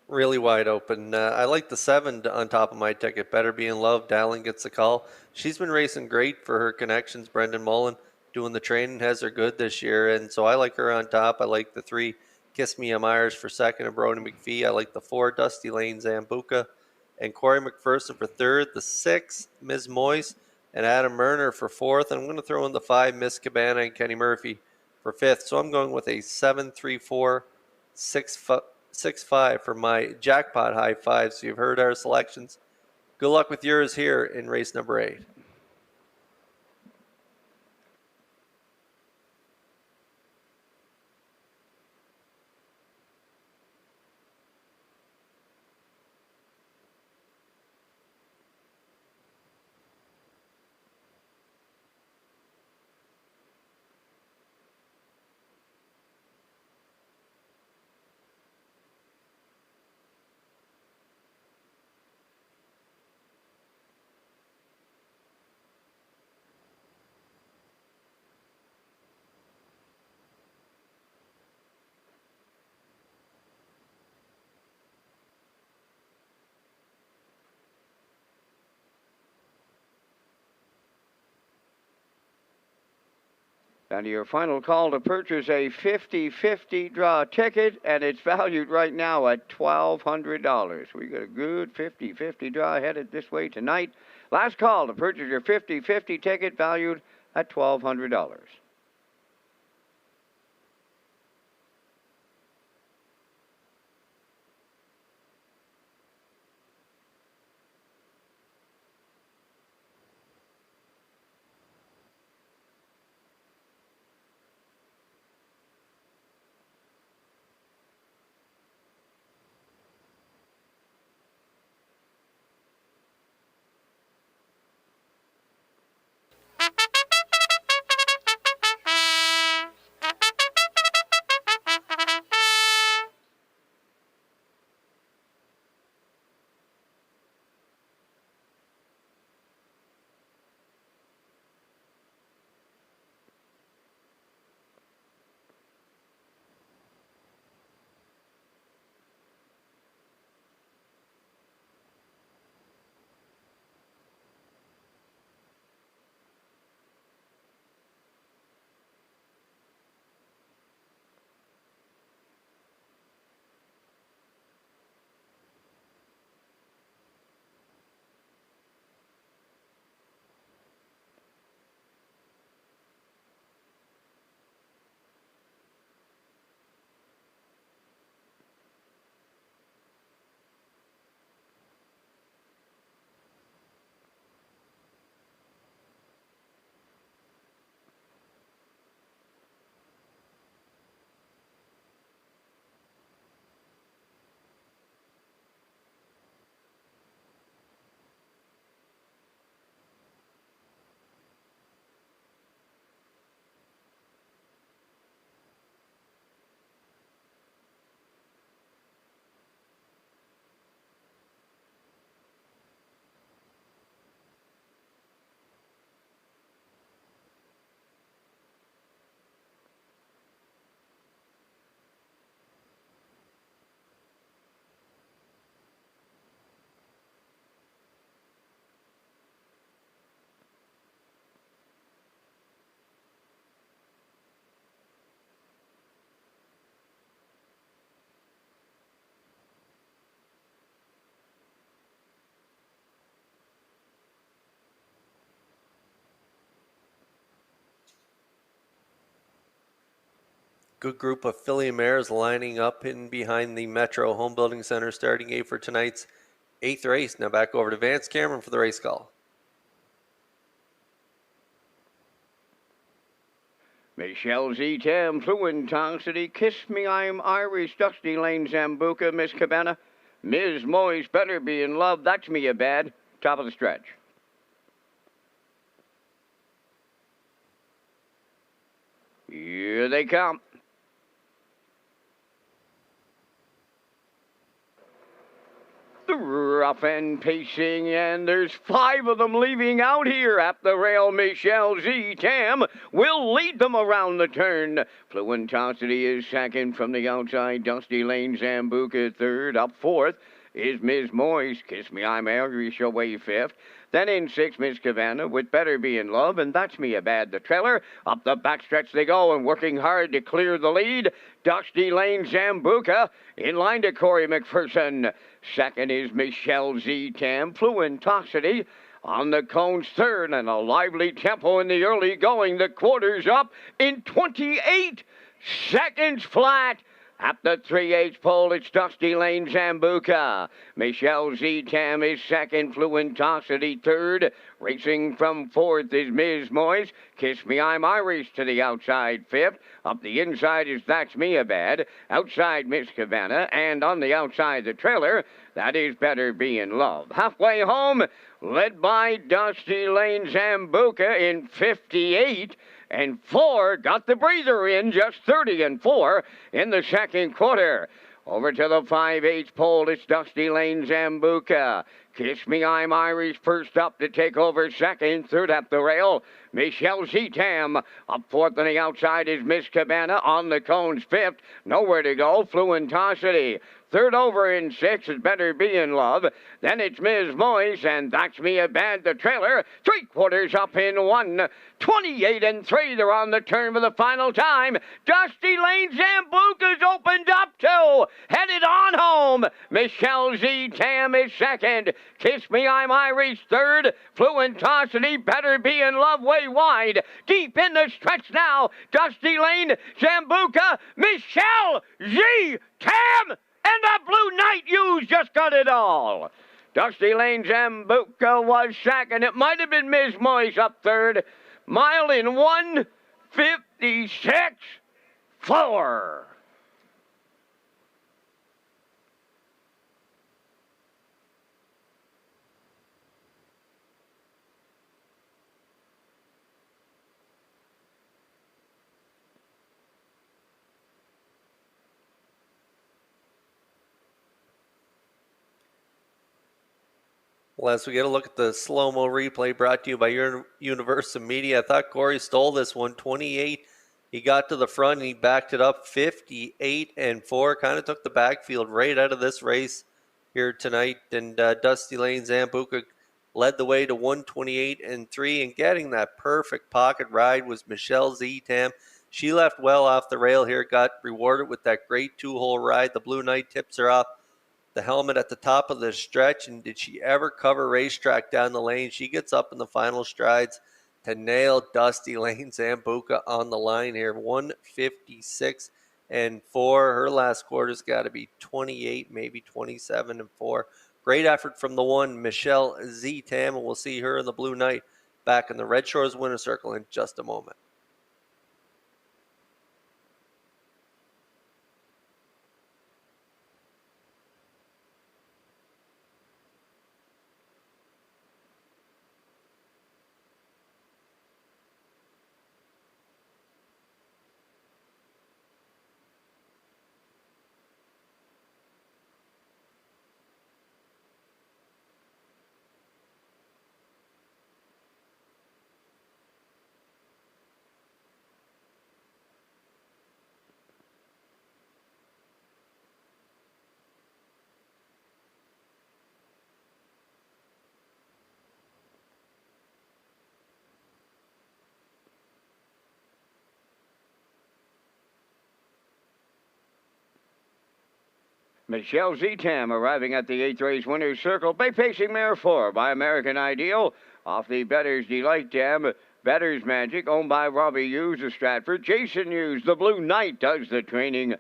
Really wide open. I like the 7 on top of my ticket. Better Be in Love. Dowling gets the call. She's been racing great for her connections. Brendan Mullen doing the training has her good this year, and so I like her on top. I like the 3, Kiss Me, I'm Irish for 2nd, and Brody McPhee. I like the 4, Dusty Lane Zambuca, and Corey McPherson for 3rd. The 6, Ms. Moyes, and Adam Murner for 4th. And I'm going to throw in the 5, Miss Cabana, and Kenny Murphy for 5th. So I'm going with a 7-3-4-6-5 for my Jackpot High Five. So you've heard our selections. Good luck with yours here in race number 8. Down to your final call to purchase a 50-50 draw ticket, and it's valued right now at $1,200. We got a good 50-50 draw headed this way tonight. Last call to purchase your 50-50 ticket, valued at $1,200. Good group of filly mares lining up in behind the Metro Home Building Center starting gate for tonight's 8th race. Now back over to Vance Cameron for the race call. Michelle Z. Tam, Fluent Toxicity, Kiss Me, I'm Irish, Dusty Lane, Zambuca, Miss Cabana, Ms. Moyes, Better Be in Love, That's Me a Bad, top of the stretch. Here they come. The rough and pacing, and there's 5 of them leaving out here at the rail. Michelle Z. Tam will lead them around the turn. Fluentosity is second from the outside. Dusty Lane, Zambuca third. Up fourth is Ms. Moyes. Kiss Me, I'm Irish away fifth. Then in 6, Miss Cabana with Better Be in Love, and That's Me a Bad, the trailer. Up the backstretch they go, and working hard to clear the lead. Dusty Lane, Zambuca in line to Corey McPherson. Second is Michelle Z. Tam, Fluentosity on the cones third, and a lively tempo in the early going. The quarters up in 28 seconds flat. At the 3/8 pole, it's Dusty Lane, Zambuca. Michelle Z. Tam is second, Fluentosity third. Racing from fourth is Ms. Moyes. Kiss Me, I'm Irish to the outside fifth. Up the inside is That's Me a Bad. Outside, Miss Cabana. And on the outside, the trailer, that is Better Be in Love. Halfway home, led by Dusty Lane, Zambuca in 58. And 4 got the breather in, just 30 and 4 in the second quarter. Over to the 5/8 pole, it's Dusty Lane, Zambuca. Kiss Me, I'm Irish, first up to take over second. Third at the rail, Michelle Z. Tam. Up fourth on the outside is Miss Cabana. On the cones fifth, nowhere to go, Fluentosity. Third over in 6 is Better Be in Love. Then it's Ms. Moise, and That's Me a Bad, the trailer. 3/4 up in 1. 28 and 3. They're on the turn for the final time. Dusty Lane Zambuca's opened up too. Headed on home. Michelle Z. Tam is second. Kiss Me I'm Irish third. Fluentosity, Better Be in Love way wide. Deep in the stretch now. Dusty Lane, Zambuca, Michelle Z. Tam, and the Blue Knight U's just got it all. Dusty Lane Zambuca was second. It might have been Ms. Moise up third. Mile in 1:56.4. Well, as we get a look at the slow-mo replay brought to you by Universal Media, I thought Corey stole this one, 28. He got to the front and he backed it up 58 and 4. Kind of took the backfield right out of this race here tonight. And Dusty Lane Zambuca led the way to 128 and 3. And getting that perfect pocket ride was Michelle Z. Tam. She left well off the rail here, got rewarded with that great 2-hole ride. The Blue Knight tips her off the helmet at the top of the stretch, and did she ever cover Racetrack down the lane? She gets up in the final strides to nail Dusty Lane Zambuca on the line here. 156 and 4. Her last quarter's got to be 28, maybe 27 and 4. Great effort from the one, Michelle Z. Tam, and we'll see her in the Blue Knight back in the Red Shores winner circle in just a moment. Michelle Z. Tam arriving at the 8th race winner's circle. Bay Pacing Mare 4 by American Ideal. Off the Better's Delight Dam. Better's Magic, owned by Robbie Hughes of Stratford. Jason Hughes, the Blue Knight, does the training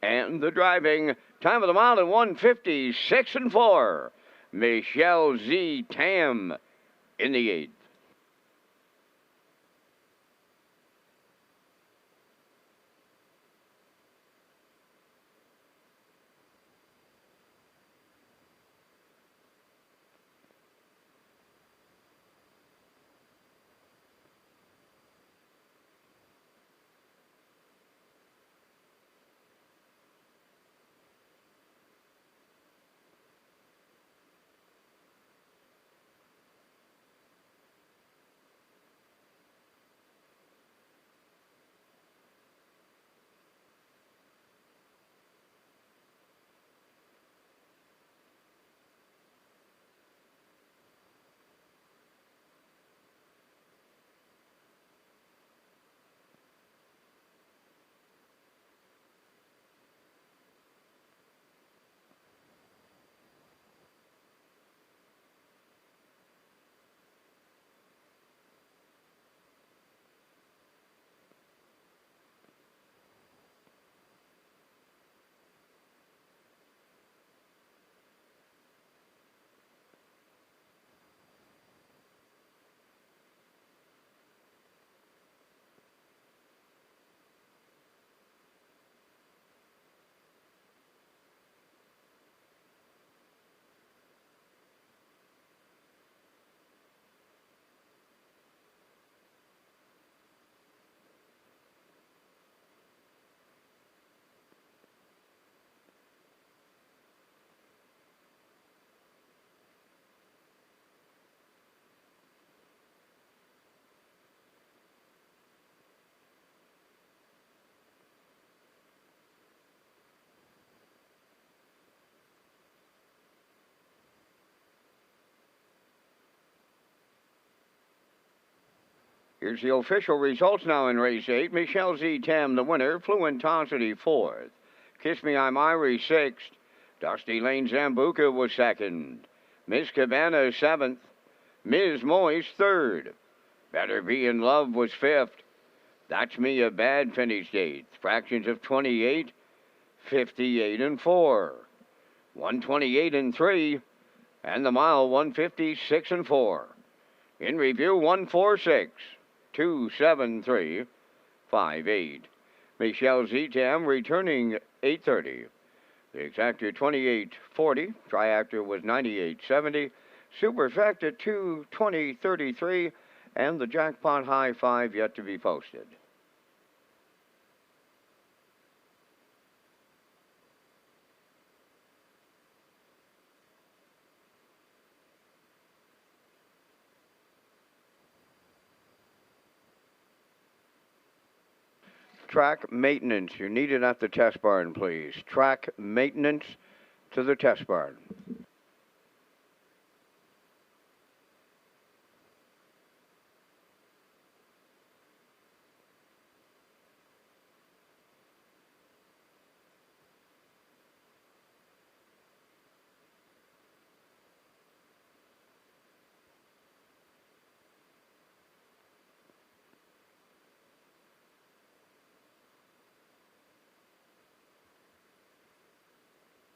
and the driving. Time of the mile in 1:56 and 4. Michelle Z. Tam in the 8th. Here's the official results now in race 8. Michelle Z. Tam, the winner. Fluentosity, 4th. Kiss Me I'm Irish, 6th. Dusty Lane Zambuca was 2nd. Miss Cabana, 7th. Ms. Moyes, 3rd. Better Be in Love was 5th. That's Me a Bad finished 8th. Fractions of 28, 58 and 4. 128 and 3. And the mile, 156 and 4. In review, 146, 273, 58. Michelle Zetam returning 830. The exactor 2840. Triactor was 9870. Superfecta 22033. And the jackpot high 5 yet to be posted. Track maintenance. You're needed at the test barn, please. Track maintenance to the test barn.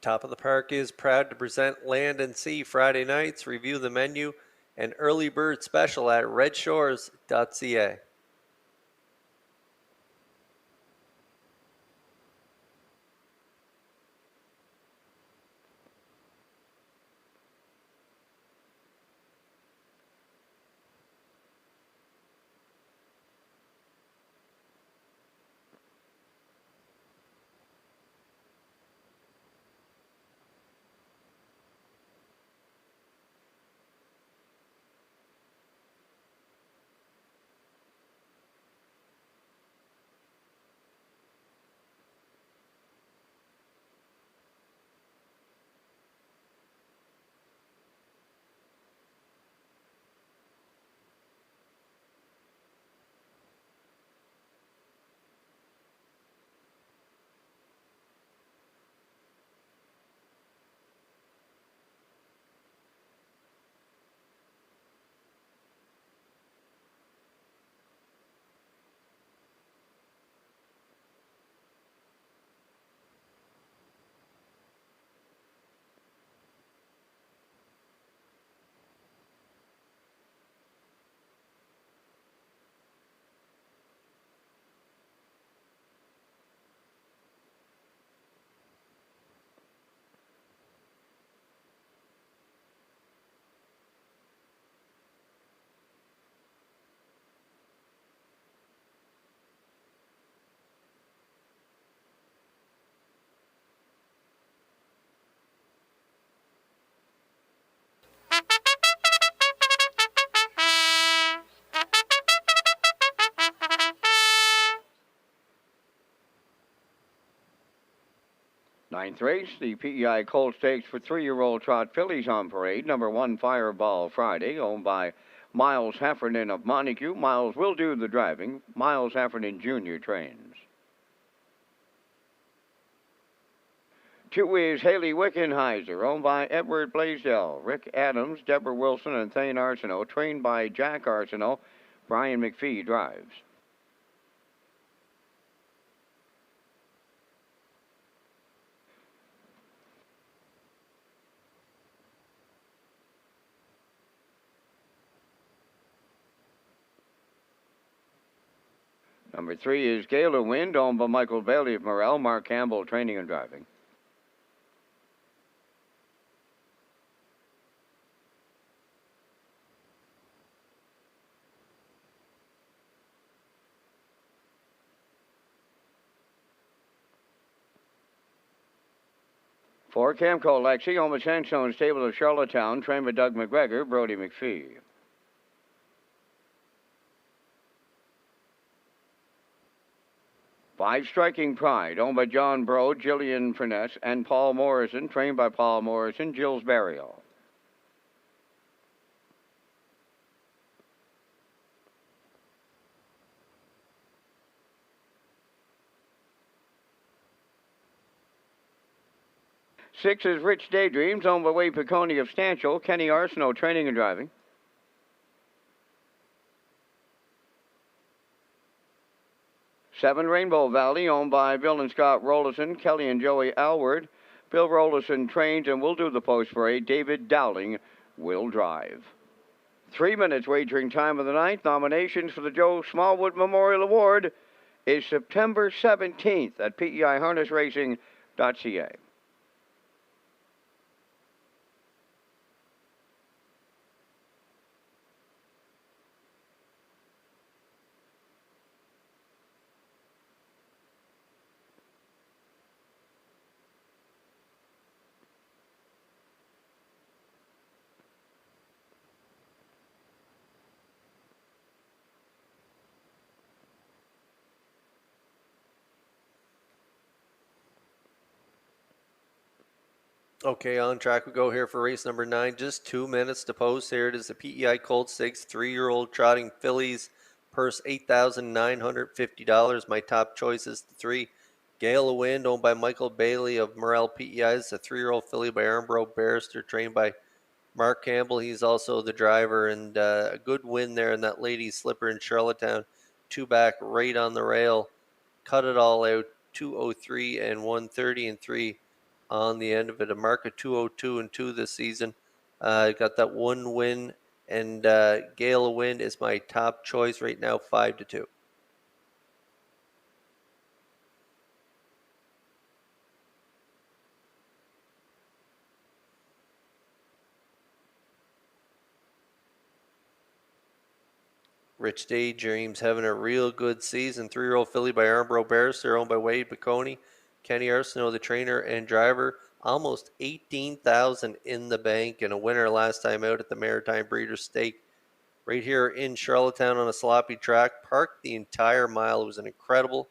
Top of the Park is proud to present Land and Sea Friday nights. Review the menu and early bird special at Redshores.ca. Ninth race, the PEI Colt Stakes for 3-year-old trot fillies on parade. Number 1, Fireball Friday, owned by Miles Heffernan of Montague. Miles will do the driving. Miles Heffernan Jr. trains. 2 is Haley Wickenheiser, owned by Edward Blaisdell. Rick Adams, Deborah Wilson, and Thane Arsenault, trained by Jack Arsenault. Brian McPhee drives. Number 3 is Gala Wind, owned by Michael Bailey of Morel. Mark Campbell training and driving. For Camco Lexi, owned by Sandstone Stable of Charlottetown, trained by Doug McGregor, Brody McPhee. Five Striking Pride, owned by John Broad, Gillian Furness, and Paul Morrison, trained by Paul Morrison, Jill's Burial. 6 is Rich Daydreams, owned by Wade Piccone of Stanchel. Kenny Arsenault, training and driving. 7, Rainbow Valley, owned by Bill and Scott Rollison, Kelly and Joey Alward. Bill Rollison trains and will do the post parade. David Dowling will drive. 3 minutes wagering time of the night. Nominations for the Joe Smallwood Memorial Award is September 17th at PEIHarnessRacing.ca. Okay, on track we go here for race number 9. Just 2 minutes to post. Here it is, the PEI Colt Stakes, 3-year-old trotting fillies. Purse $8,950. My top choice is the 3, Gale of Wind, owned by Michael Bailey of Morel PEI. It's a 3-year-old filly by Armbro Barrister, trained by Mark Campbell. He's also the driver, and a good win there in that Ladies Slipper in Charlottetown. 2 back, right on the rail. Cut it all out, 203 and 130 and 3. On the end of it, a mark of 202 and 2 this season. Got that 1 win, and Gale of Wind is my top choice right now, 5-2. Rich Daydreams having a real good season. 3-year-old filly by Armbro Barrister, owned by Wade Piccone. Kenny Arsenault, the trainer and driver. Almost $18,000 in the bank, and a winner last time out at the Maritime Breeders' Stake right here in Charlottetown on a sloppy track. Parked the entire mile. It was an incredible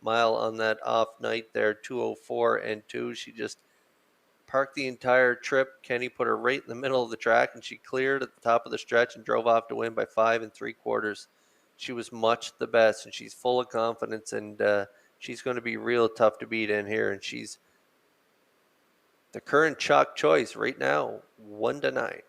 mile on that off night there, 204 and 2. She just parked the entire trip. Kenny put her right in the middle of the track, and she cleared at the top of the stretch and drove off to win by 5 3/4. She was much the best, and she's full of confidence, and she's going to be real tough to beat in here, and she's the current chalk choice right now, 1-9.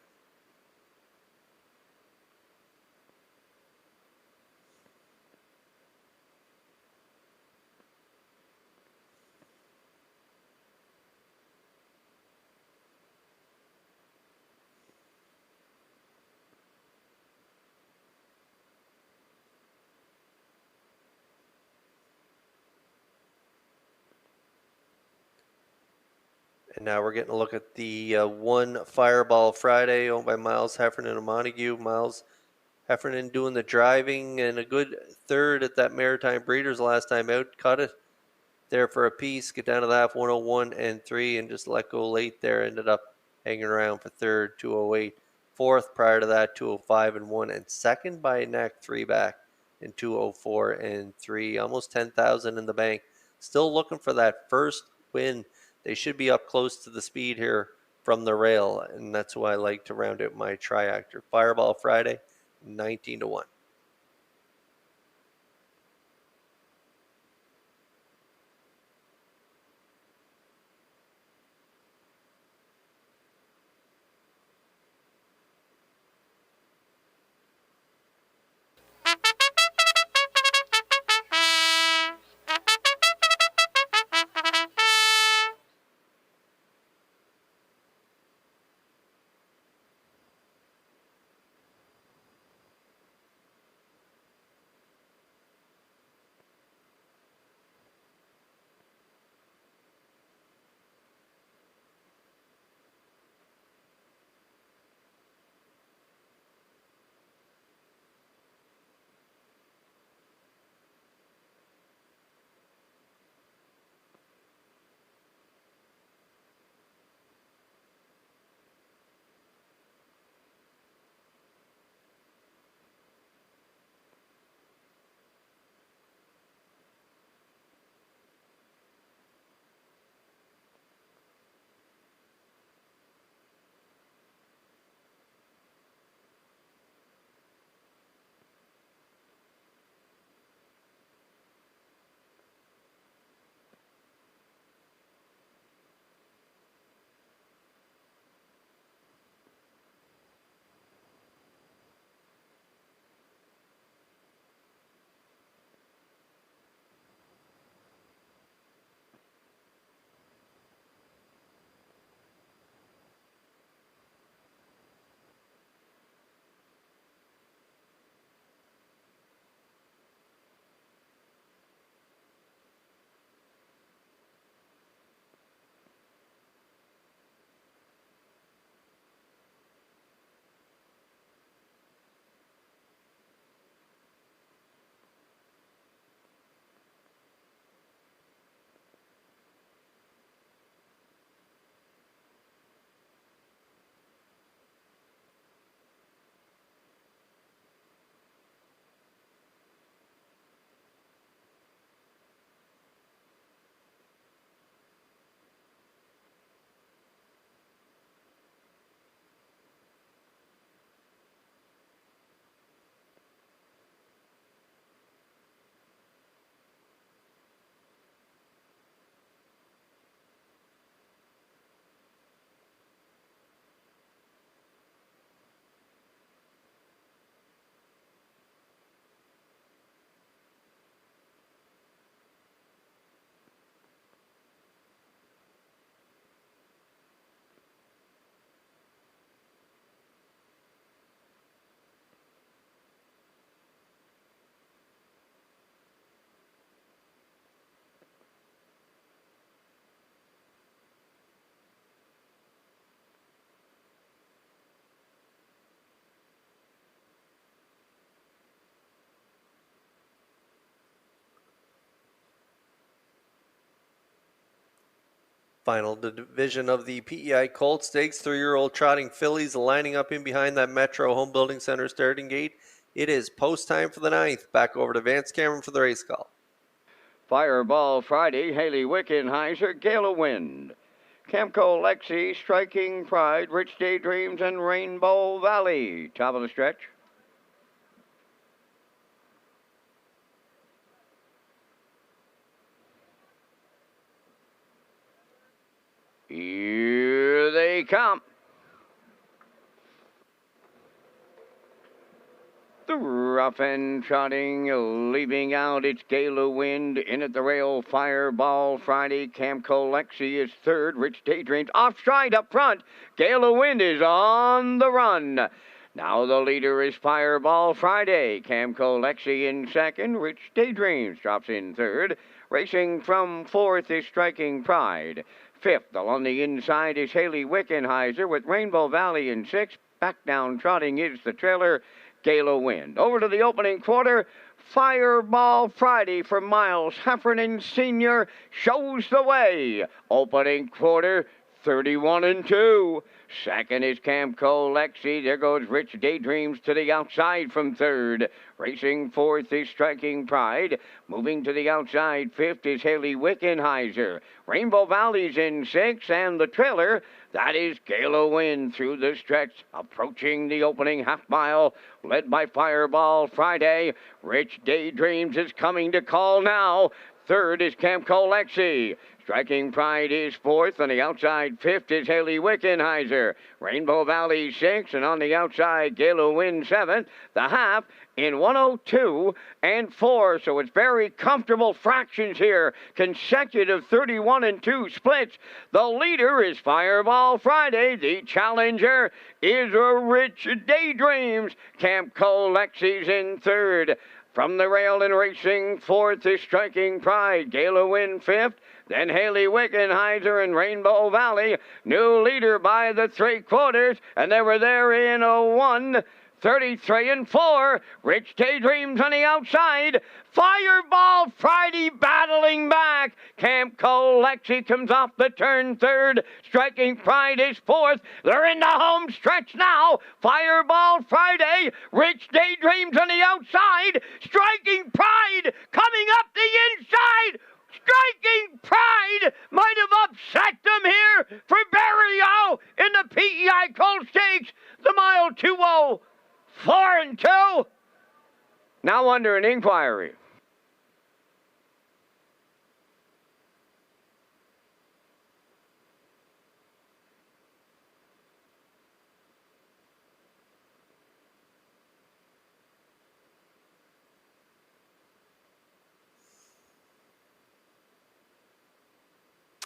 And now we're getting a look at the 1 Fireball Friday, owned by Miles Heffernan of Montague. Miles Heffernan doing the driving, and a good third at that Maritime Breeders last time out. Cut it there for a piece, get down to the half, 101 and 3, and just let go late there. Ended up hanging around for third, 208. Fourth prior to that, 205 and 1, and second by a neck, 3 back in 204 and 3. Almost 10,000 in the bank. Still looking for that first win. They should be up close to the speed here from the rail, and that's why I like to round out my triactor. Fireball Friday, 19-1. Final division of the PEI Colt Stakes, 3-year-old trotting fillies lining up in behind that Metro Home Building Center starting gate. It is post time for the 9th. Back over to Vance Cameron for the race call. Fireball Friday, Haley Wickenheiser, Gale of Wind. Camco Lexi, Striking Pride, Rich Daydreams, and Rainbow Valley. Top of the stretch. Here they come. The rough and trotting, leaving out its Gale of Wind. In at the rail, Fireball Friday. Camco Lexi is third. Rich Daydreams off stride up front. Gale of Wind is on the run. Now the leader is Fireball Friday. Camco Lexi in second. Rich Daydreams drops in third. Racing from fourth is Striking Pride. Fifth, along the inside, is Haley Wickenheiser with Rainbow Valley in sixth. Back down trotting is the trailer, Gale of Wind. Over to the opening quarter, Fireball Friday for Miles Heffernan Sr. shows the way. Opening quarter, 31-2. Second is Camco Lexi. There goes Rich Daydreams to the outside from third. Racing fourth is Striking Pride. Moving to the outside, fifth is Haley Wickenheiser. Rainbow Valley's in sixth, and the trailer, that is Gale of Wind through the stretch, approaching the opening half mile, led by Fireball Friday. Rich Daydreams is coming to call now. Third is Camco Lexi. Striking Pride is fourth. On the outside, fifth is Haley Wickenheiser. Rainbow Valley sixth, and on the outside, Gale of Wind seventh. The half in 102 and 4, so it's very comfortable fractions here. Consecutive 31-2 splits. The leader is Fireball Friday. The challenger is Rich Daydreams. Camco Lexi's in third. From the rail and racing, fourth is Striking Pride. Gale of Wind fifth. Then Haley Wickenheiser and Rainbow Valley. New leader by the 3/4, and they were there in a 1:33-4. Rich Daydreams on the outside. Fireball Friday battling back. Camco Lexi comes off the turn third. Striking Pride is fourth. They're in the home stretch now. Fireball Friday. Rich Daydreams on the outside. Striking Pride coming up the inside. Striking Pride might have upset them here for Barrio in the PEI Colt Stakes. The mile 2-0, 4-2. Now under an inquiry.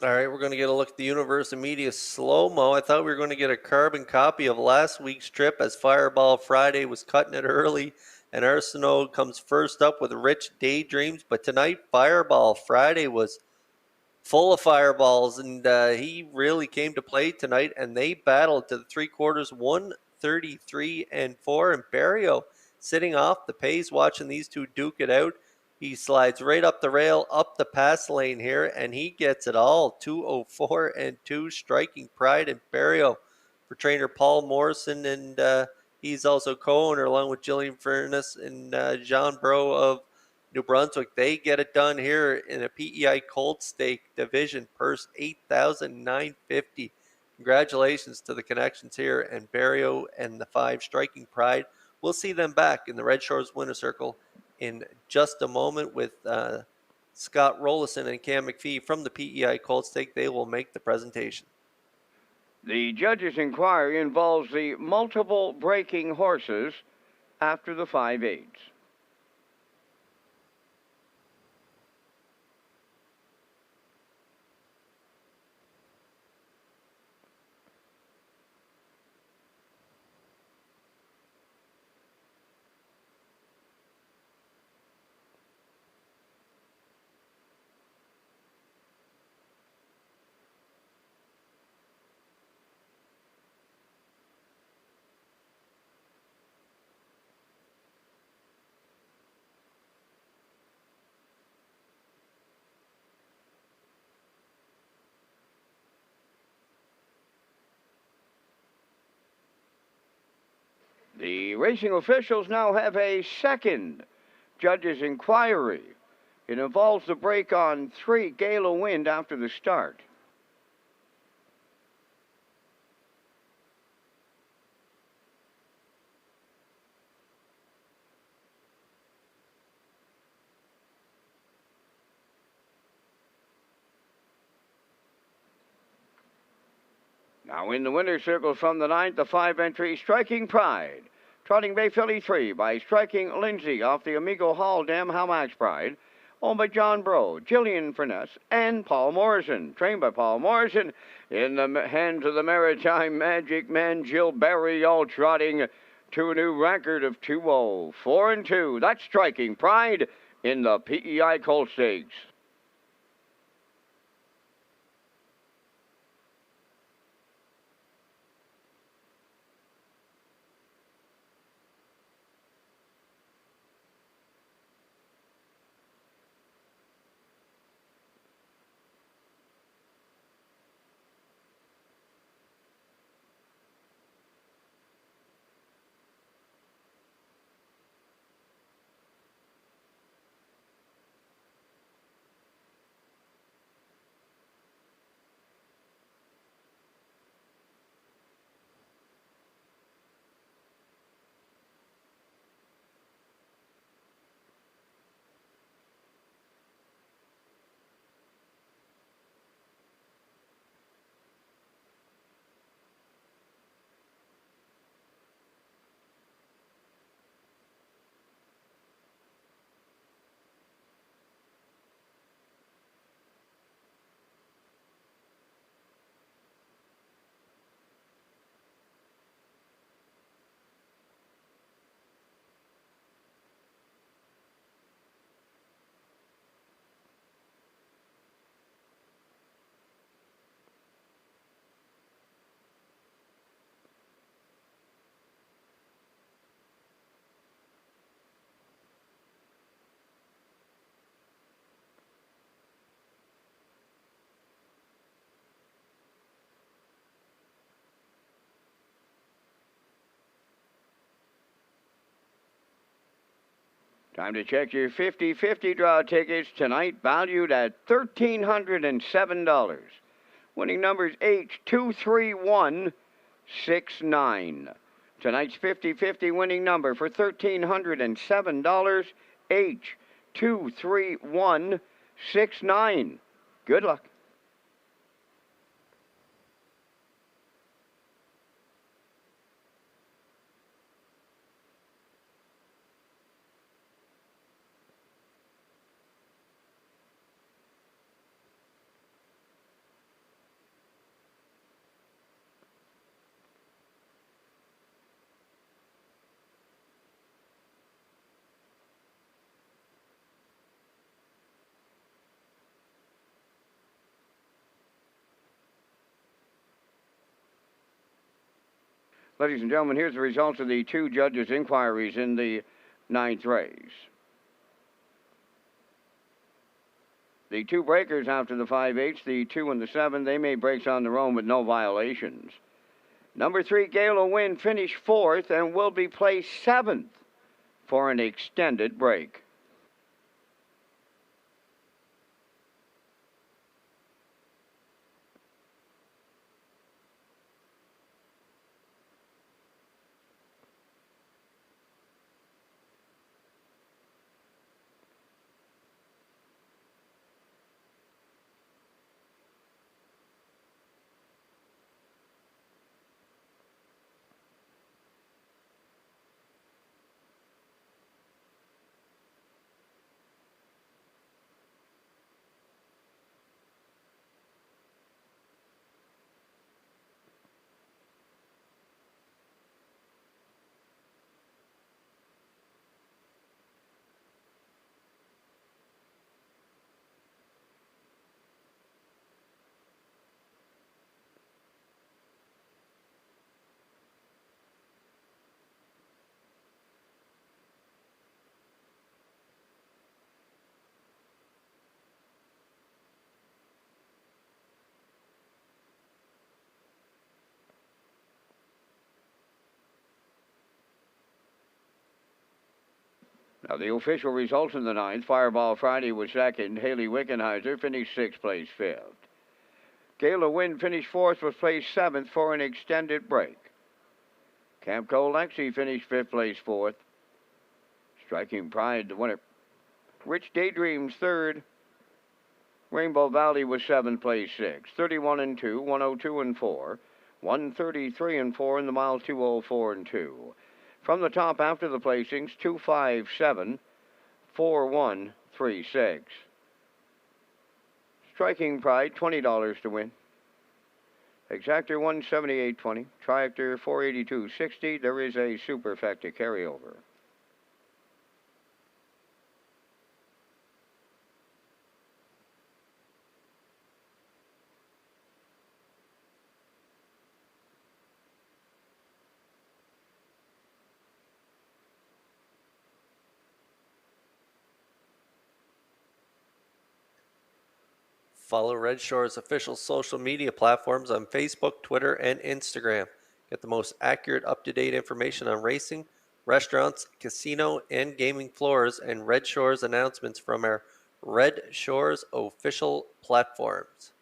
All right, we're going to get a look at the Universal Media slow-mo. I thought we were going to get a carbon copy of last week's trip as Fireball Friday was cutting it early, and Arsenault comes first up with Rich Daydreams. But tonight, Fireball Friday was full of fireballs, and he really came to play tonight, and they battled to the 3/4, 1:33-4, and Barrio sitting off the pace, watching these two duke it out. He slides right up the rail, up the pass lane here, and he gets it all. 2:04-2, Striking Pride and Barrio for trainer Paul Morrison, and he's also co-owner along with Jillian Furness and Jean Bro of New Brunswick. They get it done here in a PEI Colt Stake division. Purse $8,950. Congratulations to the connections here, and Barrio and the 5 Striking Pride. We'll see them back in the Red Shores Winner Circle in just a moment with Scott Rollison and Cam McPhee from the PEI Colt Stake. They will make the presentation. The judge's inquiry involves the multiple breaking horses after the 5/8. The racing officials now have a second judge's inquiry. It involves the break on 3 gale of wind after the start. Now in the winner's circle from the 9th, the 5 entry Striking Pride. Trotting Bay Philly 3 by Striking Lindsay off the Amigo Hall Dam Hamax Pride. Owned by John Bro, Gillian Furness, and Paul Morrison. Trained by Paul Morrison. In the hands of the Maritime Magic Man, Jill Barry, all trotting to a new record of 2-0. 4-2. That's Striking Pride in the PEI Colt Stakes. Time to check your 50-50 draw tickets tonight, valued at $1,307. Winning numbers H23169. Tonight's 50-50 winning number for $1,307, H23169. Good luck. Ladies and gentlemen, here's the results of the 2 judges' inquiries in the 9th race. The 2 breakers after the 5/8, the 2 and the 7, they made breaks on their own with no violations. Number 3, Gale of Wind, finished 4th and will be placed 7th for an extended break. Now, the official results in the ninth. Fireball Friday was second. Haley Wickenheiser finished sixth, place fifth. Gayla Wynn finished fourth, was placed seventh for an extended break. Camco Lexi finished fifth, place fourth. Striking Pride, the winner. Rich Daydreams third. Rainbow Valley was seventh, place sixth. 31 and 2, 102 and 4, 133 and 4 in the mile 204 and 2. From the top after the placings, 257, 4136. Striking Pride, $20 to win. Exactor 178.20. Triactor 482.60. There is a superfecta carryover. Follow Red Shores' official social media platforms on Facebook, Twitter, and Instagram. Get the most accurate, up-to-date information on racing, restaurants, casino, and gaming floors, and Red Shores announcements from our Red Shores official platforms.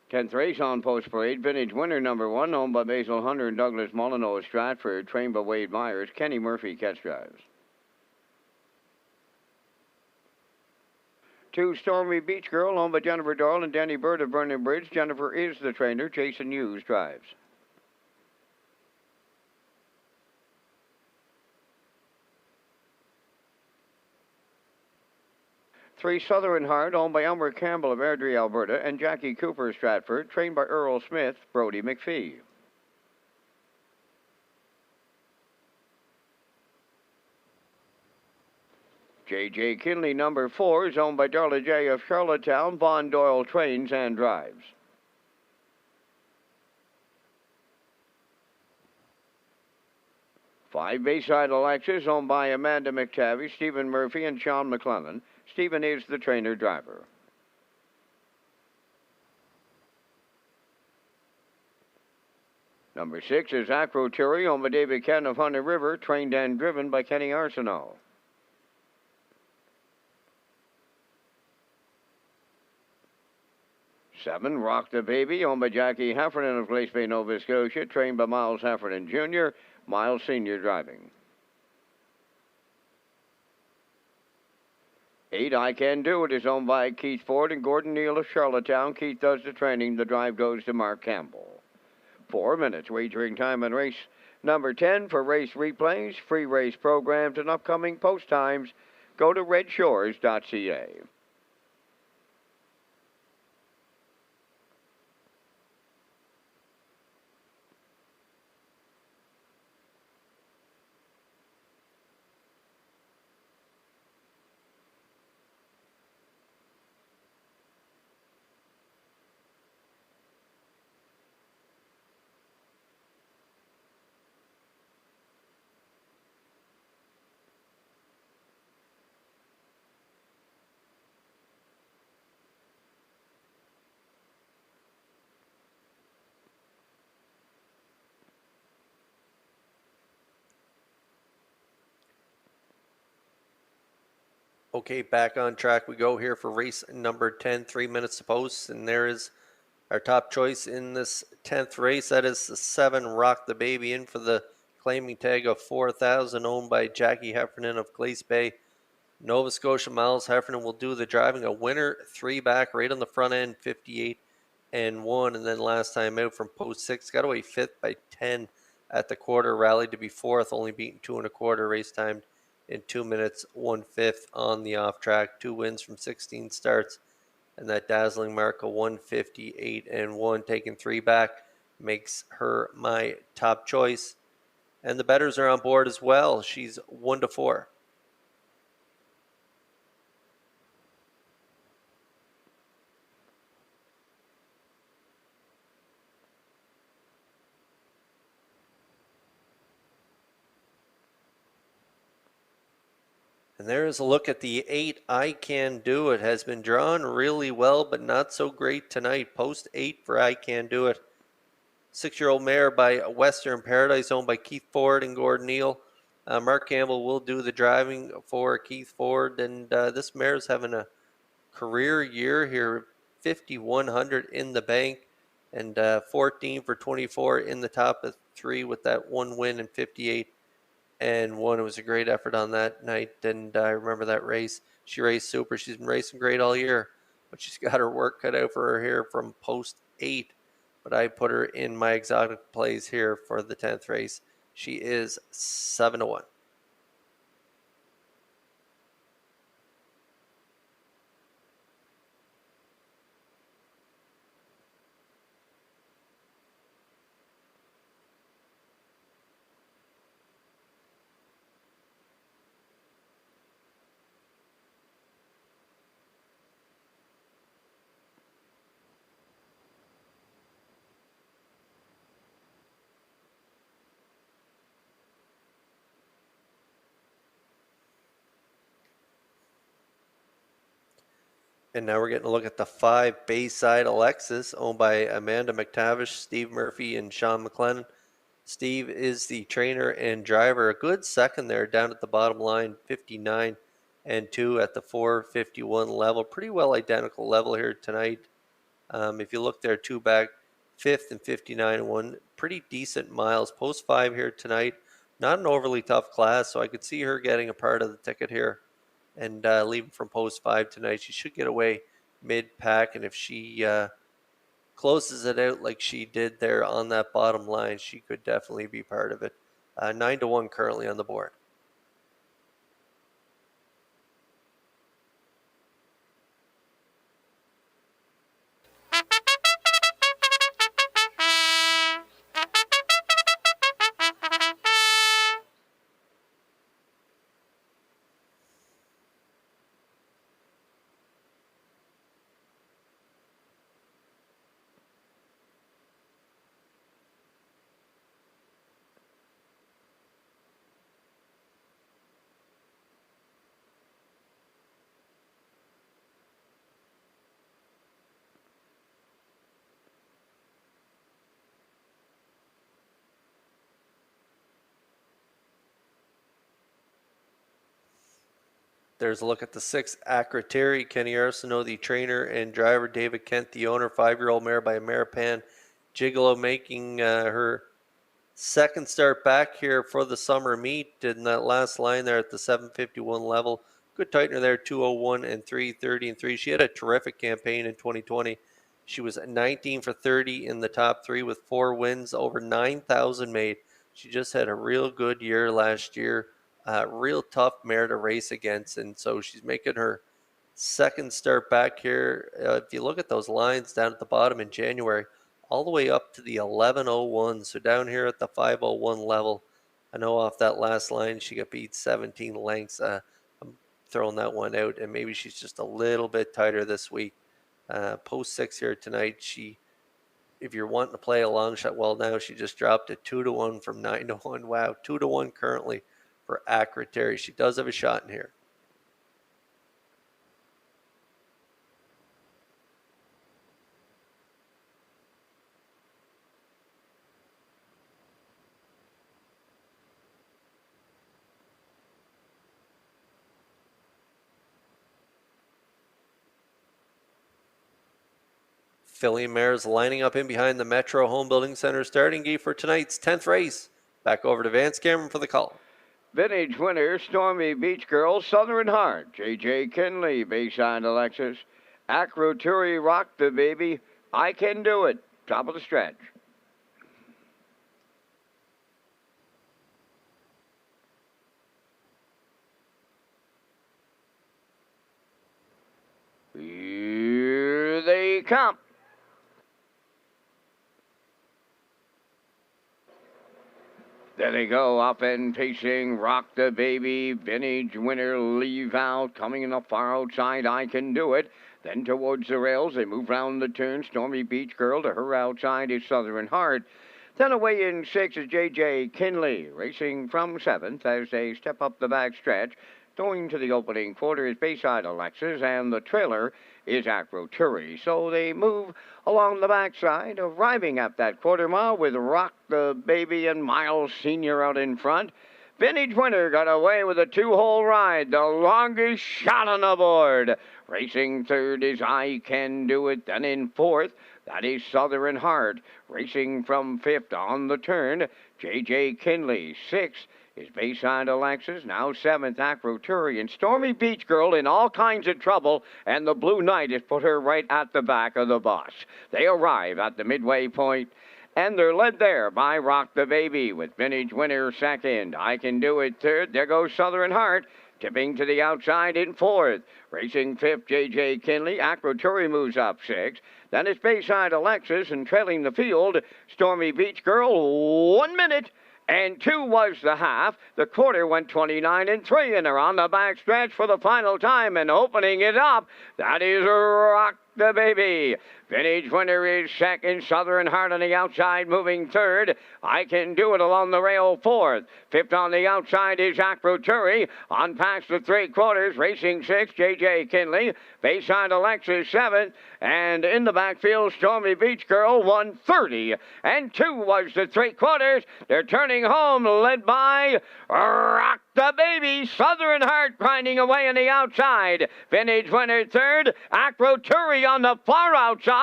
Tenth race on Post Parade. Vintage winner number 1, owned by Basil Hunter and Douglas Molyneux Stratford. Trained by Wade Myers. Kenny Murphy catch drives. 2, Stormy Beach Girl, owned by Jennifer Doyle and Danny Bird of Vernon Bridge. Jennifer is the trainer. Jason Hughes drives. 3, Southern Heart, owned by Elmer Campbell of Airdrie, Alberta, and Jackie Cooper Stratford, trained by Earl Smith, Brody McPhee. 'J.J. Kinley, number 4, is owned by Darla J. of Charlottetown. Von Doyle trains and drives. 5, Bayside Alexis, owned by Amanda McTavish, Stephen Murphy, and Sean McClellan. Stephen is the trainer-driver. Number 6 is Acro Turi, owned by David Ken of Hunter River, trained and driven by Kenny Arsenault. 7, Rock the Baby, owned by Jackie Heffernan of Glace Bay, Nova Scotia, trained by Miles Heffernan Jr., Miles Sr. driving. 8, I Can Do It, is owned by Keith Ford and Gordon Neal of Charlottetown. Keith does the training. The drive goes to Mark Campbell. 4 minutes wagering time on race number 10. For race replays, free race programs, and upcoming post times, go to Redshores.ca. Okay, back on track we go here for race number 10, 3 minutes to post. And there is our top choice in this 10th race. That is the 7 Rock the Baby in for the claiming tag of 4,000, owned by Jackie Heffernan of Glace Bay, Nova Scotia. Miles Heffernan will do the driving. A winner, 3 back, right on the front end, 58 and 1. And then last time out from post 6, got away 5th by 10 at the quarter, rallied to be 4th, only beaten 2 1/4, race timed in 2 minutes 1/5 on the off track. 2 wins from 16 starts, and that dazzling mark of 158 and 1, taking 3 back, makes her my top choice. And the bettors are on board as well. She's 1-4. And there's a look at the 8, I Can Do It. Has been drawn really well, but not so great tonight. Post 8 for I Can Do It. 6-year-old mare by Western Paradise, owned by Keith Ford and Gordon Neal. Mark Campbell will do the driving for Keith Ford, and this mare is having a career year here. 5,100 in the bank, and 14 for 24 in the top of 3 with that 1 win and 58 and 1. It was a great effort on that night, and I remember that race. She raced super. She's been racing great all year, but she's got her work cut out for her here from post 8. But I put her in my exotic plays here for the 10th race. She is 7-1. And now we're getting a look at the 5 Bayside Alexis, owned by Amanda McTavish, Steve Murphy, and Sean McLennan. Steve is the trainer and driver. A good second there down at the bottom line, 59 and 2 at the 451 level. Pretty well identical level here tonight. If you look there, 2 back, 5th and 59 and 1. Pretty decent miles. Post 5 here tonight. Not an overly tough class, so I could see her getting a part of the ticket here and leaving from post 5 tonight. She should get away mid-pack, and if she closes it out like she did there on that bottom line, she could definitely be part of it. 9-1 currently on the board. There's a look at the 6 Acroteri. Kenny Arsenault, the trainer and driver. David Kent, the owner. 5-year-old mare by Ameripan Gigolo, making her second start back here for the summer meet. In that last line there at the 751 level. Good tightener there, 201 and 3, 30 and 3. She had a terrific campaign in 2020. She was 19 for 30 in the top 3 with 4 wins, over 9,000 made. She just had a real good year last year. Real tough mare to race against, and so she's making her second start back here. If you look at those lines down at the bottom in January, all the way up to the 1101, so down here at the 501 level, I know off that last line she got beat 17 lengths. I'm throwing that one out, and maybe she's just a little bit tighter this week. Post 6 here tonight, if you're wanting to play a long shot, well, now she just dropped it 2-1 from 9-1. Wow, 2-1 currently for Acroteri. She does have a shot in here. Filly mares lining up in behind the Metro Home Building Center starting gate for tonight's 10th race. Back over to Vance Cameron for the call. Vintage winner, Stormy Beach Girl, Southern Heart, J.J. Kinley, Bayside Alexis, Acroturi, Rock the Baby, I Can Do It, top of the stretch. Here they come. There they go, up and pacing, Rock the Baby, Vintage winner, Leave Out, coming in the far outside, I Can Do It. Then towards the rails, they move round the turn, Stormy Beach Girl, to her outside is Southern Heart. Then away in 6 is J.J. Kinley, racing from 7th as they step up the back stretch. Going to the opening quarter is Bayside Alexis, and the trailer is Acroturi. So they move along the backside, arriving at that quarter mile with Rock the Baby and Miles Sr. out in front. Vintage winner got away with a 2-hole ride, the longest shot on the board. Racing third is I Can Do It. Then in 4th, that is Southern Heart. Racing from 5th on the turn, J.J. Kinley. 6th is Bayside Alexis, now 7th Acroturi, and Stormy Beach Girl in all kinds of trouble, and the Blue Knight has put her right at the back of the bus. They arrive at the midway point, and they're led there by Rock the Baby, with Vintage winner 2nd. I Can Do It 3rd. There goes Southern Heart, tipping to the outside in 4th. Racing 5th, J.J. Kinley. Acroturi moves up 6th. Then it's Bayside Alexis, and trailing the field, Stormy Beach Girl, 1 minute. And 2 was the half. The quarter went 29 and 3, and they're on the back stretch for the final time. And opening it up, that is Rock the Baby. Vintage winner is 2nd. Southern Heart on the outside, moving 3rd. I Can Do It along the rail 4th. 5th on the outside is Acroturi. On past the 3/4, racing 6, J.J. Kinley. Bayside Alexis 7th. And in the backfield, Stormy Beach Girl 1:30. And 2 was the 3/4. They're turning home, led by Rock the Baby. Southern Heart grinding away on the outside. Vintage winner 3rd. Acroturi on the far outside.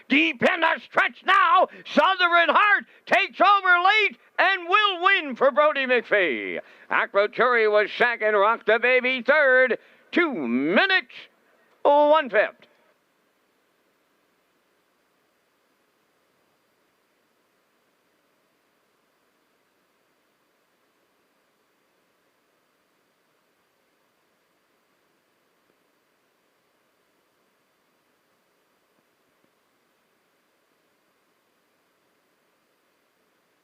Deep in the stretch now. Southern Heart takes over late and will win for Brody McPhee. Acroturi was 2nd. Rock the Baby 3rd. 2 minutes, 1/5.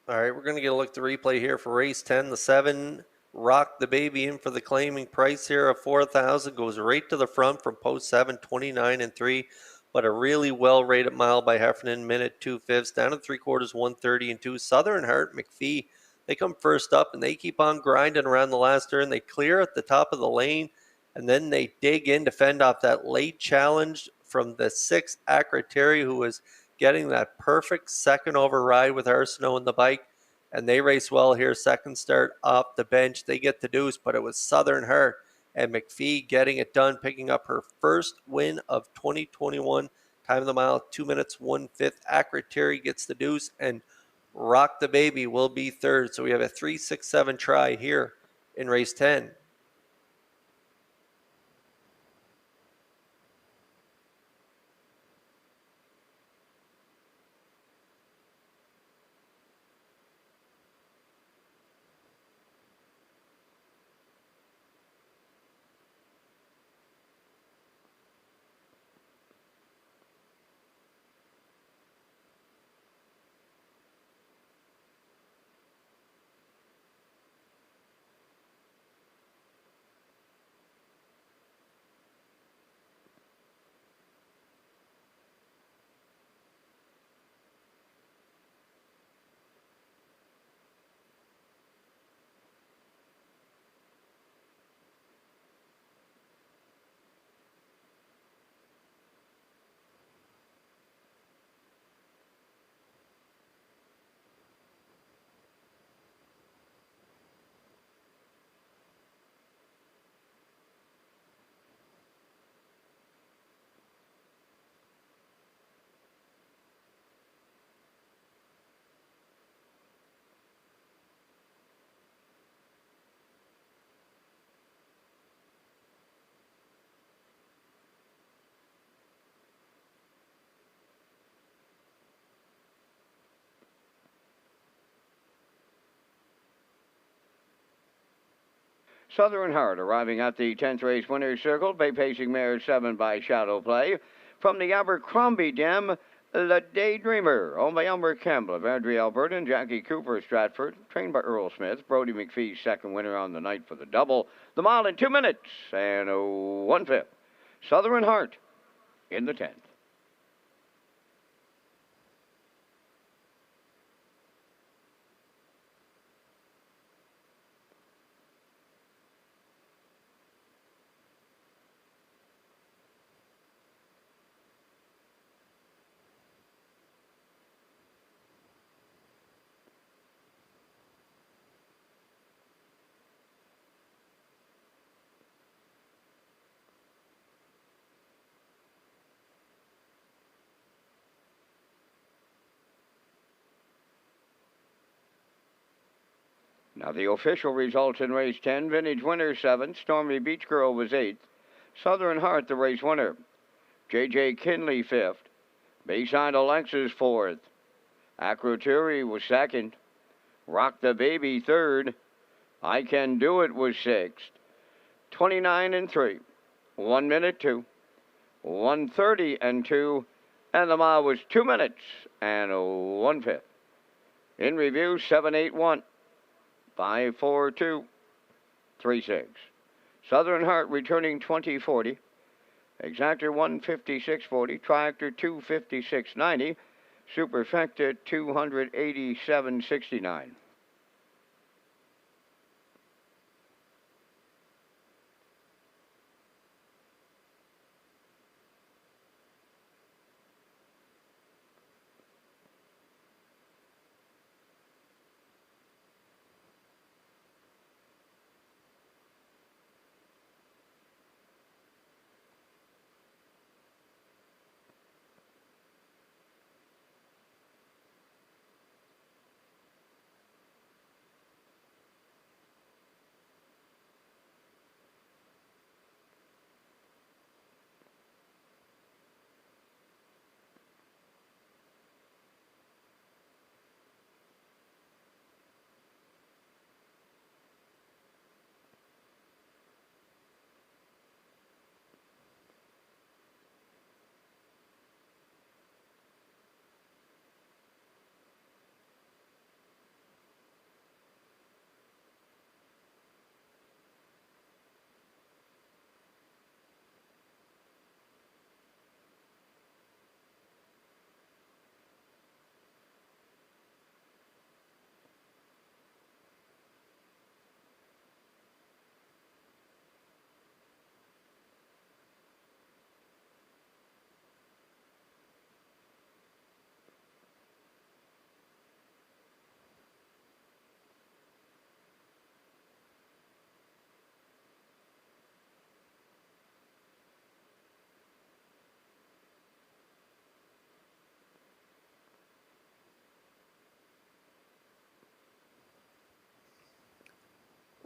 All right, we're going to get a look at the replay here for race 10. The 7, Rock the Baby in for the claiming price here of $4,000. Goes right to the front from post 7, 29 and 3. But a really well-rated mile by Heffernan, minute 2/5. Down to 3/4, 1:30 and 2. Southern Heart, McPhee, they come first up, and they keep on grinding around the last turn. They clear at the top of the lane, and then they dig in to fend off that late challenge from the 6, Acroturi, who was getting that perfect second override with Arsenault in the bike, and they race well here. Second start off the bench. They get the deuce, but it was Southern Heart and McPhee getting it done, picking up her first win of 2021. Time of the mile, 2 minutes, 1/5. Acroturi gets the deuce, and Rock the Baby will be 3rd. So we have a 3-6-7 try here in race 10. Southern Heart arriving at the 10th race winner's circle. Bay Pacing Mare 7 by Shadow Play. From the Abercrombie Dam, The Daydreamer, owned by Elmer Campbell of Airdrie, Alberta, and Jackie Cooper of Stratford, trained by Earl Smith. Brody McPhee's second winner on the night for the double. The mile in 2 minutes and 1/5. Southern Heart in the 10th. Now the official results in race 10. Vintage winner 7th. Stormy Beach Girl was 8th. Southern Heart the race winner. J.J. Kinley 5th. Bayside Alexis 4th. Acroturi was 2nd. Rock the Baby 3rd. I Can Do It was 6th. 29 and 3. 1 minute 2. 1:30 and 2. And the mile was 2 minutes and 1/5. In review, 7-8-1. 5-4-2, 3-6. Southern Heart returning 20-40. Exactor 156.40. Triactor 256.90. Superfecta 287.69.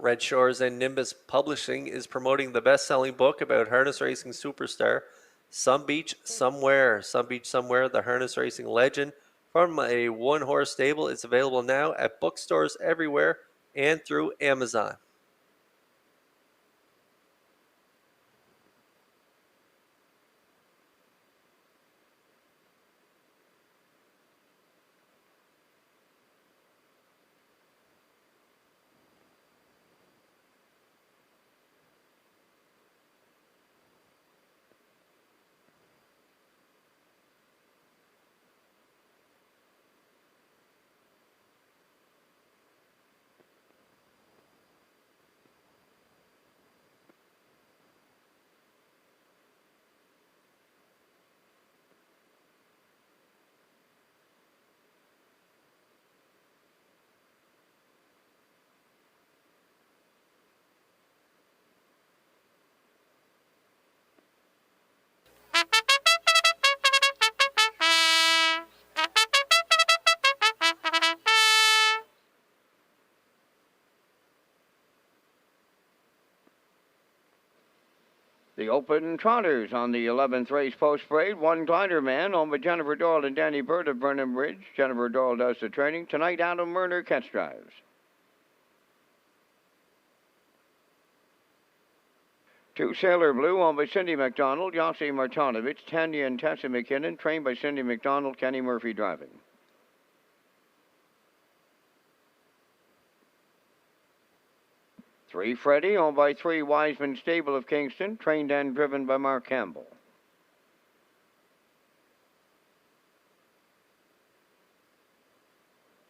Red Shores and Nimbus Publishing is promoting the best-selling book about harness racing superstar Some Beach Somewhere. Some Beach Somewhere, the harness racing legend from a one-horse stable. It's available now at bookstores everywhere and through Amazon. The Open Trotters on the 11th race post-parade. One glider man owned by Jennifer Doyle and Danny Bird of Burnham Bridge. Jennifer Doyle does the training. Tonight, Adam Murner catch drives. 2 Sailor Blue, owned by Cindy McDonald, Yossi Martinovich, Tanya and Tessa McKinnon, trained by Cindy McDonald, Kenny Murphy driving. 3 Freddie, owned by 3 Wiseman Stable of Kingston, trained and driven by Mark Campbell.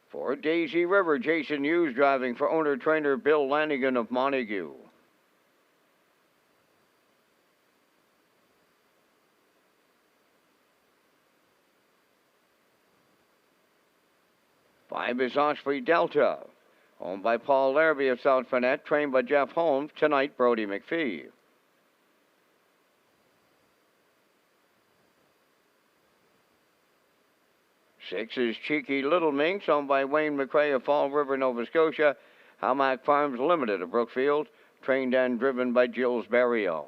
4 Daisy River, Jason Hughes driving for owner-trainer Bill Lanigan of Montague. 5 is Osprey Delta, owned by Paul Larrabee of South Finette, trained by Jeff Holmes, tonight Brody McPhee. 6 is Cheeky Little Minx, owned by Wayne McRae of Fall River, Nova Scotia, Hamac Farms Limited of Brookfield, trained and driven by Gilles Barrio.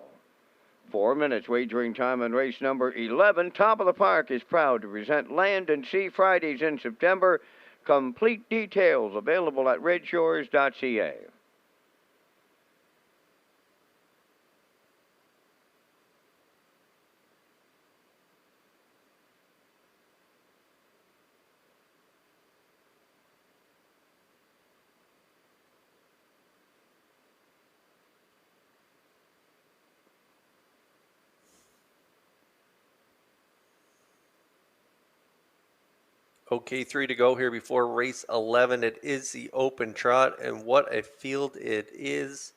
4 minutes wagering time in race number 11. Top of the Park is proud to present Land and Sea Fridays in September. Complete details available at Redshores.ca. Okay, 3 to go here before race 11. It is the open trot, and what a field it is.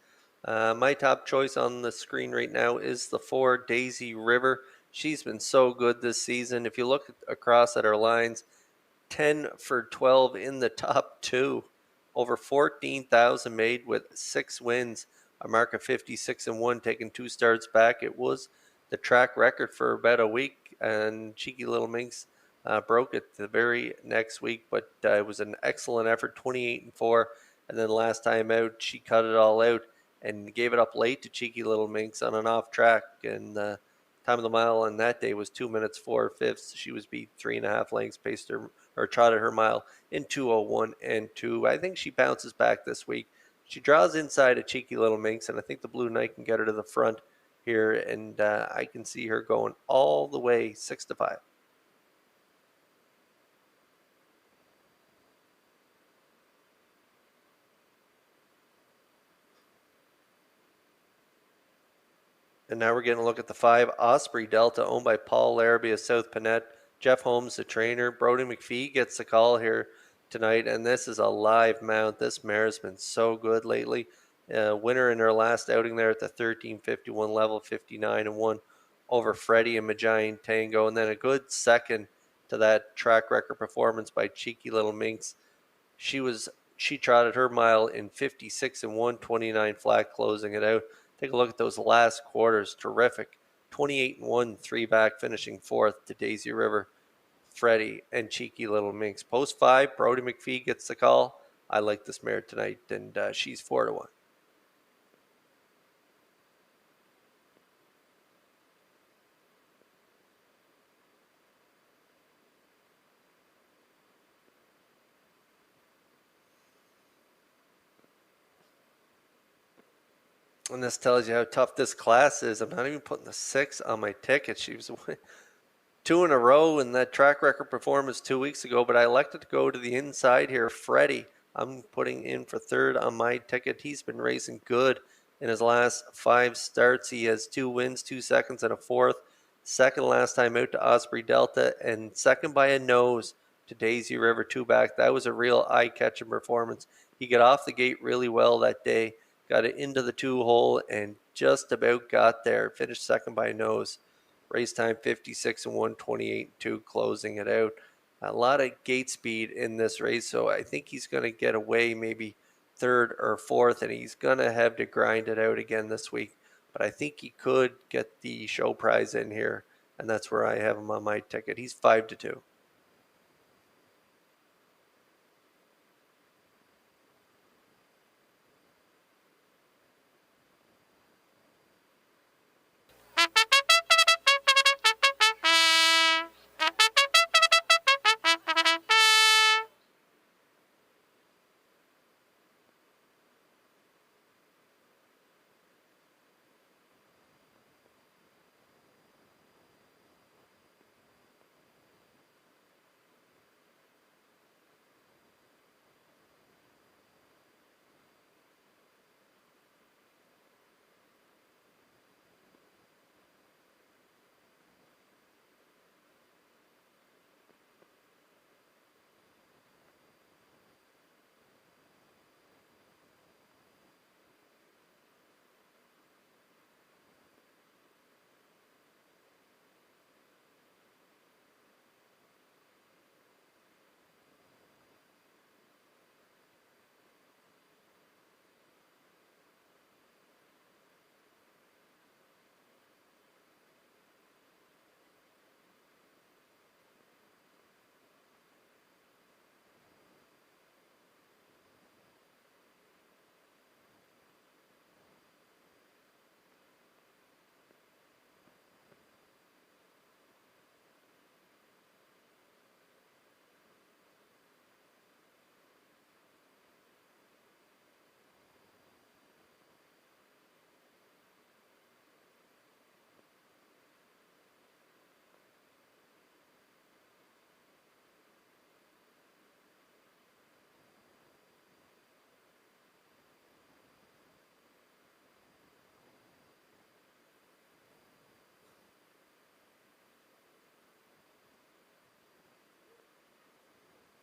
My top choice on the screen right now is the 4 Daisy River. She's been so good this season. If you look across at her lines, 10 for 12 in the top 2. Over 14,000 made with 6 wins. A mark of 56-1, taking 2 starts back. It was the track record for about a week, and Cheeky Little Minx broke it the very next week, but it was an excellent effort, 28-4, and then last time out, she cut it all out and gave it up late to Cheeky Little Minx on an off track, and the time of the mile on that day was 2 minutes 4 fifths. She was beat 3.5 lengths, paced her or trotted her mile in 2:01 and 2. I think she bounces back this week. She draws inside a Cheeky Little Minx, and I think the Blue Knight can get her to the front here, and I can see her going all the way 6-5. And now we're getting a look at the 5 Osprey Delta, owned by Paul Larrabee of South Pinette. Jeff Holmes, the trainer. Brody McPhee gets the call here tonight, and this is a live mount. This mare's been so good lately. Winner in her last outing there at the 1351 level, 59-1 over Freddie and Magian Tango, and then a good second to that track record performance by Cheeky Little Minx. She trotted her mile in 56-1, 29 flat, closing it out. Take a look at those last quarters. Terrific. 28-1, 3 back, finishing 4th to Daisy River, Freddie, and Cheeky Little Minx. Post 5, Brody McPhee gets the call. I like this mare tonight, and she's 4-1. And this tells you how tough this class is. I'm not even putting the 6 on my ticket. She was 2 in a row in that track record performance 2 weeks ago, but I elected to go to the inside here. Freddie, I'm putting in for 3rd on my ticket. He's been racing good in his last 5 starts. He has 2 wins, 2 seconds, and a 4th. Second last time out to Osprey Delta, and second by a nose to Daisy River, 2 back. That was a real eye-catching performance. He got off the gate really well that day. Got it into the 2 hole and just about got there. Finished second by nose. Race time 56-1, 28-2, closing it out. A lot of gate speed in this race, so I think he's going to get away maybe 3rd or 4th, and he's going to have to grind it out again this week. But I think he could get the show prize in here, and that's where I have him on my ticket. He's 5-2.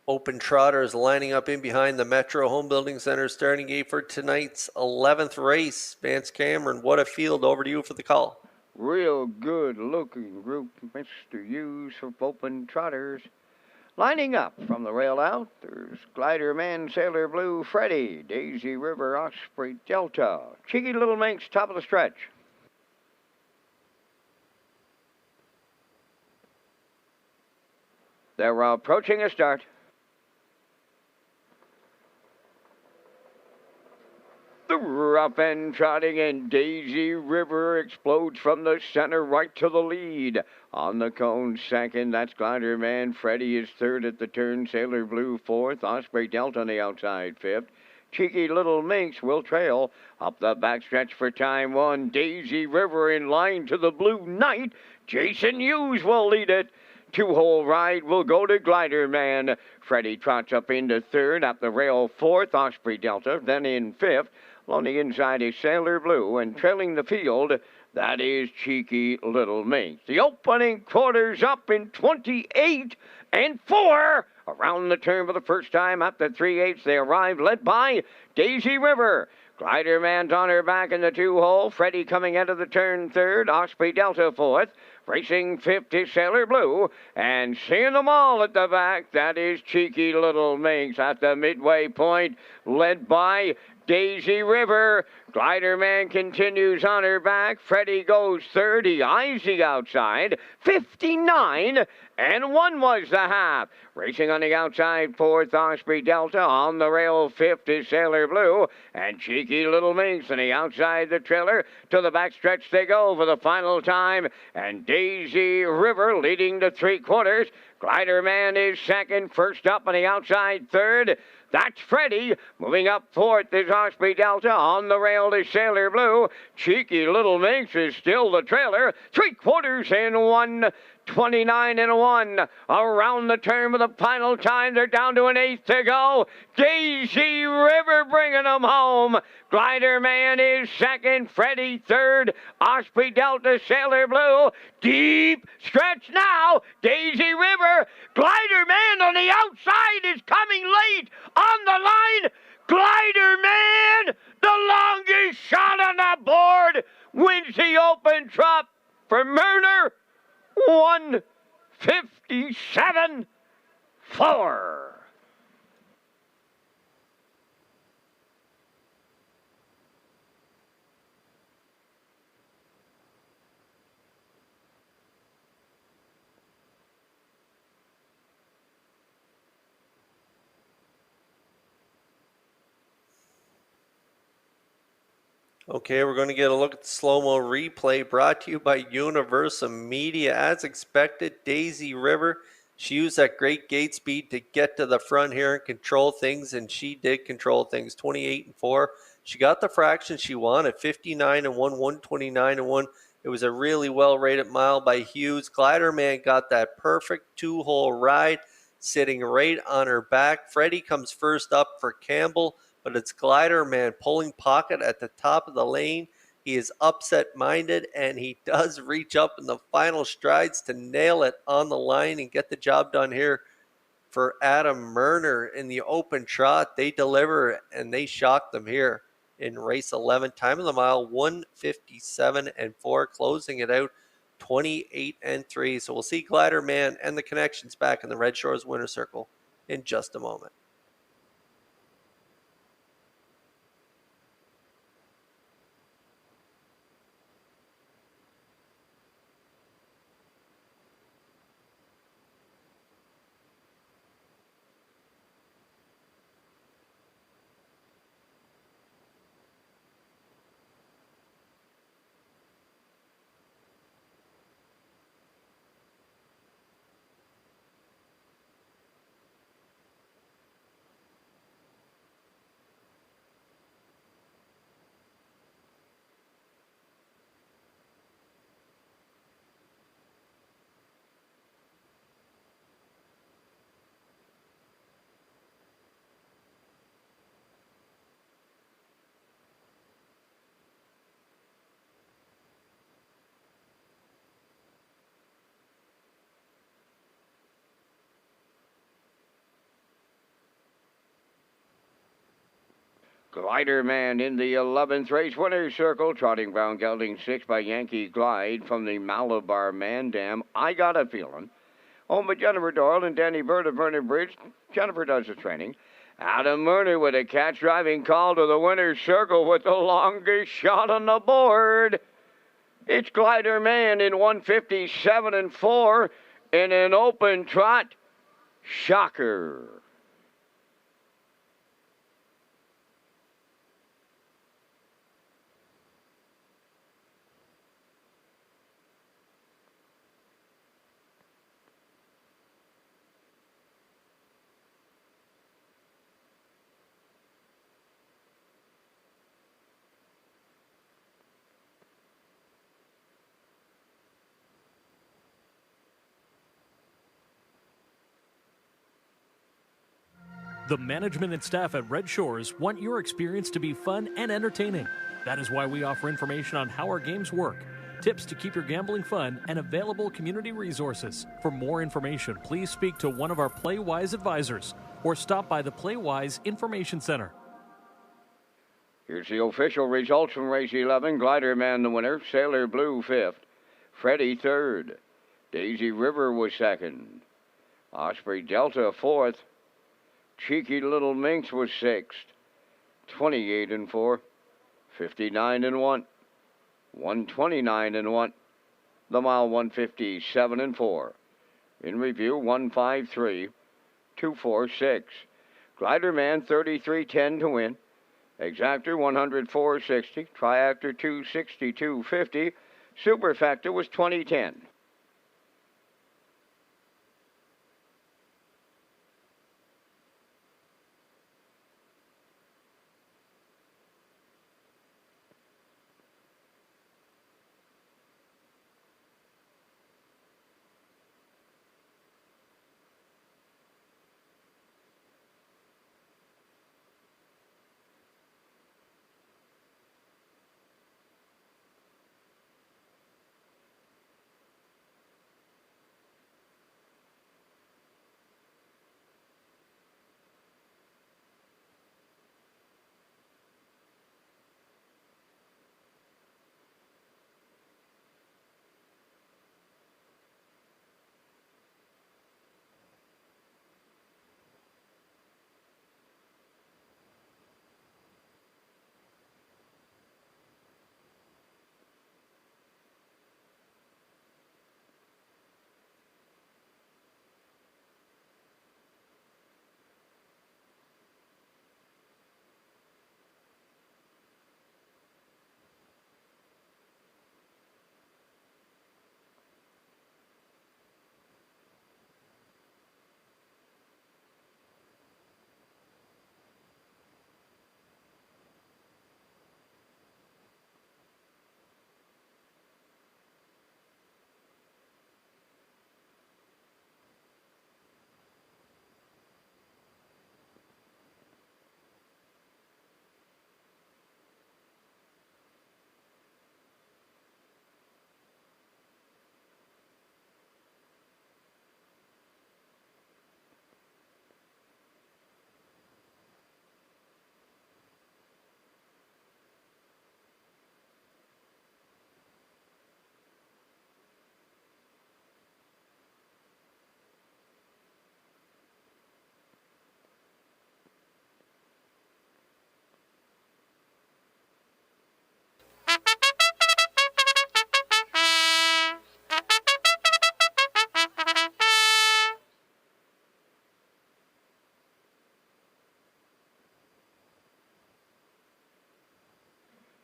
Open trotters lining up in behind the Metro Home Building Center starting gate for tonight's 11th race. Vance Cameron, what a field. Over to you for the call. Real good looking group, Mr. Hughes of Open Trotters. Lining up from the rail out, there's Glider Man, Sailor Blue, Freddy, Daisy River, Osprey Delta, Cheeky Little Minx, top of the stretch. They're approaching a start. The rough end trotting, and Daisy River explodes from the center right to the lead. On the cone second, that's Glider Man. Freddy is third at the turn. Sailor Blue fourth. Osprey Delta on the outside fifth. Cheeky Little Minx will trail. Up the backstretch for time one. Daisy River in line to the Blue Knight. Jason Hughes will lead it. Two-hole ride will go to Glider Man. Freddy trots up into third. Up the rail fourth. Osprey Delta. Then in fifth. On the inside is Sailor Blue, and trailing the field, that is Cheeky Little Minx. The opening quarter's up in 28 and 4. Around the turn for the first time at the 3/8, they arrive, led by Daisy River. Glider Man's on her back in the two-hole. Freddy coming out of the turn third. Osprey Delta fourth. Racing fifth is Sailor Blue. And seeing them all at the back, that is Cheeky Little Minx at the midway point, led by Daisy River. Glider Man continues on her back. Freddy goes third. He eyes the outside. 59 and 1 was the half. Racing on the outside fourth, Osprey Delta. On the rail fifth is Sailor Blue. And Cheeky Little Minx on the outside the trailer. To the backstretch they go for the final time. And Daisy River leading to three-quarters. Glider Man is second. First up on the outside third. That's Freddy. Moving up fourth is Osprey Delta. On the rail is Sailor Blue. Cheeky Little Minx is still the trailer. Three-quarters in 1. 29 and 1. Around the turn for the final time. They're down to an eighth to go. Daisy River bringing them home. Glider Man is second. Freddy third. Osprey Delta, Sailor Blue. Deep stretch now. Daisy River. Glider Man on the outside is coming late on the line. Glider Man, the longest shot on the board, wins the open trot for Murder. 157-4. Okay, we're going to get a look at the slow-mo replay brought to you by Universal Media. As expected, Daisy River, she used that great gate speed to get to the front here and control things, and she did control things, 28 and 4. She got the fraction she wanted, 59 and 1, 129 and 1. It was a really well-rated mile by Hughes. Glider Man got that perfect two-hole ride, sitting right on her back. Freddy comes first up for Campbell, but it's Glider Man pulling pocket at the top of the lane. He is upset-minded, and he does reach up in the final strides to nail it on the line and get the job done here for Adam Murner in the open trot. They deliver, and they shock them here in race 11. Time of the mile, 157 and 4, closing it out 28 and 3. So we'll see Glider Man and the connections back in the Red Shores winner circle in just a moment. Glider Man in the 11th race. Winner's Circle. Trotting Brown gelding 6 by Yankee Glide from the Malabar Man Dam. I Got a Feeling. Home by Jennifer Doyle and Danny Bird of Vernon Bridge. Jennifer does the training. Adam Murner with a catch driving call to the Winner's Circle with the longest shot on the board. It's Glider Man in 157 and 4 in an open trot. Shocker. The management and staff at Red Shores want your experience to be fun and entertaining. That is why we offer information on how our games work, tips to keep your gambling fun, and available community resources. For more information, please speak to one of our PlayWise advisors or stop by the PlayWise Information Center. Here's the official results from race 11. Glider Man the winner. Sailor Blue 5th. Freddie 3rd. Daisy River was 2nd. Osprey Delta 4th. Cheeky Little Minx was 6th. 28 and 4. 59 and 1. 129 and 1. The mile 157 and 4. In review 153. 246. Glider Man 33.10 to win. Exactor 104.60. Triactor 262.50. Superfactor was 20.10.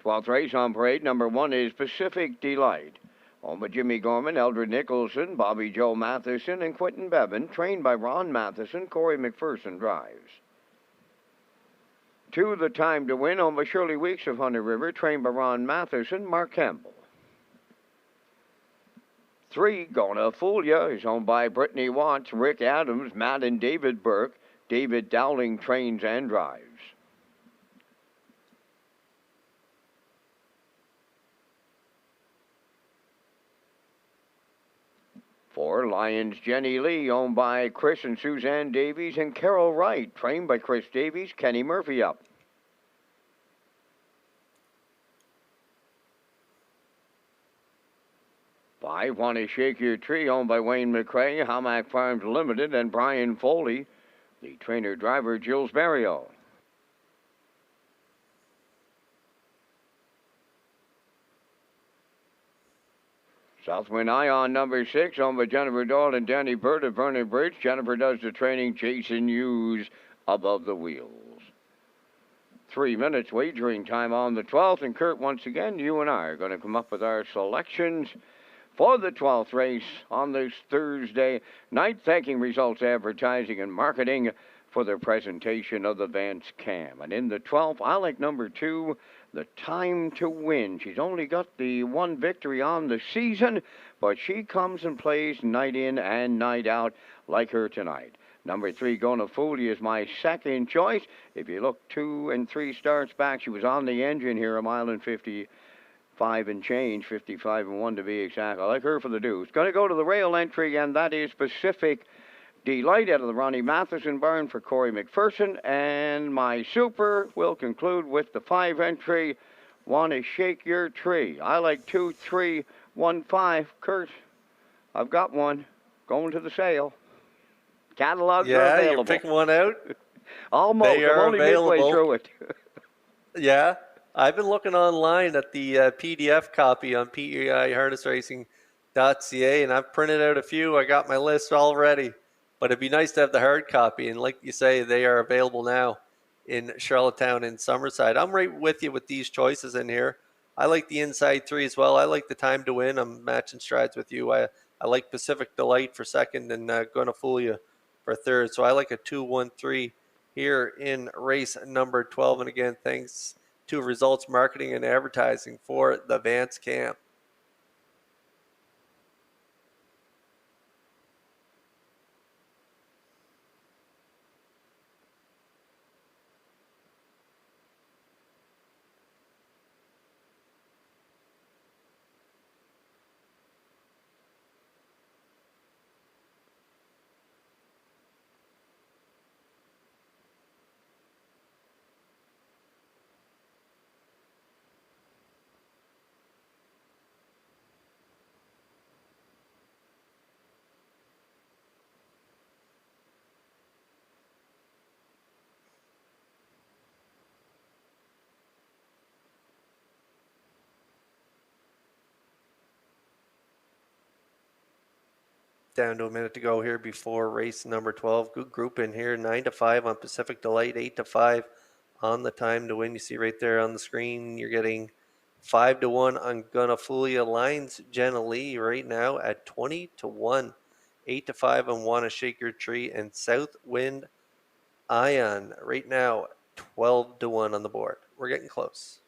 Twelfth race on parade. Number 1 is Pacific Delight. Owned by Jimmy Gorman, Eldred Nicholson, Bobby Joe Matheson, and Quentin Bevan. Trained by Ron Matheson. Corey McPherson drives. 2, The Time to Win, owned by Shirley Weeks of Hunter River. Trained by Ron Matheson, Mark Campbell. 3, Gonna Fool Ya, is owned by Brittany Watts, Rick Adams, Matt and David Burke. David Dowling trains and drives. 4, Lions Jenny Lee, owned by Chris and Suzanne Davies and Carol Wright, trained by Chris Davies, Kenny Murphy up. 5, Want to Shake Your Tree, owned by Wayne McCrae, Hamac Farms Limited, and Brian Foley, the trainer-driver, Jules Barrio. Southwind Ion number 6, owned by Jennifer Doyle and Danny Bird of Vernon Bridge. Jennifer does the training, Jason Hughes above the wheels. 3 minutes wagering time on the 12th, and Kurt, once again, you and I are going to come up with our selections for the 12th race on this Thursday night, thanking Results Advertising and Marketing for their presentation of the Vance Cam. And in the 12th, I like number 2, The Time to Win. She's only got the one victory on the season, but she comes and plays night in and night out like her tonight. Number 3, Gonna Fool You, is my second choice. If you look 2 and 3 starts back, she was on the engine here, a mile and 55 and change, 55 and 1 to be exact. I like her for the deuce. Going to go to the rail entry, and that is Pacific Delight out of the Ronnie Matheson barn for Corey McPherson. And my super will conclude with the 5 entry, Want to Shake Your Tree. I like 2, 3, 1, 5. Kurt, I've got one going to the sale. Catalogs are available. Yeah, you're picking one out? Almost. They are I'm only available. midway through it. Yeah, I've been looking online at the PDF copy on PEIharnessracing.ca, and I've printed out a few. I got my list all ready, but it'd be nice to have the hard copy. And like you say, they are available now in Charlottetown and Summerside. I'm right with you with these choices in here. I like the inside 3 as well. I like the Time to Win. I'm matching strides with you. I like Pacific Delight for second, and Gonna Fool You for third. So I like a 2-1-3 here in race number 12. And again, thanks to Results Marketing and Advertising for the Vance Cam. Down to a minute to go here before race number 12. Good group in here. 9-5 on Pacific Delight, 8-5 on the Time to Win. You see right there on the screen, you're getting 5-1 on Gonna Fool Ya. Lines Jenna Lee right now at 20-1. 8-5 on Want to Shake Your Tree, and Southwind Ion right now 12-1 on the board. We're getting close.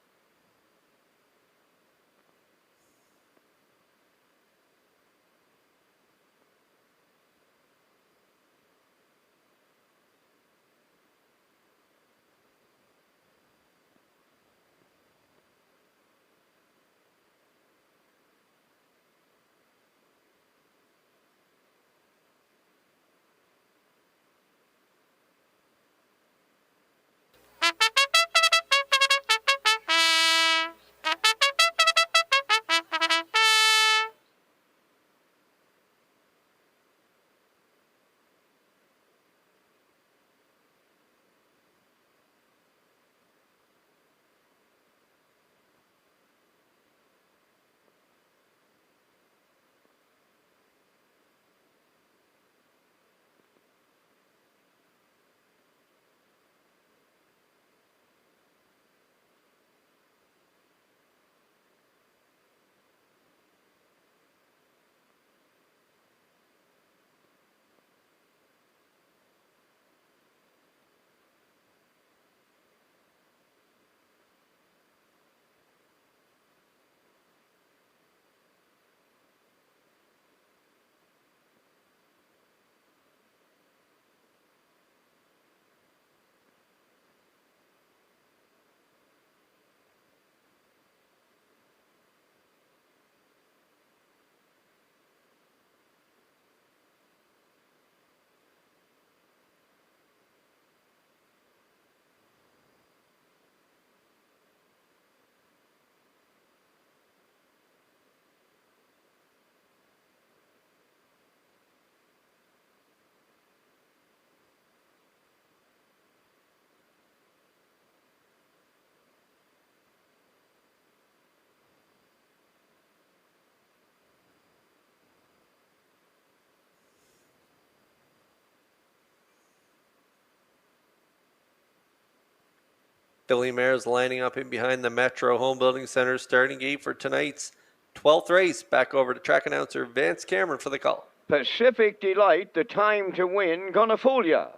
Filly mares lining up in behind the Metro Home Building Center starting gate for tonight's 12th race. Back over to track announcer Vance Cameron for the call. Pacific Delight, the time to win, gonna fool ya.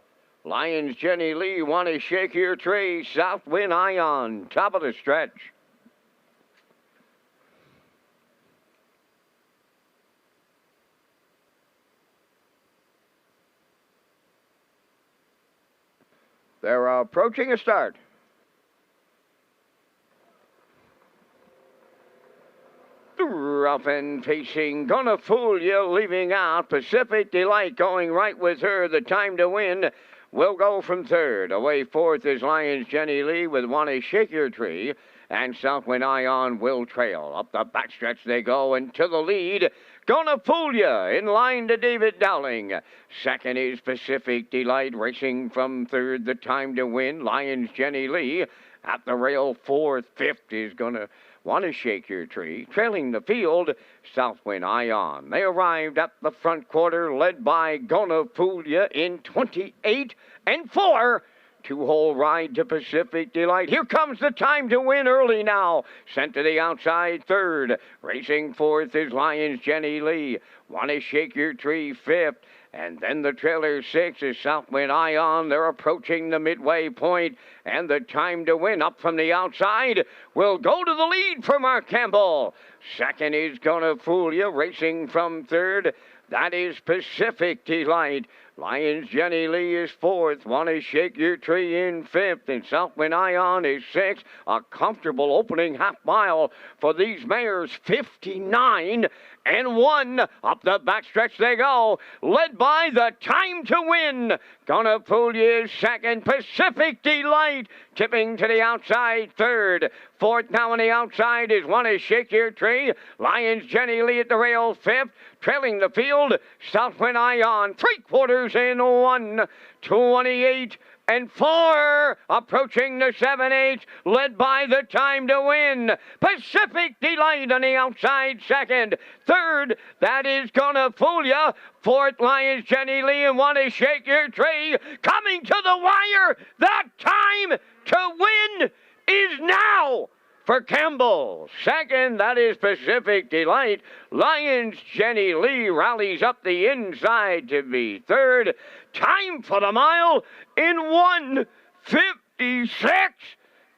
Lions Jenny Lee, wanna shake your tree. Southwind Ion, top of the stretch. They're approaching a start. Rough and pacing, gonna fool you, leaving out. Pacific Delight going right with her. The time to win will go from third. Away fourth is Lions Jenny Lee with Wanna Shake Your Tree. And Southwind Ion will trail. Up the backstretch they go, and to the lead, Gonna Fool Ya, in line to David Dowling. Second is Pacific Delight, racing from third. The time to win, Lions Jenny Lee. At the rail, fourth. Fifth is Gonna Wanna Shake Your Tree. Trailing the field, Southwind Ion. They arrived at the front quarter, led by Gonna Fool Ya in 28 and 4. Two-hole ride to Pacific Delight. Here comes the time to win early now. Sent to the outside third. Racing fourth is Lions Jenny Lee. Wanna Shake Your Tree fifth. And then the trailer six is Southwind Ion. They're approaching the midway point. And the time to win up from the outside will go to the lead for Mark Campbell. Second is Gonna Fool Ya, racing from third. That is Pacific Delight. Lions Jenny Lee is fourth. Wanna Shake Your Tree in fifth. And Southwind Ion is sixth. A comfortable opening half mile for these mares. 59 and 1. Up the backstretch they go. Led by the time to win. Gonna Fool Ya is second. Pacific Delight tipping to the outside third. Fourth now on the outside is Wanna Shake Your Tree. Lions Jenny Lee at the rail fifth. Trailing the field, Southwind Ion, 3/4 in 1, 28 and 4, approaching the 7/8, led by the time to win. Pacific Delight on the outside second. Third, that is Gonna Fool Ya. Fourth, Lions Jenny Lee and Wanna Shake Your Tree. Coming to the wire, the time to win is now. For Campbell, second, that is Pacific Delight. Lions Jenny Lee rallies up the inside to be third. Time for the mile in 1:56.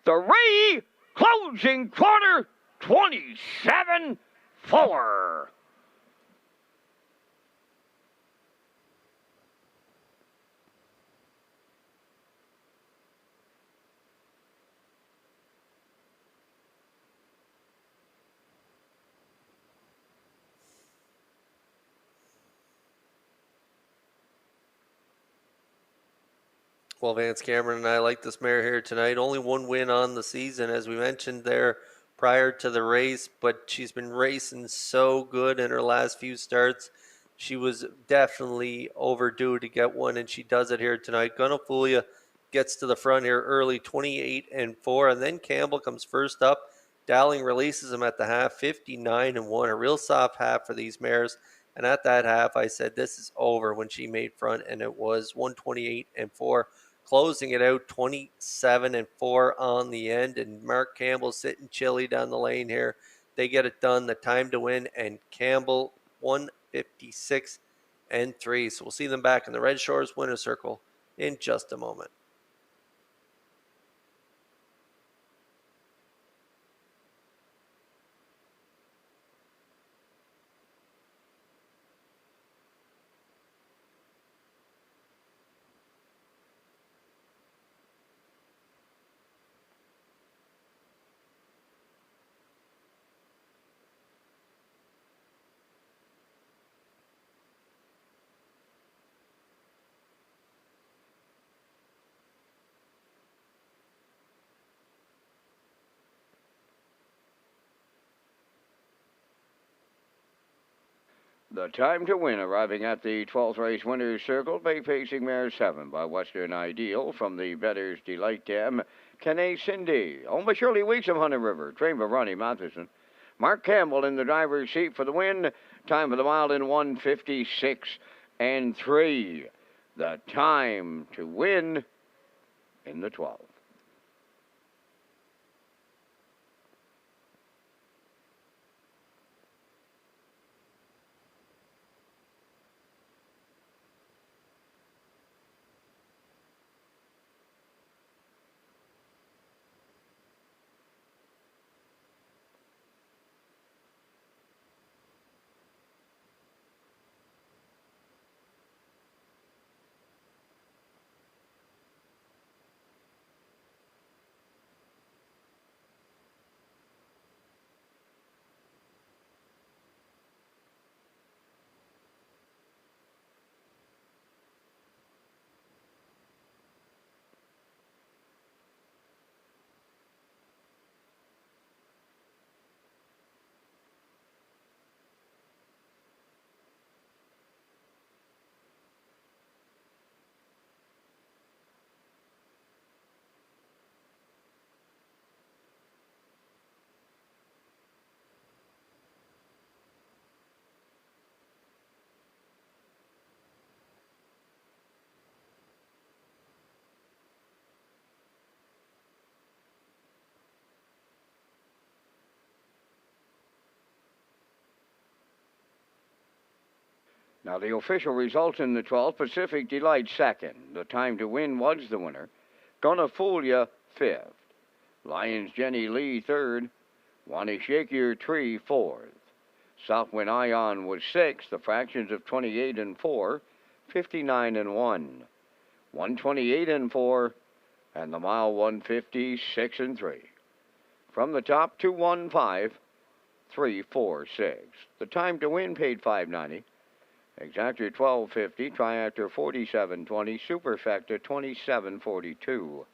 3, closing quarter, 27-4. Well, Vance Cameron and I like this mare here tonight. Only one win on the season, as we mentioned there prior to the race, but she's been racing so good in her last few starts. She was definitely overdue to get one, and she does it here tonight. Gonna Fool Ya gets to the front here early, 28 and 4, and then Campbell comes first up. Dowling releases him at the half, 59 and 1. A real soft half for these mares. And at that half, I said this is over when she made front, and it was 128 and 4. Closing it out 27 and 4 on the end, and Mark Campbell sitting chilly down the lane here. They get it done. The time to win, and Campbell 156 and 3. So we'll see them back in the Red Shores winner's circle in just a moment. The time to win, arriving at the 12th race winner's circle, bay facing mare 7 by Western Ideal from the Bettor's Delight Dam. Kenny Cindy, owned by Shirley Weeks of Hunter River, trained by Ronnie Matheson. Mark Campbell in the driver's seat for the win. Time for the mile in 156 and 3. The time to win in the 12th. Now the official results in the 12th, Pacific Delight second. The Time to Win was the winner. Gonna Fool Ya fifth. Lions Jenny Lee third. Wanna Shake Your Tree fourth. Southwind Ion was sixth. The fractions of 28 and 4, 59 and 1. 128 and 4, and the mile 156 and 3. From the top, 215, 346. The Time to Win paid $5.90. Exactor $12.50. Triactor $47.20. Superfecta $27.42.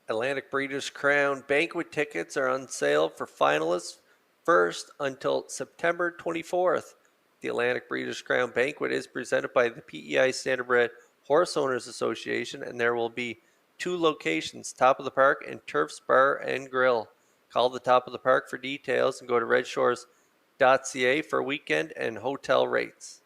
Atlantic Breeders' Crown banquet tickets are on sale for finalists first until September 24th. The Atlantic Breeders' Crown banquet is presented by the PEI Standardbred Horse Owners Association, and there will be 2 locations, Top of the Park and Turf's Bar and Grill. Call the Top of the Park for details and go to Redshores.ca for weekend and hotel rates.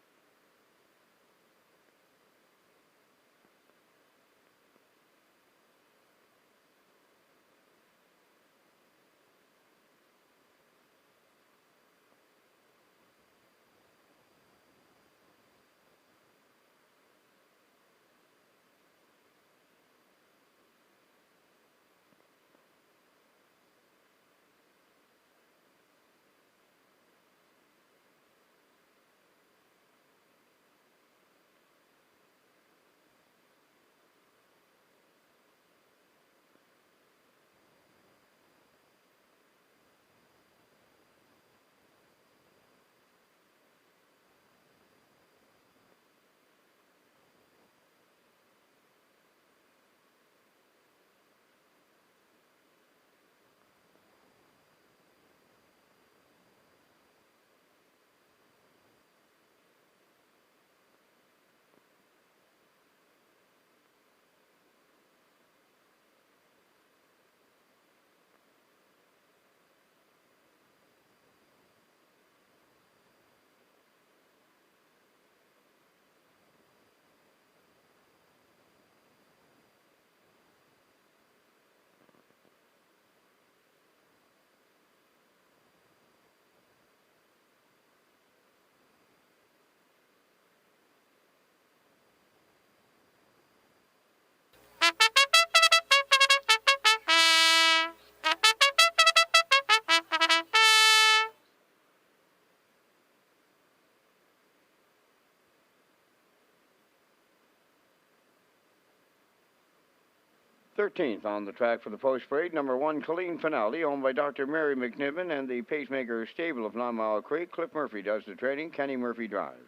Thirteenth on the track for the post parade, number 1, Colleen Finale, owned by Dr. Mary McNiven and the Pacemaker Stable of 9 Mile Creek. Cliff Murphy does the training. Kenny Murphy drives.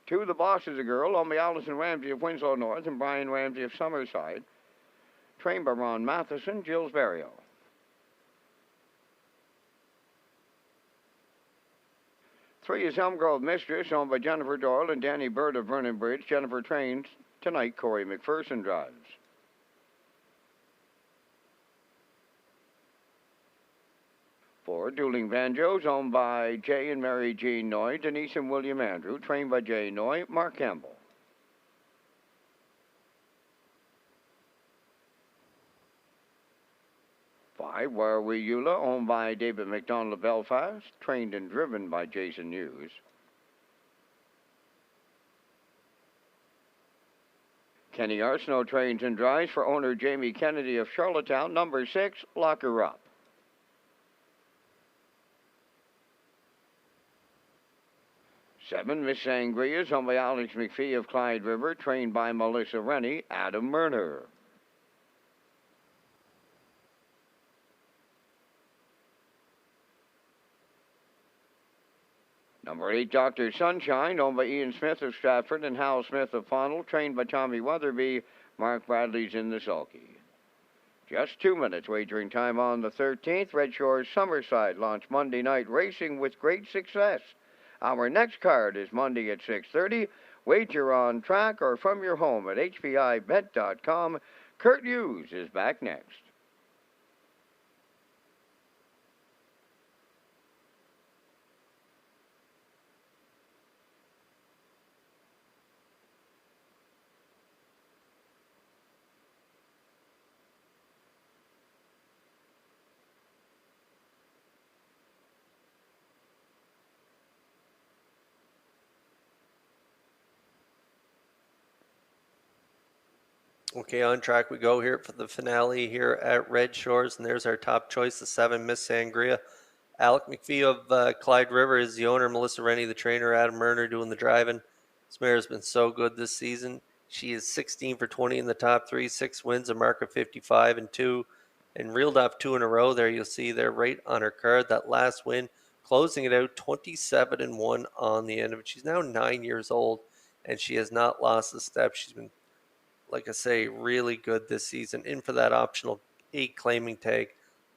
Two, The Boss is a Girl, owned by Allison Ramsey of Winslow North and Brian Ramsey of Summerside. Trained by Ron Matheson, Jill's Barrio. 3 is Elm Grove Mistress, owned by Jennifer Doyle and Danny Bird of Vernon Bridge. Jennifer trains. Tonight, Corey McPherson drives. 4, Dueling Banjos, owned by Jay and Mary Jean Noy, Denise and William Andrew. Trained by Jay Noy, Mark Campbell. 5 5, Warwi Eula, owned by David McDonald of Belfast, trained and driven by Jason Hughes. Kenny Arsenault trains and drives for owner Jamie Kennedy of Charlottetown. Number 6, Lock Her Up. 7, Miss Sangria, owned by Alex McPhee of Clyde River, trained by Melissa Rennie, Adam Murner. Number 8, Dr. Sunshine, owned by Ian Smith of Stratford and Hal Smith of Fonnell, trained by Tommy Weatherby. Mark Bradley's in the sulky. Just 2 minutes wagering time on the 13th. Redshores Summerside launched Monday night racing with great success. Our next card is Monday at 6:30. Wager on track or from your home at hpibet.com. Kurt Hughes is back next. Okay, on track we go here for the finale here at Red Shores, and there's our top choice, the 7, Miss Sangria. Alec McPhee of Clyde River is the owner, Melissa Rennie the trainer, Adam Murner doing the driving. This mare has been so good this season. She is 16 for 20 in the top 3, 6 wins, a mark of 55 and 2, and reeled off 2 in a row there. You'll see there right on her card, that last win, closing it out 27 and 1 on the end of it. She's now 9 years old, and she has not lost a step. She's been, like I say, really good this season. In for that optional 8 claiming tag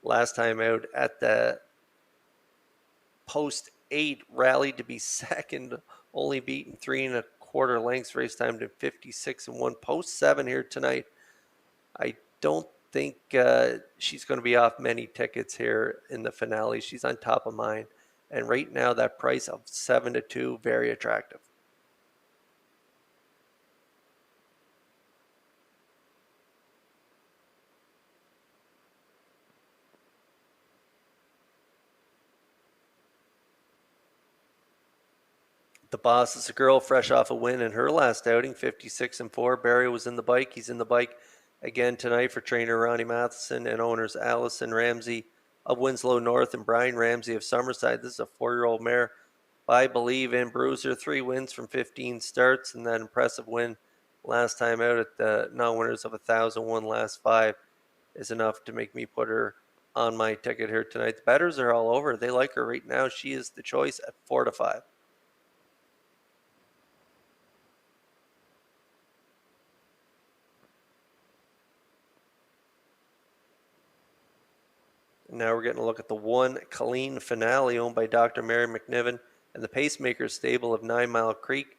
last time out at the post 8 rally to be second, only beaten 3 1/4 lengths, race time to 56 and 1. Post 7 here tonight. I don't think she's going to be off many tickets here in the finale. She's on top of mine. And right now that price of 7 to 2, very attractive. The Boss is a girl fresh off a win in her last outing, 56 and 4. Barry was in the bike. He's in the bike again tonight for trainer Ronnie Matheson and owners Allison Ramsey of Winslow North and Brian Ramsey of Summerside. This is a 4-year-old mare by Believe in Bruiser. 3 wins from 15 starts, and that impressive win last time out at the non-winners of 1,001 last 5 is enough to make me put her on my ticket here tonight. The bettors are all over. They like her right now. She is the choice at 4 to 5. Now we're getting a look at the 1 Colleen Finale, owned by Dr. Mary McNiven and the Pacemakers stable of 9 Mile Creek.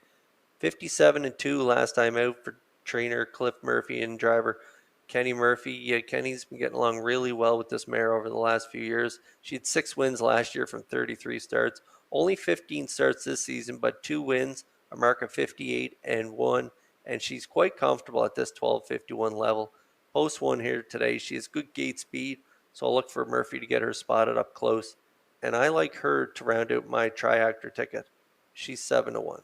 57 and 2 last time out for trainer Cliff Murphy and driver Kenny Murphy. Yeah, Kenny's been getting along really well with this mare over the last few years. She had 6 wins last year from 33 starts. Only 15 starts this season, but 2 wins, a mark of 58 and 1. And she's quite comfortable at this 12:51 level. Post 1 here today. She has good gate speed. So I'll look for Murphy to get her spotted up close. And I like her to round out my tri-actor ticket. She's 7 to 1.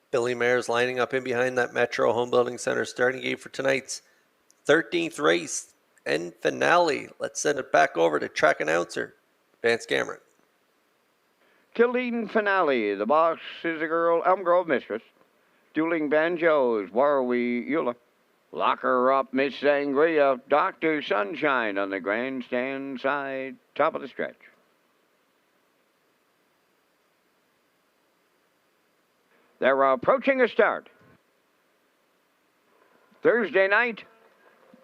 Billy Mares lining up in behind that Metro Home Building Center starting gate for tonight's 13th race and finale. Let's send it back over to track announcer Vance Cameron. Kildene Finale, the Boss is a girl, Elm Grove mistress. Dueling Banjos, Warwi Eula. Lock her up, Miss Sangria. Dr. Sunshine on the grandstand side, top of the stretch. They're approaching a start. Thursday night,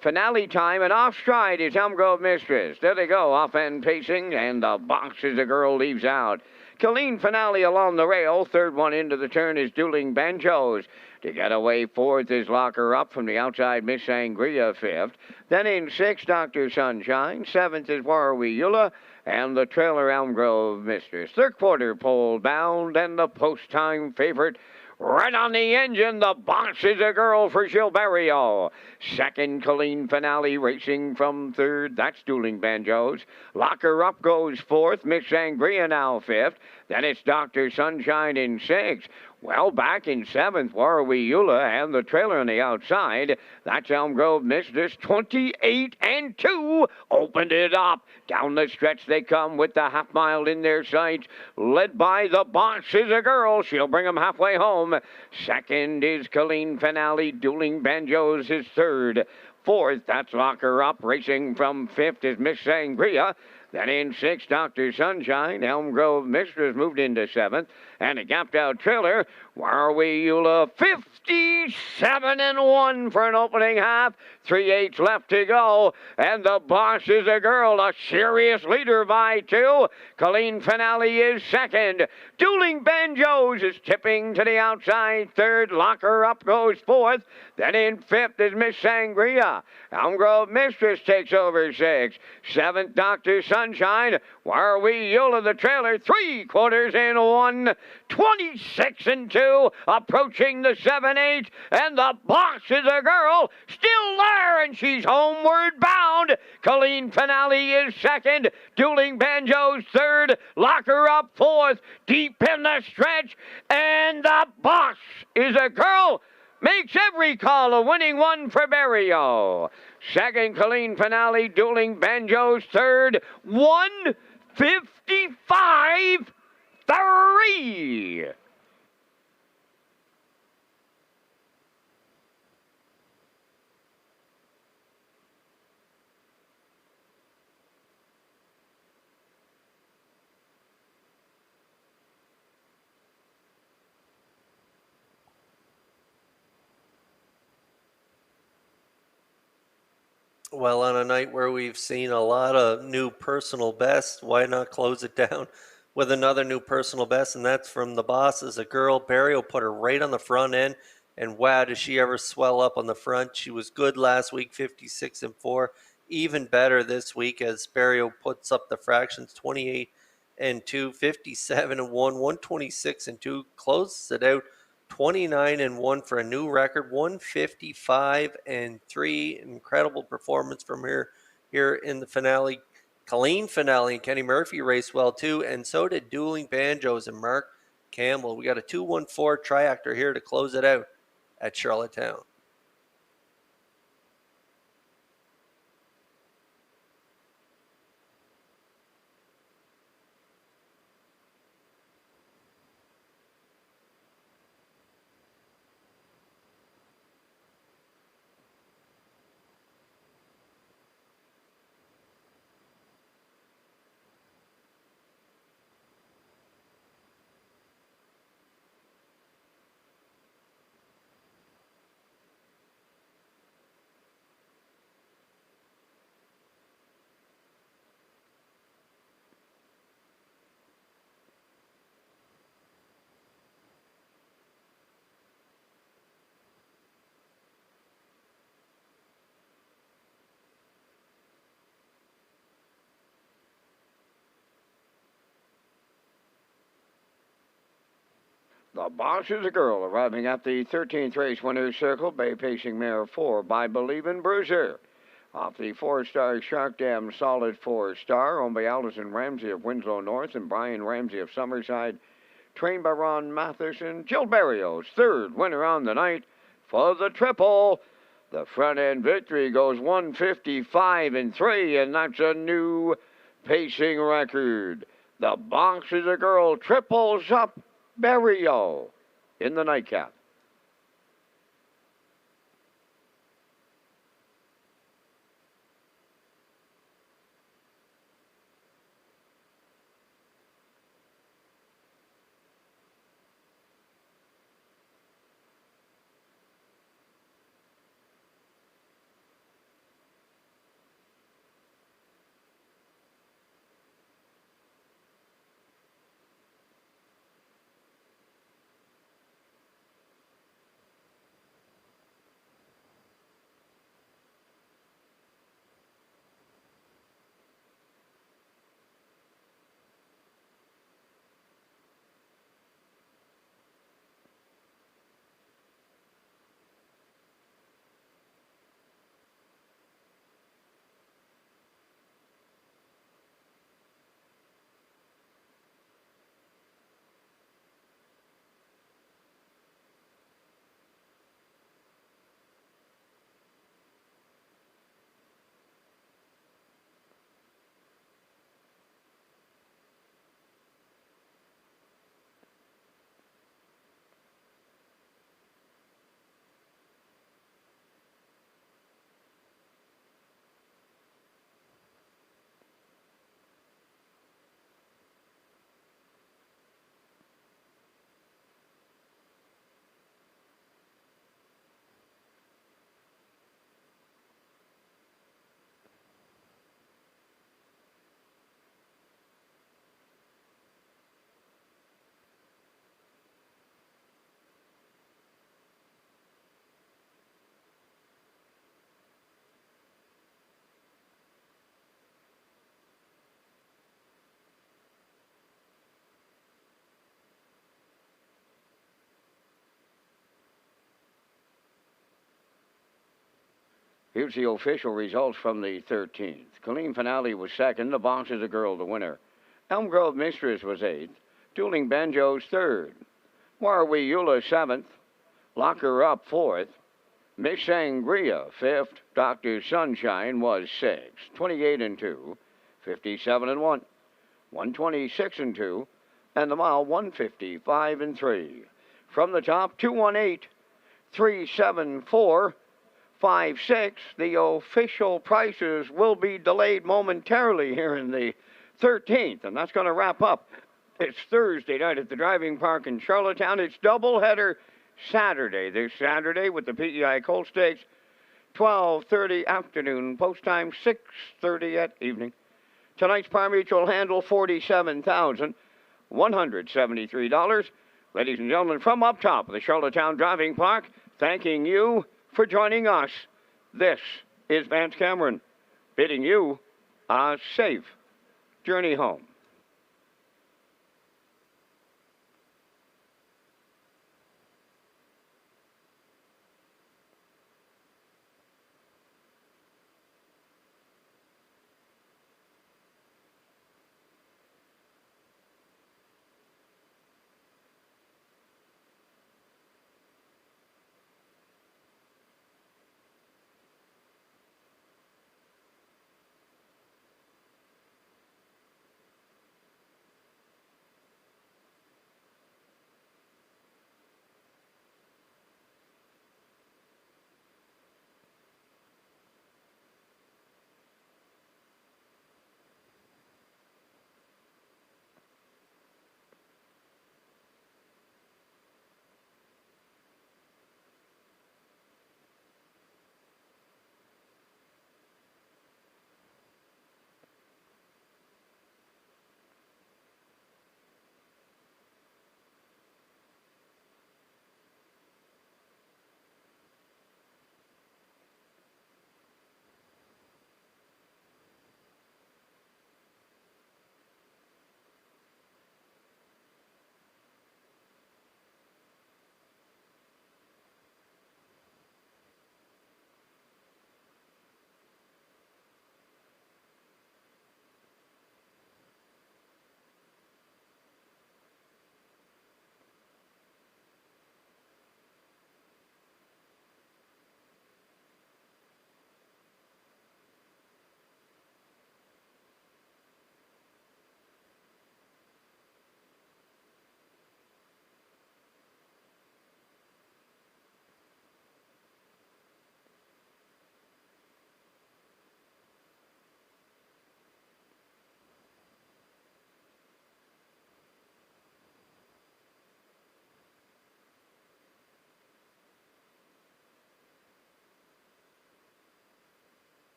finale time, and off stride is Elm Grove Mistress. There they go, off-end pacing, and the box as the girl leaves out. Colleen Finale along the rail. Third one into the turn is Dueling Banjos. To get away fourth is Lock Her Up from the outside, Miss Sangria fifth. Then in sixth, Dr. Sunshine. Seventh is Warwiula, and the trailer Elm Grove Mistress. Third quarter pole bound, and the post-time favorite right on the engine, the box is a girl for Gilberto. Second, Colleen Finale racing from third. That's Dueling Banjos. Lock Her Up goes fourth. Miss Sangria now fifth. Then it's Dr. Sunshine in sixth. Well, back in seventh, Warwiula and the trailer on the outside. That's Elm Grove Mistress, 28-2. Opened it up. Down the stretch they come with the half mile in their sights. Led by the box is a girl. She'll bring them halfway home. Second is Colleen Finale. Dueling Banjos is third. Fourth, that's Lock Her Up. Racing from fifth is Miss Sangria. Then in sixth, Dr. Sunshine. Elm Grove Mistress moved into seventh. And a gapped-out trailer, Warwiula 57-1 for an opening half. 3/8 left to go. And the boss is a girl, a serious leader by two. Colleen Finale is second. Dueling Banjos is tipping to the outside third. Lock Her Up goes fourth. Then in fifth is Miss Sangria. Elm Grove Mistress takes over sixth. Seventh, Dr. Sunshine. Warwiula the trailer, 3/4 in one. 26-2, approaching the 7/8, and the box is a girl, still there, and she's homeward bound. Colleen Finale is second, Dueling Banjos third, Lock Her Up fourth, deep in the stretch, and the box is a girl. Makes every call a winning one for Berrio. Second, Colleen Finale, Dueling Banjos third, 155-3. Well, on a night where we've seen a lot of new personal bests, why not close it down with another new personal best? And that's from the boss as a girl. Berrio put her right on the front end, and wow, does she ever swell up on the front. She was good last week, 56-4. Even better this week as Berrio puts up the fractions, 28-2, 57-1, 126-2, closes it out 29-1 for a new record, 155-3. Incredible performance from her here in the finale. Colleen Finale and Kenny Murphy raced well too, and so did Dueling Banjos and Mark Campbell. We got a 2-1-4 triactor here to close it out at Charlottetown. The boss is a girl, arriving at the 13th race winner's circle, Bay Pacing Mare 4 by Believin' Bruiser. Off the 4-star Shark Dam Solid 4-star, owned by Allison Ramsey of Winslow North and Brian Ramsey of Summerside. Trained by Ron Matheson. Jill Berrio's third winner on the night for the triple. The front-end victory goes 155-3, and that's a new pacing record. The box is a girl, triples up Berrio in the nightcap. Here's the official results from the 13th. Colleen Finale was second. The Boss is a Girl, the winner. Elm Grove Mistress was 8th. Dueling Banjos 3rd. Warwi Eula 7th. Lock Her Up 4th. Miss Sangria 5th. Dr. Sunshine was 6th. 28 and 2. 57 and 1. 126 and 2. And the mile 155 and 3. From the top, 218, 374, 56. The official prices will be delayed momentarily here in the 13th, and that's going to wrap up. It's Thursday night at the driving park in Charlottetown. It's doubleheader Saturday. This Saturday with the PEI Colt Stakes, 12:30 afternoon, post time 6:30 at evening. Tonight's par mutual handle $47,173. Ladies and gentlemen, from up top of the Charlottetown Driving Park, thanking you for joining us. This is Vance Cameron, bidding you a safe journey home.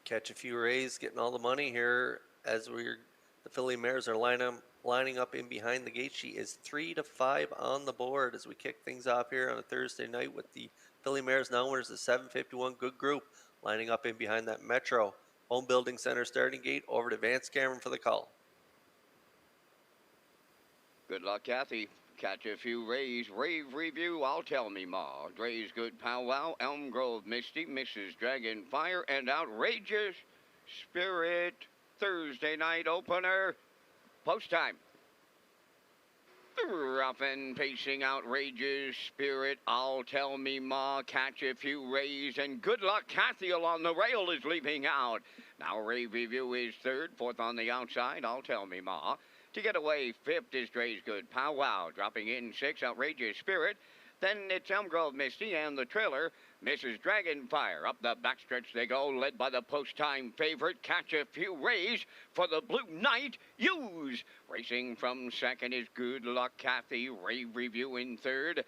Catch a Few Rays getting all the money here as the filly mares are lining up in behind the gate. She is 3-5 on the board as we kick things off here on a Thursday night with the filly mares now winners the 751 Good Group lining up in behind that Metro Home Building Center starting gate. Over to Vance Cameron for the call. Good luck, Kathy. Catch a Few Rays, Rave Review, I'll Tell Me Ma, Dre's Good Powwow, Elm Grove Misty, Mrs. Dragonfire, and Outrageous Spirit. Thursday night opener. Post time. Rough and pacing, Outrageous Spirit, I'll Tell Me Ma, Catch a Few Rays, and Good Luck Kathy along the rail is leaving out. Now Rave Review is third, fourth on the outside, I'll Tell Me Ma. To get away, fifth is Dre's Good Powwow, dropping in sixth, Outrageous Spirit. Then it's Elm Grove Misty and the trailer, Mrs. Dragonfire. Up the backstretch they go, led by the post-time favorite, Catch a Few Rays for the Blue Knight Use. Racing from second is Good Luck Kathy, Rave Review in third.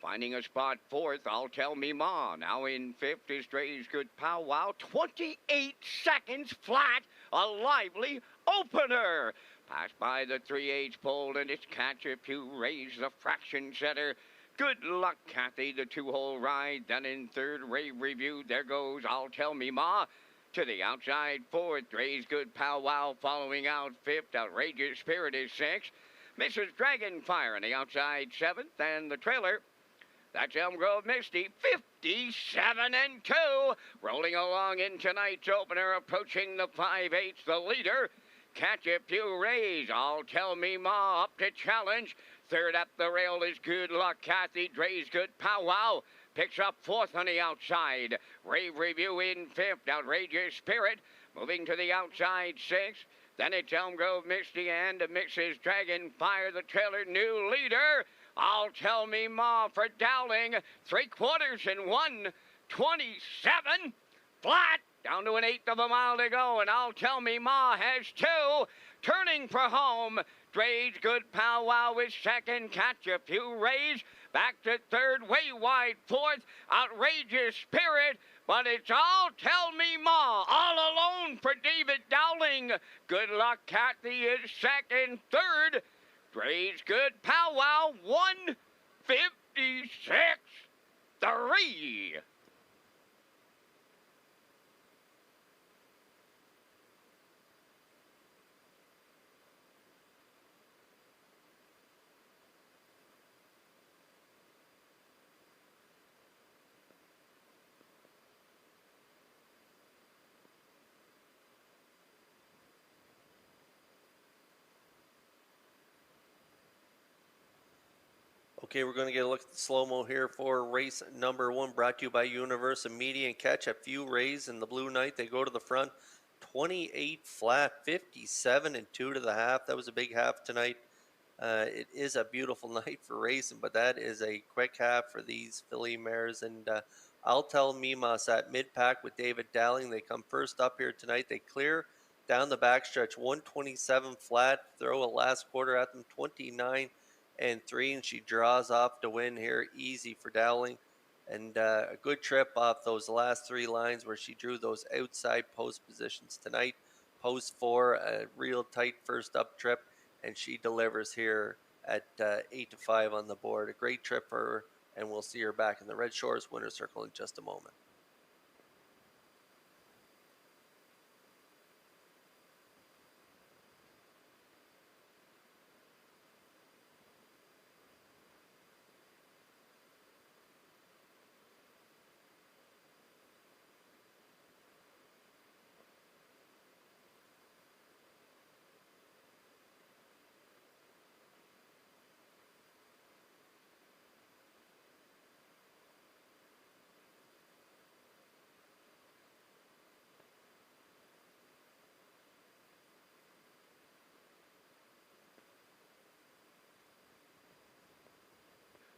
Finding a spot fourth, I'll Tell Me Ma. Now in fifth is Dre's Good Powwow. 28 seconds flat, a lively opener. Passed by the 3/8 pole, and it's Catch a Few Rays, the fraction setter. Good Luck Kathy, the two-hole ride. Then in third, Rave Review. There goes I'll Tell Me Ma. To the outside fourth, Dre's Good Powwow. Following out fifth, Outrageous Spirit is sixth. Mrs. Dragonfire on the outside seventh. And the trailer, that's Elm Grove Misty, 57-2. Rolling along in tonight's opener, approaching the 5/8, the leader. Catch a Few Rays, I'll Tell Me Ma up to challenge. Third up the rail is Good Luck Kathy, Dre's Good Powwow. Picks up fourth on the outside. Rave Review in fifth, Outrageous Spirit. Moving to the outside sixth. Then it's Elm Grove Misty and Mrs. Dragonfire, the trailer new leader. I'll Tell Me Ma for Dowling. 3/4 and 1:27. Flat. Down to an eighth of a mile to go, and I'll Tell Me Ma has two. Turning for home, Dre's Good Powwow is second. Catch a Few Rays back to third, way wide fourth. Outrageous Spirit, but it's I'll Tell Me Ma all alone for David Dowling. Good Luck Kathy is second. Third, Dre's Good Powwow, 1:56.3. Okay, we're going to get a look at the slow-mo here for race number one, brought to you by Universal Media. And Catch a Few Rays in the Blue Knight. They go to the front, 28 flat, 57-2 to the half. That was a big half tonight. It is a beautiful night for racing, but that is a quick half for these filly mares. And I'll Tell Me Ma at mid-pack with David Dowling. They come first up here tonight. They clear down the backstretch, 127 flat. Throw a last quarter at them, 29-3, and she draws off to win here, easy for Dowling. And a good trip off those last three lines where she drew those outside post positions tonight. Post 4, a real tight first up trip, and she delivers here at 8-5 on the board. A great trip for her, and we'll see her back in the Red Shores winner's circle in just a moment.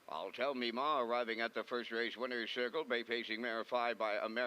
I'll Tell Me Ma arriving at the first race winner's circle, bay facing mare 5 by America.